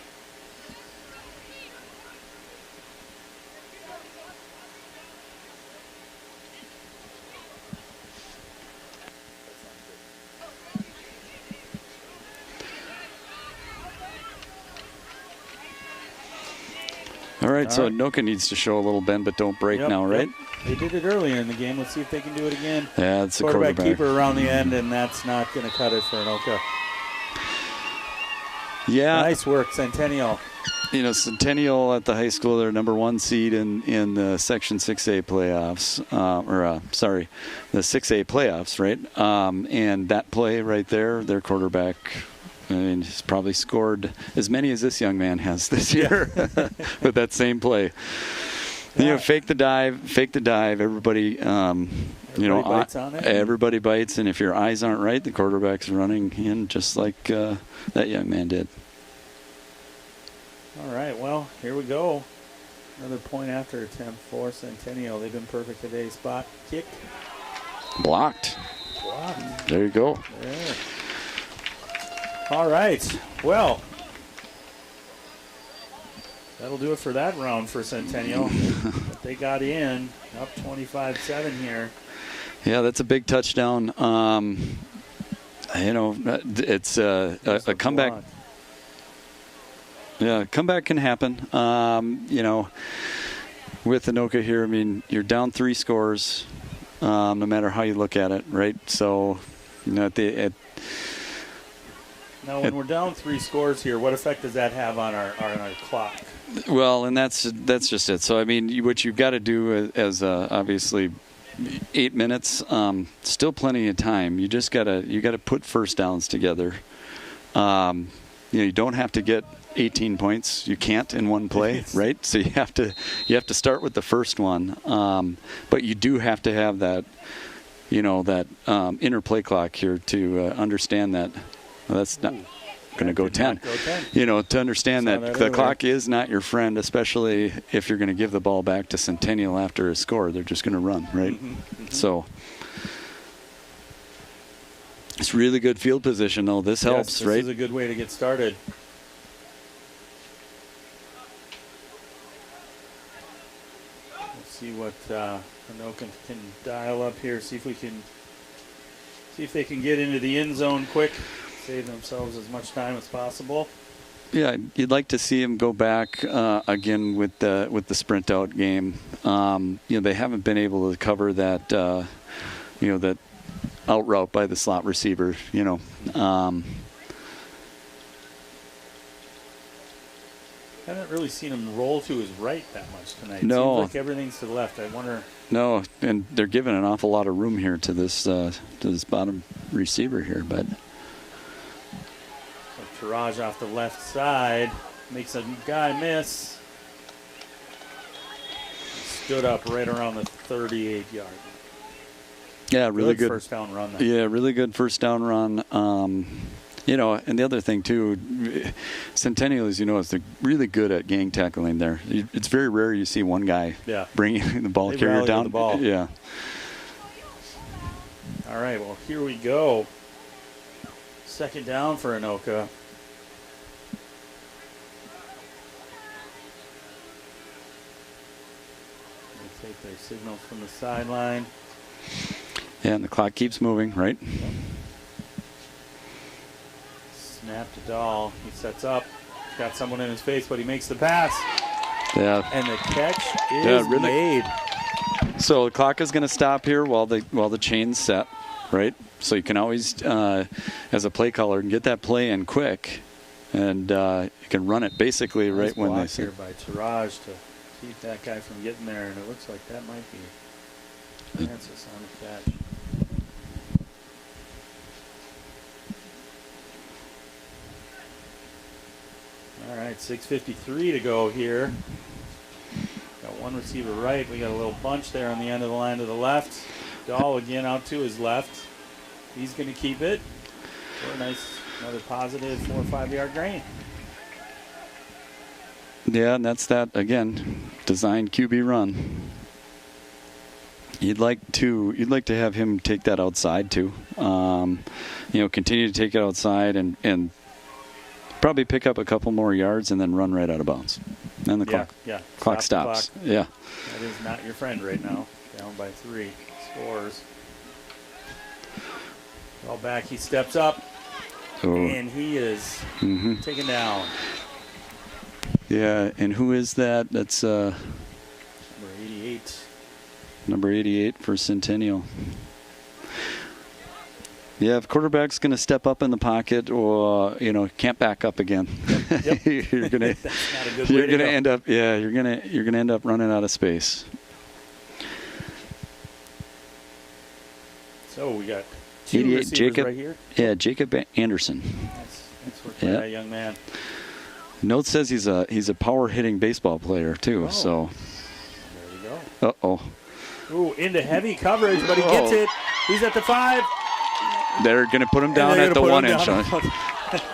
All right, so Anoka needs to show a little bend, but don't break now, right? They did it earlier in the game. Let's see if they can do it again. Yeah, it's a quarterback quarterback. keeper around the end, and that's not going to cut it for Anoka. Yeah. Nice work, Centennial. You know, Centennial at the high school, they're #1 seed in the Section 6A playoffs, the 6A playoffs, right? And that play right there, their quarterback, I mean, he's probably scored as many as this young man has this year with that same play. You know, fake the dive. Everybody, bites on it. Everybody bites, and if your eyes aren't right, the quarterback's running in just like that young man did. All right, well, here we go. Another point after attempt for Centennial. They've been perfect today. Spot kick. Blocked. There you go. There. All right, well, that'll do it for that round for Centennial. But they got in, up 25-7 here. Yeah, that's a big touchdown. You know, it's a comeback. Block. Yeah, comeback can happen. You know, with Anoka here, I mean, you're down 3 scores, no matter how you look at it, right? So, you know, now, when we're down 3 scores here, what effect does that have on our clock? Well, and that's just it. So, I mean, what you've got to do as obviously 8 minutes, still plenty of time. You just gotta put first downs together. You know, you don't have to get 18 points. You can't in one play, right? So you have to start with the first one. But you do have to have that, you know, that interplay clock here to understand that. Well, that's not going to go 10. You know, to understand that the clock is not your friend, especially if you're going to give the ball back to Centennial after a score. They're just going to run, right? So it's really good field position, though. This helps, right? This is a good way to get started. Let's see what Anoka can dial up here. See if they can get into the end zone quick. Save themselves as much time as possible. Yeah, you'd like to see him go back again with the sprint out game. You know, they haven't been able to cover that, you know, that out route by the slot receiver. You know, haven't really seen him roll to his right that much tonight. No. Seems like everything's to the left. I wonder. No, and they're giving an awful lot of room here to this bottom receiver here, but. Taraj off the left side makes a guy miss. Stood up right around the 38-yard. Yeah, really good first down run. Yeah, really good first down run. You know, and the other thing too, Centennial, as you know, is really good at gang tackling there. It's very rare you see one guy bringing the ball carrier down. The ball. Yeah. All right, well, here we go. Second down for Anoka. They take their signals from the sideline. Yeah, and the clock keeps moving, right? Snap to Dahl. He sets up. He's got someone in his face, but he makes the pass. Yeah. And the catch is made. So the clock is going to stop here while the chain's set, right? So you can always, as a play caller, get that play in quick, and you can run it basically right when they here by Taraj to keep that guy from getting there, and it looks like that might be Francis on the catch. All right, 6:53 to go here. Got one receiver right. We got a little bunch there on the end of the line to the left. Dahl again out to his left. He's going to keep it. Very nice, another positive 4 or 5 yard gain. Yeah, and that's that again. Designed QB run. You'd like to have him take that outside too. Continue to take it outside and probably pick up a couple more yards and then run right out of bounds. And the clock stops. Clock. Yeah. That is not your friend right now. Down by 3 scores. Ball back. He steps up, and he is taken down. Yeah, and who is that? That's number 88. Number 88 for Centennial. Yeah, if quarterback's going to step up in the pocket, or can't back up again, you're going to end up you're going to end up running out of space. So we got 2 88 receivers Jacob, right here. Yeah, Jacob Anderson. That's for that young man. Note says he's a power hitting baseball player too. So there we go. Ooh, into heavy coverage, but he gets it. He's at the 5. They're going to put him down at the 1 inch.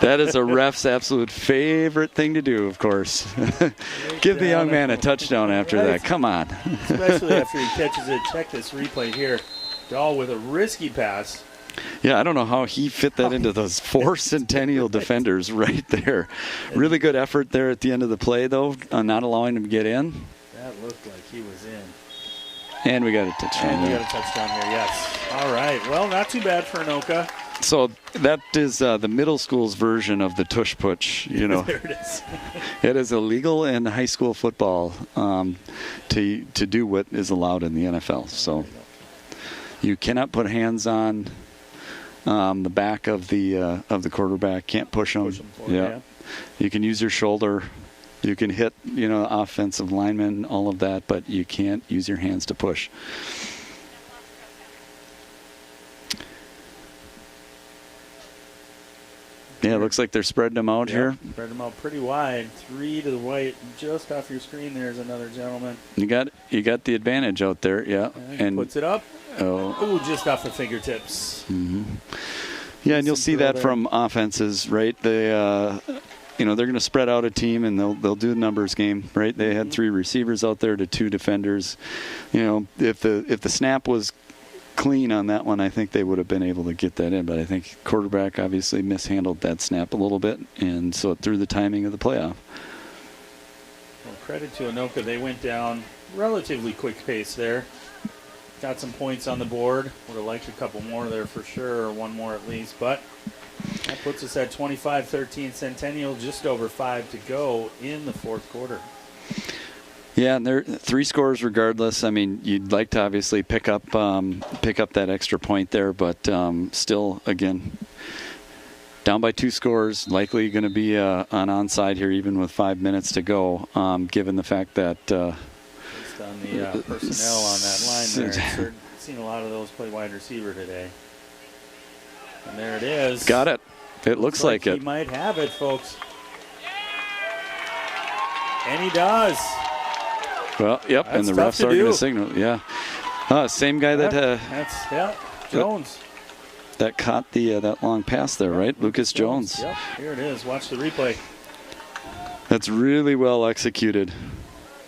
That is a ref's absolute favorite thing to do, of course. Give the young man a touchdown after that. Come on. Especially after he catches it. Check this replay here. Dahl with a risky pass. Yeah, I don't know how he fit that into those 4 Centennial defenders right there. Really good effort there at the end of the play, though, on not allowing him to get in. That looked like he was in. And we got a touchdown. And we got a touchdown here, yes. All right. Well, not too bad for Anoka. So that is the middle school's version of the tush push. There it is. It is illegal in high school football to do what is allowed in the NFL. So you cannot put hands on the back of the quarterback. Can't push them. Yeah. You can use your shoulder. You can hit, offensive linemen, all of that, but you can't use your hands to push. Yeah, it looks like they're spreading them out here. Spread them out pretty wide. 3 to the right, just off your screen. There's another gentleman. You got the advantage out there, yeah. And puts it up. Oh. Ooh, just off the fingertips. Mm-hmm. Yeah, and you'll see that from offenses, right? They're going to spread out a team and they'll do a numbers game, right? They had 3 receivers out there to 2 defenders. If the snap was clean on that one, I think they would have been able to get that in. But I think quarterback obviously mishandled that snap a little bit, and so it threw the timing of the playoff. Well, credit to Anoka. They went down relatively quick pace there. Got some points on the board. Would have liked a couple more there for sure, or 1 more at least. But that puts us at 25-13 Centennial, just over 5 to go in the 4th quarter. Yeah, and they're 3 scores regardless. I mean, you'd like to obviously pick up that extra point there, but still, again, down by 2 scores. Likely going to be an onside here, even with 5 minutes to go. Given the fact that based on the personnel on that line there, seen a lot of those play wide receiver today. And there it is. Got it. It looks like it. He might have it, folks. And he does. Well, yep, That's and the refs are going to signal. Yeah. Same guy that Jones. That caught that long pass there, right? Lucas Jones. Yep, here it is. Watch the replay. That's really well executed.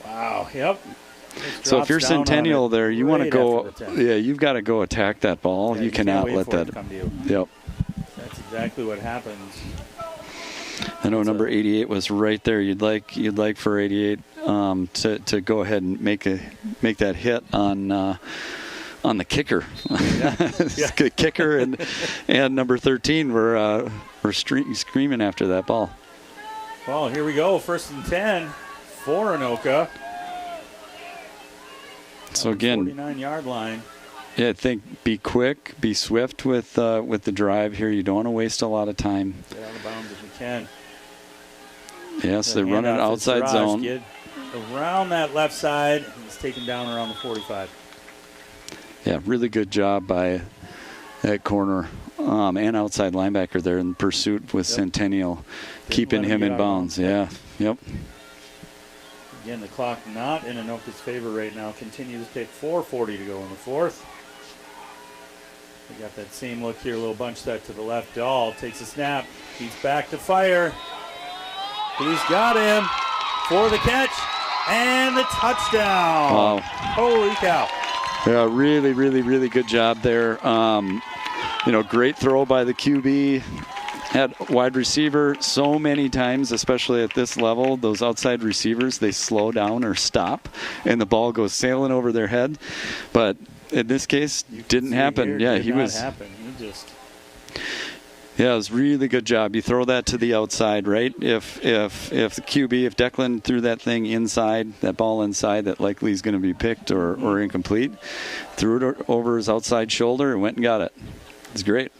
Wow, yep. So if you're Centennial there, you want to go, you've got to go attack that ball. You cannot let that. Come to you. Yep. That's exactly what happens. I know number 88 was right there. You'd like for 88 to go ahead and make that hit on the kicker. The kicker and number 13 were screaming after that ball. Well, here we go. 1st and 10 for Anoka. So again, 49-yard line. Yeah, I think be quick, be swift with the drive here. You don't want to waste a lot of time. Get out of bounds if you can. Yes, they run an outside zone. Get around that left side. He's taken down around the 45. Yeah, really good job by that corner and outside linebacker there in pursuit with Centennial, keeping him in bounds. Yeah, yep. Again, the clock not in Anoka's favor right now. Continues to take 4:40 to go in the 4th. We got that same look here, a little bunch that to the left. Dahl takes a snap. He's back to fire. He's got him for the catch and the touchdown. Wow. Holy cow. Yeah, really, really, really good job there. Great throw by the QB. At wide receiver so many times, especially at this level, those outside receivers, they slow down or stop, and the ball goes sailing over their head. But in this case, didn't happen. Yeah, he was. Happen. He just. Yeah, it was really good job. You throw that to the outside, right? If the QB, if Declan threw that thing inside, that ball inside, that likely is going to be picked or incomplete, threw it over his outside shoulder and went and got it. It's great.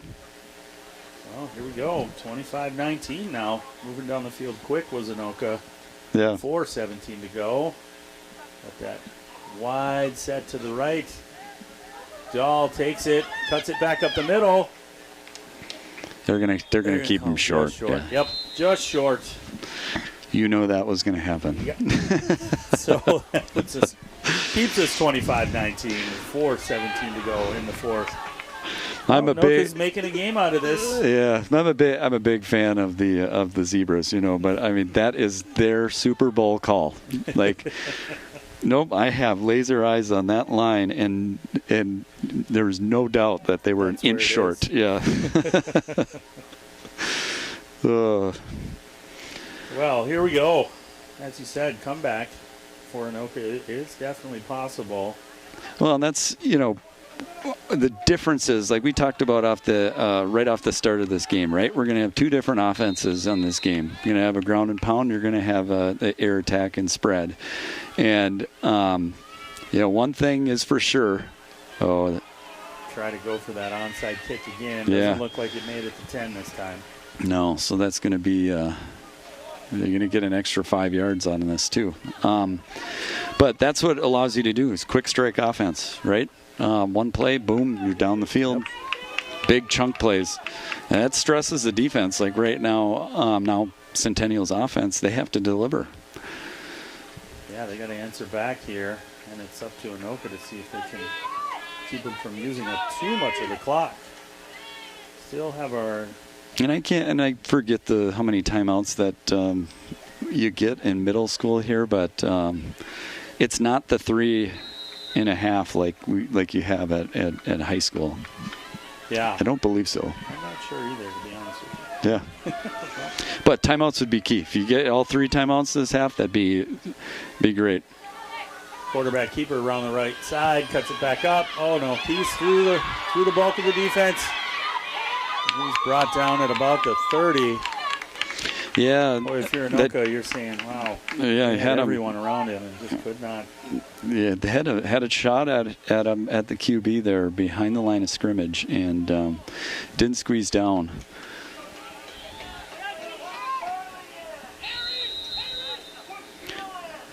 Well, here we go. 25-19 now. Moving down the field quick was Anoka. Yeah. 4:17 to go. Got that wide set to the right. Dahl takes it, cuts it back up the middle. They're gonna keep him short. Yeah. Yep, just short. You know that was gonna happen. Yep. So that keeps us 25-19. 4:17 to go in the fourth. Anoka's making a game out of this. Yeah, I'm a big fan of the Zebras, but I mean that is their Super Bowl call. Like, nope, I have laser eyes on that line, and there was no doubt that they were an inch short. Yeah. Well, here we go. As you said, comeback for Anoka is definitely possible. Well, and that's the differences, like we talked about right off the start of this game, right? We're going to have two different offenses on this game. You're going to have a ground and pound. You're going to have the air attack and spread. And, one thing is for sure. Try to go for that onside kick again. Doesn't look like it made it to 10 this time. No, so that's going to be they're going to get an extra 5 yards on this too. But that's what it allows you to do is quick strike offense, right? One play, boom, you're down the field. Yep. Big chunk plays. And that stresses the defense. Like right now, Centennial's offense, they have to deliver. Yeah, they got to answer back here, and it's up to Anoka to see if they can keep them from using up too much of the clock. Still have our... And I forget how many timeouts that you get in middle school here, but it's not the 3.5 like you have at high school. Yeah. I don't believe so. I'm not sure either, to be honest with you. Yeah. But timeouts would be key. If you get all 3 timeouts this half, that'd be great. Quarterback keeper around the right side, cuts it back up. Oh no, he's through the bulk of the defense. He's brought down at about the 30. Yeah. Boy, if you're Anoka, you're saying, wow. Yeah, he had everyone around him and just could not. Yeah, they had a shot at him at the QB there behind the line of scrimmage and didn't squeeze down.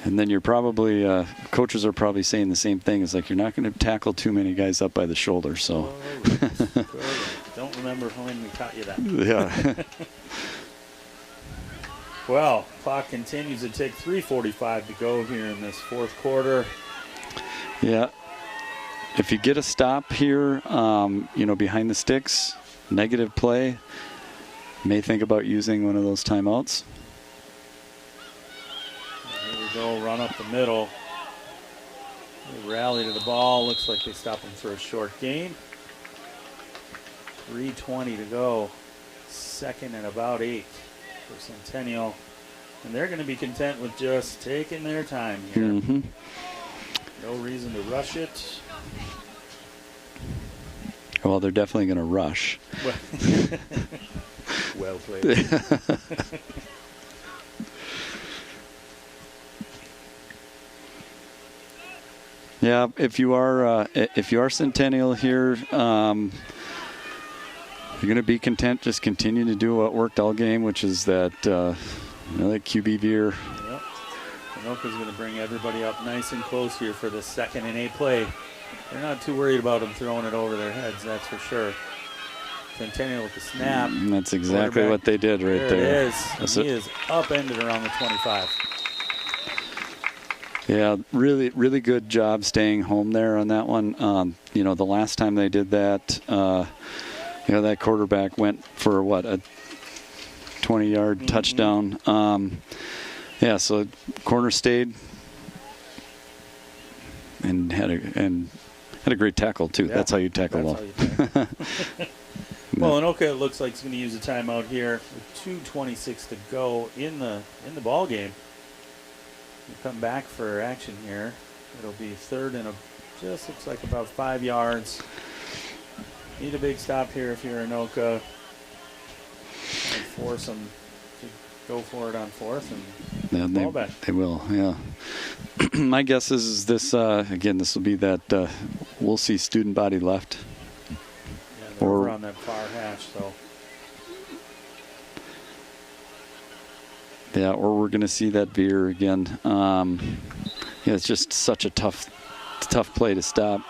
And then you're probably, coaches are probably saying the same thing. It's like you're not going to tackle too many guys up by the shoulder. So. Don't remember when we taught you that. Yeah. Well, clock continues to tick. 3:45 to go here in this fourth quarter. Yeah. If you get a stop here, behind the sticks, negative play, may think about using one of those timeouts. Here we go, run up the middle. They rally to the ball. Looks like they stop him for a short gain. 3:20 to go. Second and about 8 for Centennial. And they're going to be content with just taking their time here. Mm-hmm. No reason to rush it. Well, they're definitely going to rush. Well played. Yeah, if you are Centennial here, you're going to be content. Just continue to do what worked all game, which is that that QB veer. Yep. Anoka's going to bring everybody up nice and close here for the 2nd and 8 play. They're not too worried about them throwing it over their heads, that's for sure. Centennial with the snap. That's exactly what they did right there. It is. He is upended around the 25. Yeah, really, really good job staying home there on that one. The last time they did that, that quarterback went for a 20-yard touchdown. So corner stayed and Had a great tackle, too. Yeah, That's how you tackle well. Well, Anoka, it looks like he's going to use a timeout here with 2:26 to go in the ball game. We'll come back for action here. It'll be third and just looks like about 5 yards. Need a big stop here if you're Anoka. And force them to go for it on fourth and ball back. They will, yeah. My guess is this, again, this will be that we'll see student body left. Yeah, they're over on that far hash, so. Yeah, or we're going to see that veer again. Yeah, it's just such a tough play to stop.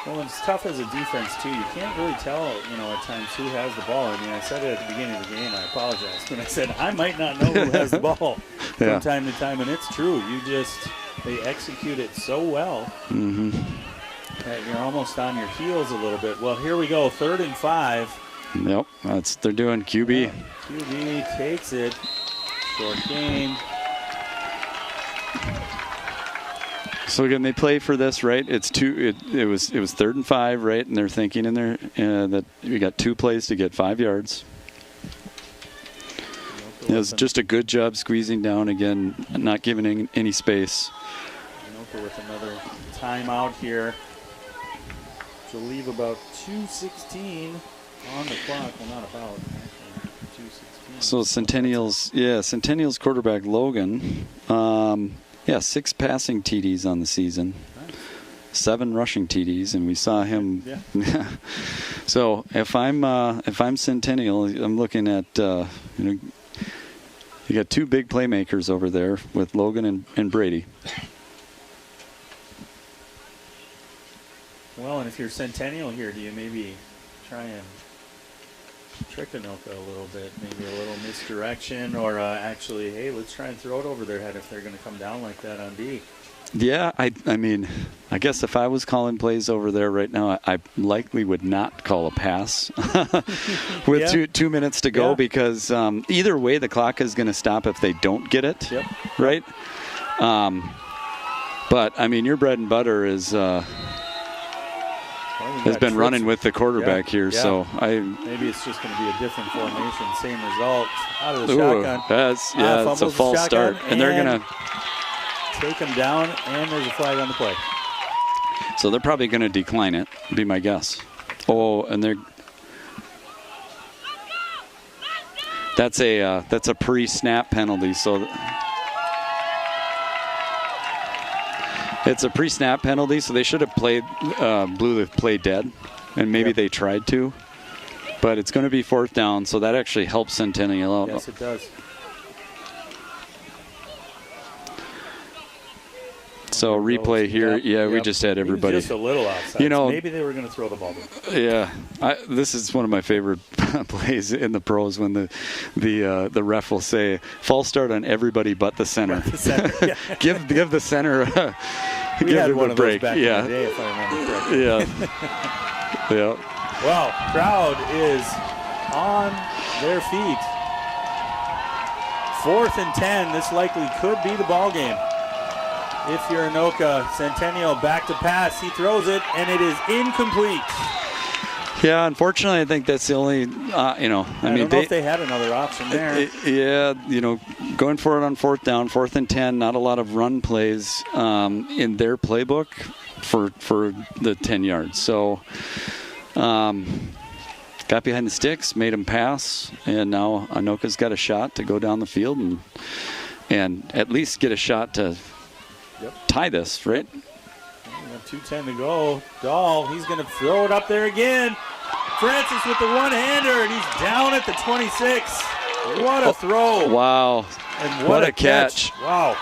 Well, it's tough as a defense, too. You can't really tell, at times who has the ball. I mean, I said it at the beginning of the game. I apologize. When I said I might not know who has the ball from time to time, and it's true. They execute it so well that you're almost on your heels a little bit. Well, here we go, 3rd and 5. Yep, they're doing QB. Yeah, QB takes it. Short game. So again, they play for this, right? It's it was 3rd and 5, right? And they're thinking in there that we got 2 plays to get 5 yards. It was just a good job squeezing down again, not giving any space. Anoka with another timeout here. To leave about 2:16 on the clock. Well, not about. 2:16. So Centennial's quarterback Logan. 6 passing TDs on the season, 7 rushing TDs, and we saw him. Yeah. So if I'm Centennial, I'm looking at you got 2 big playmakers over there with Logan and Brady. Well, and if you're Centennial here, do you maybe try and trick Anoka a little bit, maybe a little misdirection, or actually, hey, let's try and throw it over their head if they're going to come down like that on D? Yeah, I mean, I guess if I was calling plays over there right now, I likely would not call a pass with 2 minutes to go because either way, the clock is going to stop if they don't get it, right? But, I mean, your bread and butter is has been running with the quarterback here, so maybe it's just going to be a different formation, same result out of the shotgun. It's a false start, and they're going to take him down, and there's a flag on the play. So they're probably going to decline it, be my guess. Oh, and that's a pre-snap penalty, so. It's a pre-snap penalty, so they should have blew the play dead, and maybe they tried to. But it's going to be 4th down, so that actually helps Centennial out. Yes, it does. So replay here, we just had everybody. Just a little outside. Maybe they were going to throw the ball. Yeah, this is one of my favorite plays in the pros when the ref will say false start on everybody but the center. give the center. We had one of those back in the day, if I remember correctly. Yeah. Well, crowd is on their feet. 4th and 10. This likely could be the ball game. If you're Anoka, Centennial back to pass. He throws it, and it is incomplete. Yeah, unfortunately, I think that's the only, I don't know if they had another option there. Going for it on 4th down, 4th and 10, not a lot of run plays in their playbook for the 10 yards. So got behind the sticks, made him pass, and now Anoka's got a shot to go down the field and at least get a shot to tie this, right? 2:10 to go. Dahl, he's going to throw it up there again. Francis with the one-hander, and he's down at the 26. What a throw. Wow. And what a catch. Wow.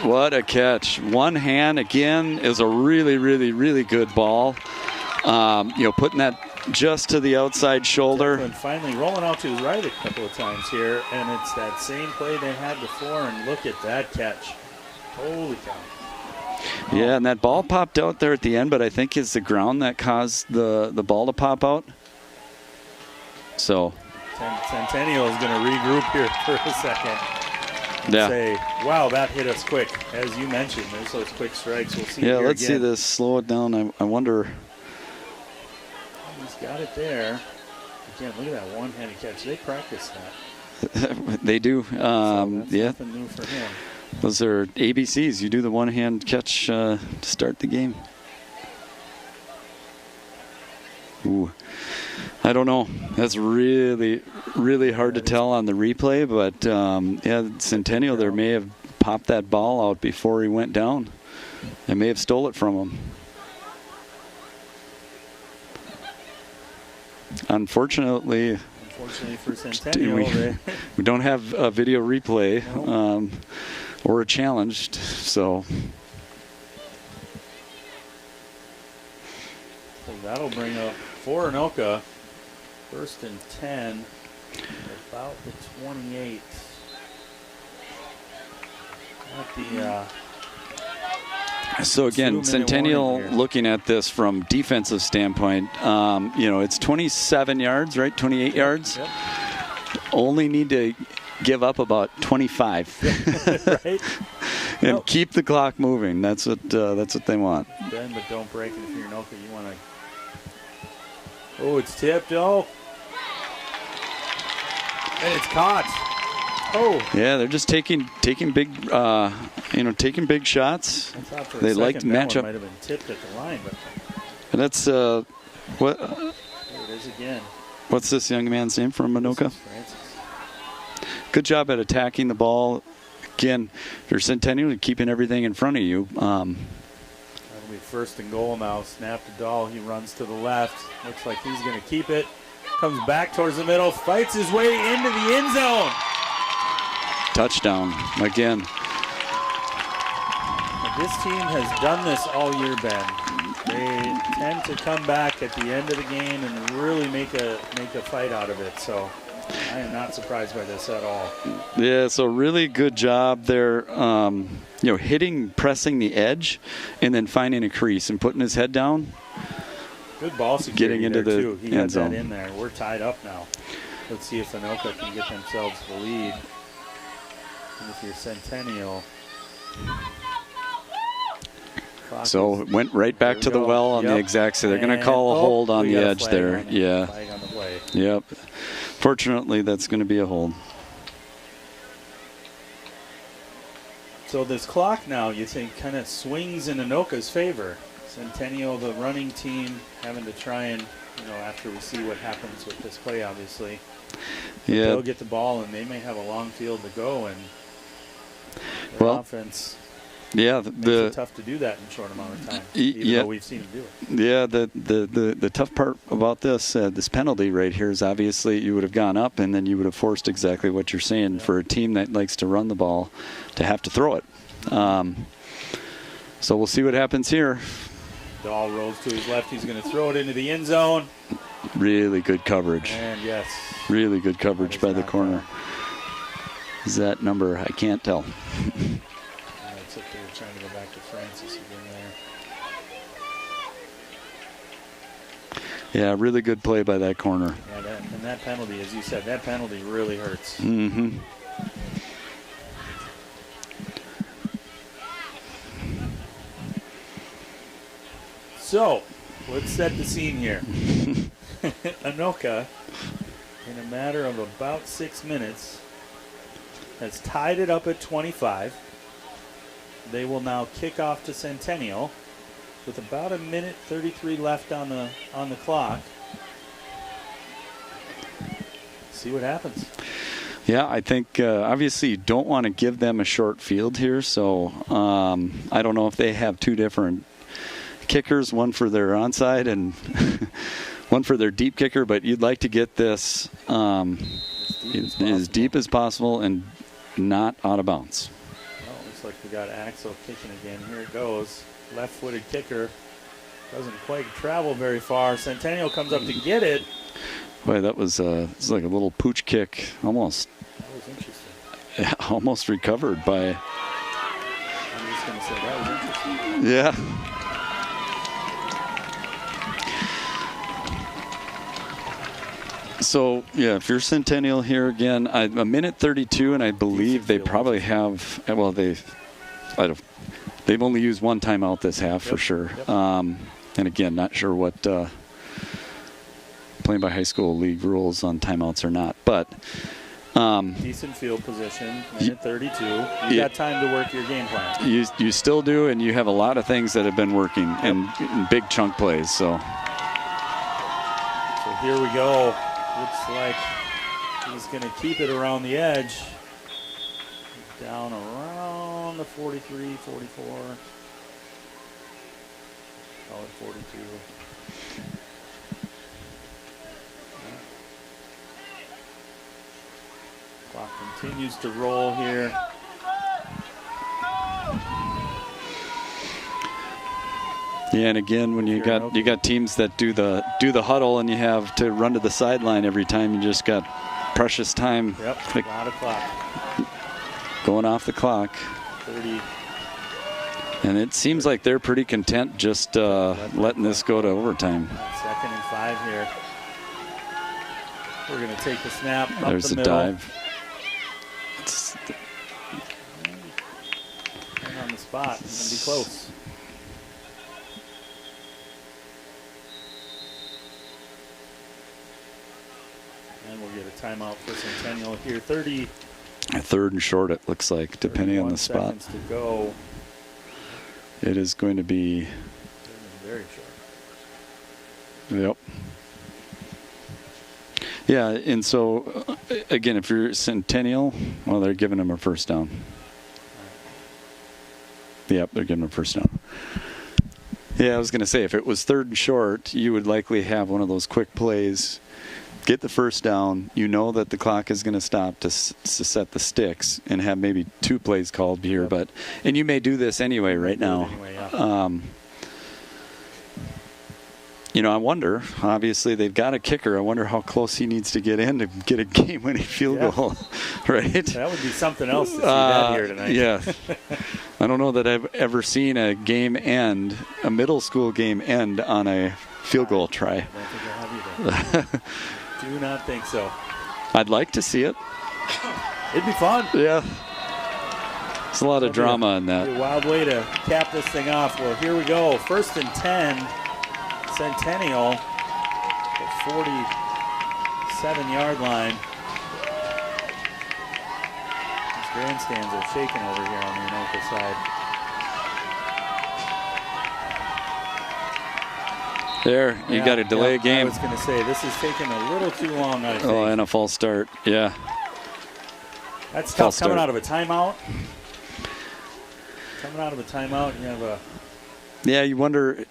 What a catch. One hand, again, is a really, really, really good ball. Putting that just to the outside shoulder. And finally rolling out to his right a couple of times here, and it's that same play they had before, and look at that catch. Holy cow. Yeah, and that ball popped out there at the end, but I think it's the ground that caused the ball to pop out. So Centennial is going to regroup here for a second. and Yeah. say, wow, that hit us quick. As you mentioned, there's those quick strikes. We'll see. Yeah, here let's see again. this. Slow it down. I wonder. He's got it there. Again, look at that one-handed catch. They practice that. They do. That's Yeah. nothing new for him. Those are ABCs. You do the one-hand catch to start the game. Ooh. I don't know. That's really, really hard to tell on the replay, but yeah, Centennial there may have popped that ball out before he went down. They may have stole it from him. Unfortunately for Centennial, we don't have a video replay or a challenge, so. So that'll bring up for Anoka, 1st and 10, about the 28. At the So again, 2-minute Centennial warning here. looking at this from defensive standpoint, you know, it's 27 yards, right? 28 yards. Yep. Only need to give up about 25. Right? And keep the clock moving. That's what they want. Bend, but don't break. And if you're Anoka, you want to. Oh, it's tipped. Oh. And it's caught. Oh. Yeah, they're just taking big, taking big shots. I thought for a They second like to that match one up. might have been tipped at the line, but And that's what? there it is again. What's this young man's name from Anoka? Francis. Good job at attacking the ball. Again, if you're Centennial, you're keeping everything in front of you. That'll be 1st and goal now. Snap to Dahl. He runs to the left. Looks like he's going to keep it. Comes back towards the middle. Fights his way into the end zone. Touchdown again. This team has done this all year, Ben. They tend to come back at the end of the game and really make a fight out of it. So I am not surprised by this at all. Yeah, so really good job there. Pressing the edge, and then finding a crease and putting his head down. Good ball security Getting into there the too. He end had zone. that in there. We're tied up now. Let's see if Anoka can get themselves the lead. And if you're Centennial. So it went right back to the well on the exact side. They're going to And- call a hold on we the got a edge flag there. on it. Yeah. Flag on the play. Yep. Fortunately, that's going to be a hold. So this clock now, you think, kind of swings in Anoka's favor. Centennial, the running team, having to try and, after we see what happens with this play, obviously. But Yeah. they'll get the ball, and they may have a long field to go, and their offense Yeah, makes it tough to do that in a short amount of time, even though we've seen them do it. Yeah, the tough part about this penalty right here is obviously you would have gone up and then you would have forced exactly what you're saying for a team that likes to run the ball to have to throw it. So we'll see what happens here. Dahl rolls to his left. He's going to throw it into the end zone. Really good coverage. And yes. Really good coverage by the corner. Is that number? I can't tell. That's up there trying to go back to Francis again there. Yeah, really good play by that corner. Yeah, that penalty, as you said, that penalty really hurts. Mm-hmm. So, let's set the scene here. Anoka, in a matter of about 6 minutes, has tied it up at 25. They will now kick off to Centennial with about 1:33 left on the clock. See what happens. Yeah, I think obviously you don't want to give them a short field here, so I don't know if they have two different kickers, one for their onside and one for their deep kicker, but you'd like to get this as deep as possible and not out of bounds. Well, looks like we got Axel kicking again. Here it goes. Left-footed kicker. Doesn't quite travel very far. Centennial comes up to get it. Boy, that was it's like a little pooch kick, almost. That was interesting. Yeah, almost recovered by. I'm just going to say that was interesting. Yeah. So, yeah, if you're Centennial here again, a minute 32, and I believe they probably have, well, they've only used one timeout this half for sure. And again, not sure what playing by high school league rules on timeouts or not, but decent field position, minute 32. You got time to work your game plan. You still do, and you have a lot of things that have been working in big chunk plays. So here we go. Looks like he's going to keep it around the edge. Down around the 43, 44. Call it 42. Clock continues to roll here. Yeah, and again, when you got teams that do the huddle and you have to run to the sideline every time, you just got precious time. Yep, a lot of clock. Going off the clock. 30. And it seems like they're pretty content just letting this go to overtime. 2nd and 5 here. We're going to take the snap up There's the a middle. dive. And on the spot, it's going to be close. And we'll get a timeout for Centennial here. 30. A 3rd and short, it looks like, depending on the spot. Seconds to go. It is going to be. Very short. Yep. Yeah, and so, again, if you're Centennial, well, they're giving them a first down. Yep, they're giving them a first down. Yeah, I was going to say, if it was 3rd and short, you would likely have one of those quick plays. Get the first down. You know that the clock is going to stop to set the sticks and have maybe 2 plays called here. But and you may do this anyway right now. You know, I wonder, obviously they've got a kicker. I wonder how close he needs to get in to get a game-winning field goal, right? That would be something else to see that here tonight. Yeah. I don't know that I've ever seen a game end, a middle school game end on a field goal try. I don't think I have either. Do not think so. I'd like to see it. It'd be fun. Yeah. There's a lot of drama in that. A wild way to cap this thing off. Well, here we go. 1st and 10. Centennial at 47-yard line. These grandstands are shaking over here on the Anoka side. There, you got to delay a game. I was going to say, this is taking a little too long, I think. Oh, and a false start. Yeah. That's tough coming out of a timeout. Coming out of a timeout, you have a... Yeah, you wonder...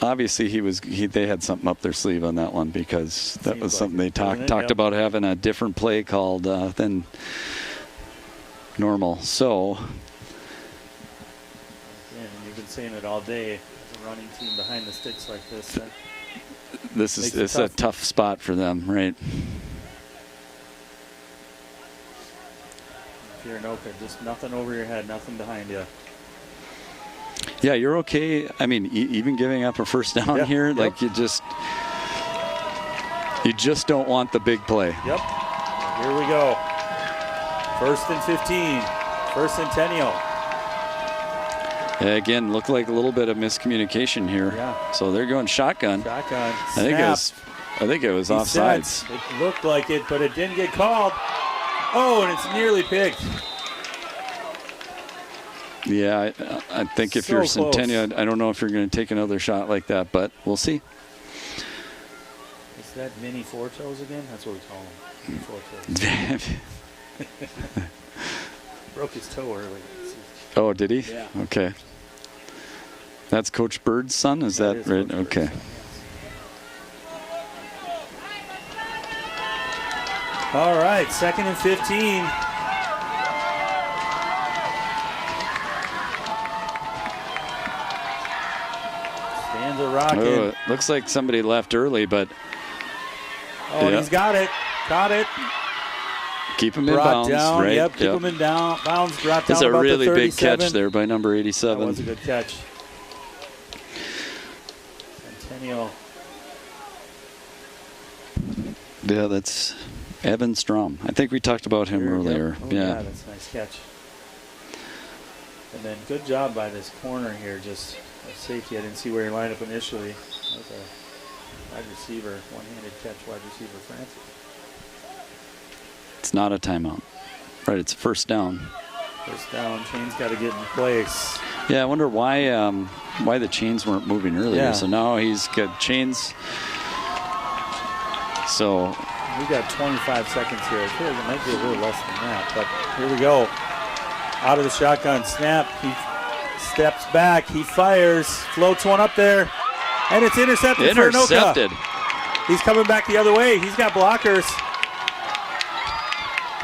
obviously, they had something up their sleeve on that one because that was something they talked about having a different play called than normal. So, and you've been saying it all day. As a running team behind the sticks like this. This is a tough spot for them, right? If you're Anoka, just nothing over your head, nothing behind you. Yeah, you're okay. I mean, even giving up a first down here, like you just don't want the big play. Yep. Here we go. 1st and 15. First Centennial. Again, looked like a little bit of miscommunication here. Yeah. So they're going shotgun. Shotgun. I think it was offsides. It looked like it, but it didn't get called. Oh, and it's nearly picked. Yeah, I think if you're Centennial, I don't know if you're going to take another shot like that, but we'll see. Is that Mini Four Toes again? That's what we call him. Four Toes. Broke his toe early. Oh, did he? Yeah. Okay. That's Coach Bird's son? Is that right? Okay. All right, 2nd and 15. Stands are rocking. Oh, it looks like somebody left early, but. Oh, he's got it. Caught it. Keep him in bounds, down, right? Yep, keep him in bounds. Dropped down That's a about really the big 37. catch there by number 87. That was a good catch. Centennial Yeah, that's Evan Strom. I think we talked about him earlier. Oh, yeah, that's a nice catch. And then good job by this corner here, just a safety. I didn't see where he lined up initially. That was a wide receiver, one-handed catch, wide receiver Francis. It's not a timeout. Right, it's first down. First down, chains got to get in place. Yeah, I wonder why the chains weren't moving earlier. Yeah. So now he's got chains. So we got 25 seconds here. I feel like it might be a little less than that, but here we go. Out of the shotgun snap, he steps back, he fires, floats one up there, and it's intercepted for Anoka. He's coming back the other way. He's got blockers.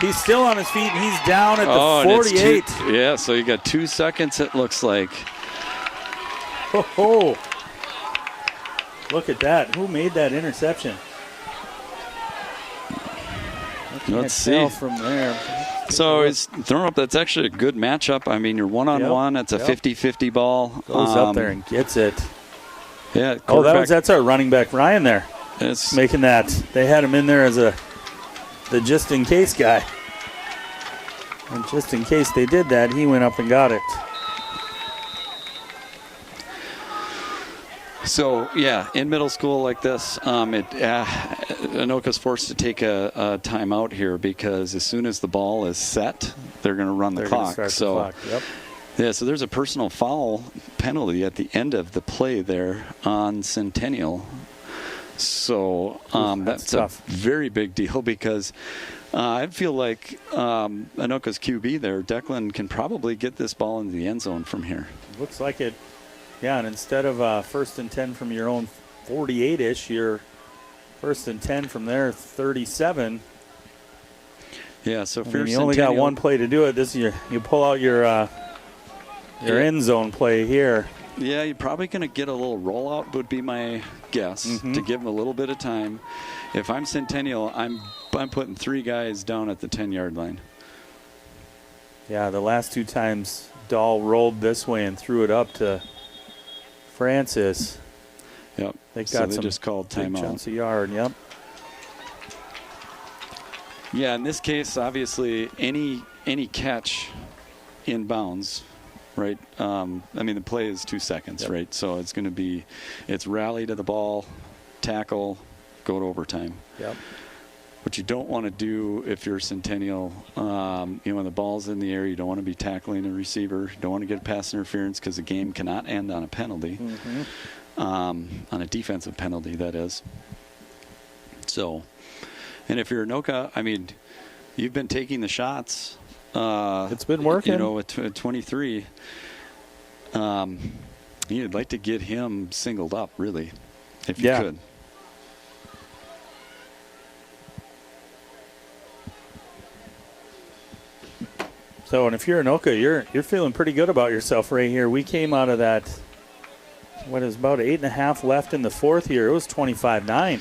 He's still on his feet, and he's down at the 48. Yeah, so you got 2 seconds, it looks like. Oh, look at that. Who made that interception? Let's see. From there. So he's thrown up. That's actually a good matchup. I mean, you're one-on-one. That's a 50-50 ball. Goes up there and gets it. Yeah. Oh, that's our running back, Ryan, there. It's making that. They had him in there as the just-in-case guy. And just in case they did that, he went up and got it. So, yeah, in middle school like this, Anoka's forced to take a timeout here because as soon as the ball is set, they're going to run the clock. Yeah, so there's a personal foul penalty at the end of the play there on Centennial. So that's a very big deal because I feel like Anoka's QB there, Declan, can probably get this ball into the end zone from here. Looks like it. Yeah, and instead of 1st and 10 from your own 48-ish, you're 1st and 10 from their 37. Yeah, so if you only got one play to do it. This you pull out your end zone play here. Yeah, you're probably going to get a little rollout would be my guess to give him a little bit of time. If I'm Centennial, I'm putting 3 guys down at the 10-yard line. Yeah, the last 2 times Dahl rolled this way and threw it up to Francis. Yep. They so got they some just called timeout. Chunks of yard. Yep. Yeah, in this case, obviously, any catch in bounds, right? I mean, the play is 2 seconds, right? So it's going to be, it's rally to the ball, tackle, go to overtime. Yep. What you don't want to do if you're Centennial, when the ball's in the air, you don't want to be tackling a receiver. You don't want to get pass interference because the game cannot end on a penalty, on a defensive penalty, that is. So, and if you're Anoka, I mean, you've been taking the shots. It's been working. At 23. You'd like to get him singled up, really, if you could. So, and if you're Anoka, you're feeling pretty good about yourself right here. We came out of that, what is about 8.5 left in the 4th here. It was 25-9.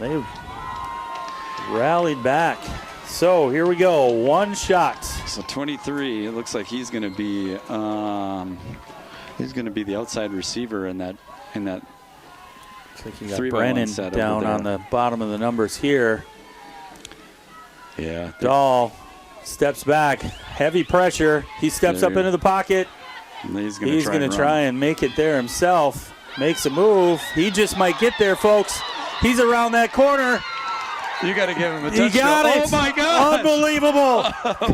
They rallied back. So here we go, 1 shot. So 23. It looks like he's going to be the outside receiver in that. Looks like you got Brennan down on the bottom of the numbers here. Yeah. Dahl steps back, heavy pressure. He steps up into the pocket. He's going to try and make it there himself. Makes a move. He just might get there, folks. He's around that corner. You got to give him a touchdown. He got it. Oh, my God. Unbelievable.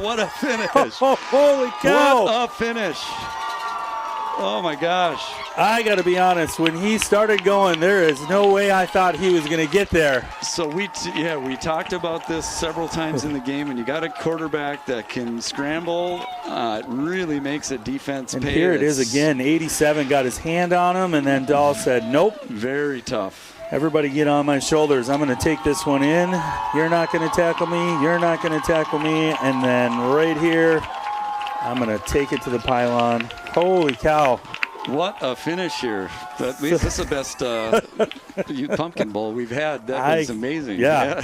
What a finish. Holy cow. What a finish. Oh, my gosh. I got to be honest. When he started going, there is no way I thought he was going to get there. So we talked about this several times in the game, and you got a quarterback that can scramble. It really makes a defense and pay. Here it is again. 87 got his hand on him, and then Dahl said, nope. Very tough. Everybody get on my shoulders. I'm going to take this one in. You're not going to tackle me. You're not going to tackle me. And then right here, I'm going to take it to the pylon. Holy cow. What a finish here. At least this is the best pumpkin bowl we've had. That was amazing. Yeah.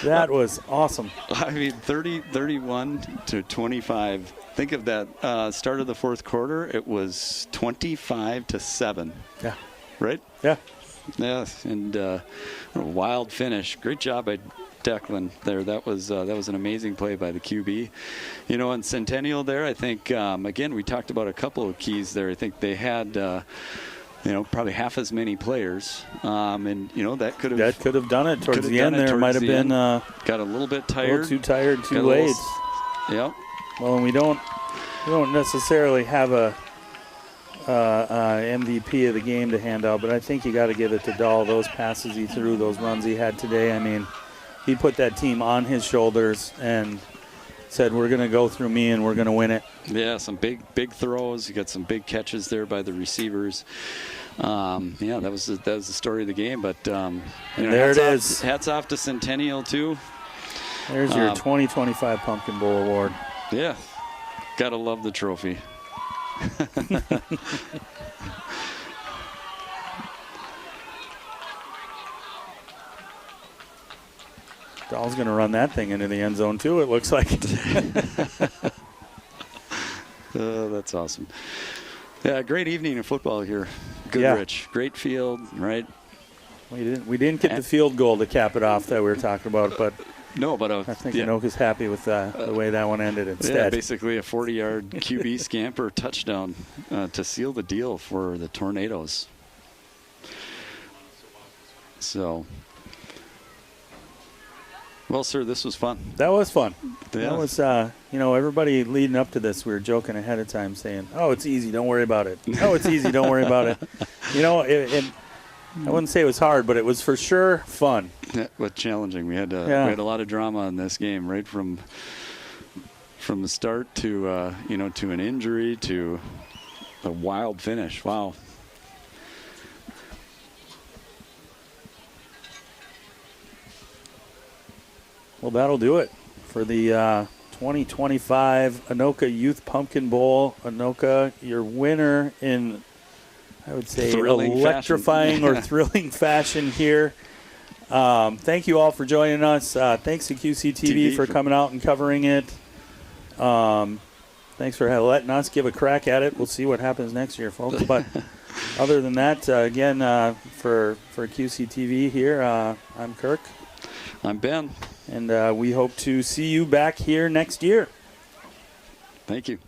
That was awesome. I mean, 31 to 25. Think of that start of the 4th quarter. It was 25 to 7. Yeah. Right? Yeah. Yeah, and a wild finish. Great job by Declan there. That was an amazing play by the QB. You know, in Centennial there, I think, again, we talked about a couple of keys there. I think they had, you know, probably half as many players. And, you know, that could have done it towards the end there. It might have been got a little bit tired. A little too tired, too late. Yep. Well, and we don't necessarily have a MVP of the game to hand out, but I think you got to give it to Dahl. Those passes he threw, those runs he had today, I mean, he put that team on his shoulders and said, we're going to go through me and we're going to win it. Yeah, some big throws. You got some big catches there by the receivers. Yeah, that was the story of the game. But you know, there it is. Hats off to Centennial too. There's your 2025 Pumpkin Bowl award. Yeah, gotta love the trophy. Dahl's going to run that thing into the end zone too, it looks like. That's awesome. Yeah, great evening of football here. Goodrich, great field, right? We didn't get the field goal to cap it off that we were talking about, but no, but I think Anoka's happy with the way that one ended instead. Yeah, basically a 40-yard QB scamper touchdown to seal the deal for the Tornadoes. So, well, sir, this was fun. That was fun. Yeah. That was, you know, everybody leading up to this, we were joking ahead of time saying, oh, it's easy, don't worry about it. Oh, it's easy, don't worry about it. You know, I wouldn't say it was hard, but it was for sure fun. Yeah, but challenging. We had a lot of drama in this game, right from the start to you know, to an injury to a wild finish. Wow. Well, that'll do it for the 2025 Anoka Youth Pumpkin Bowl. Anoka, your winner in, I would say, electrifying or thrilling fashion here. Thank you all for joining us. Thanks to QCTV for coming out and covering it. Thanks for letting us give a crack at it. We'll see what happens next year, folks. But other than that, again, for QCTV here, I'm Kirk. I'm Ben. And we hope to see you back here next year. Thank you.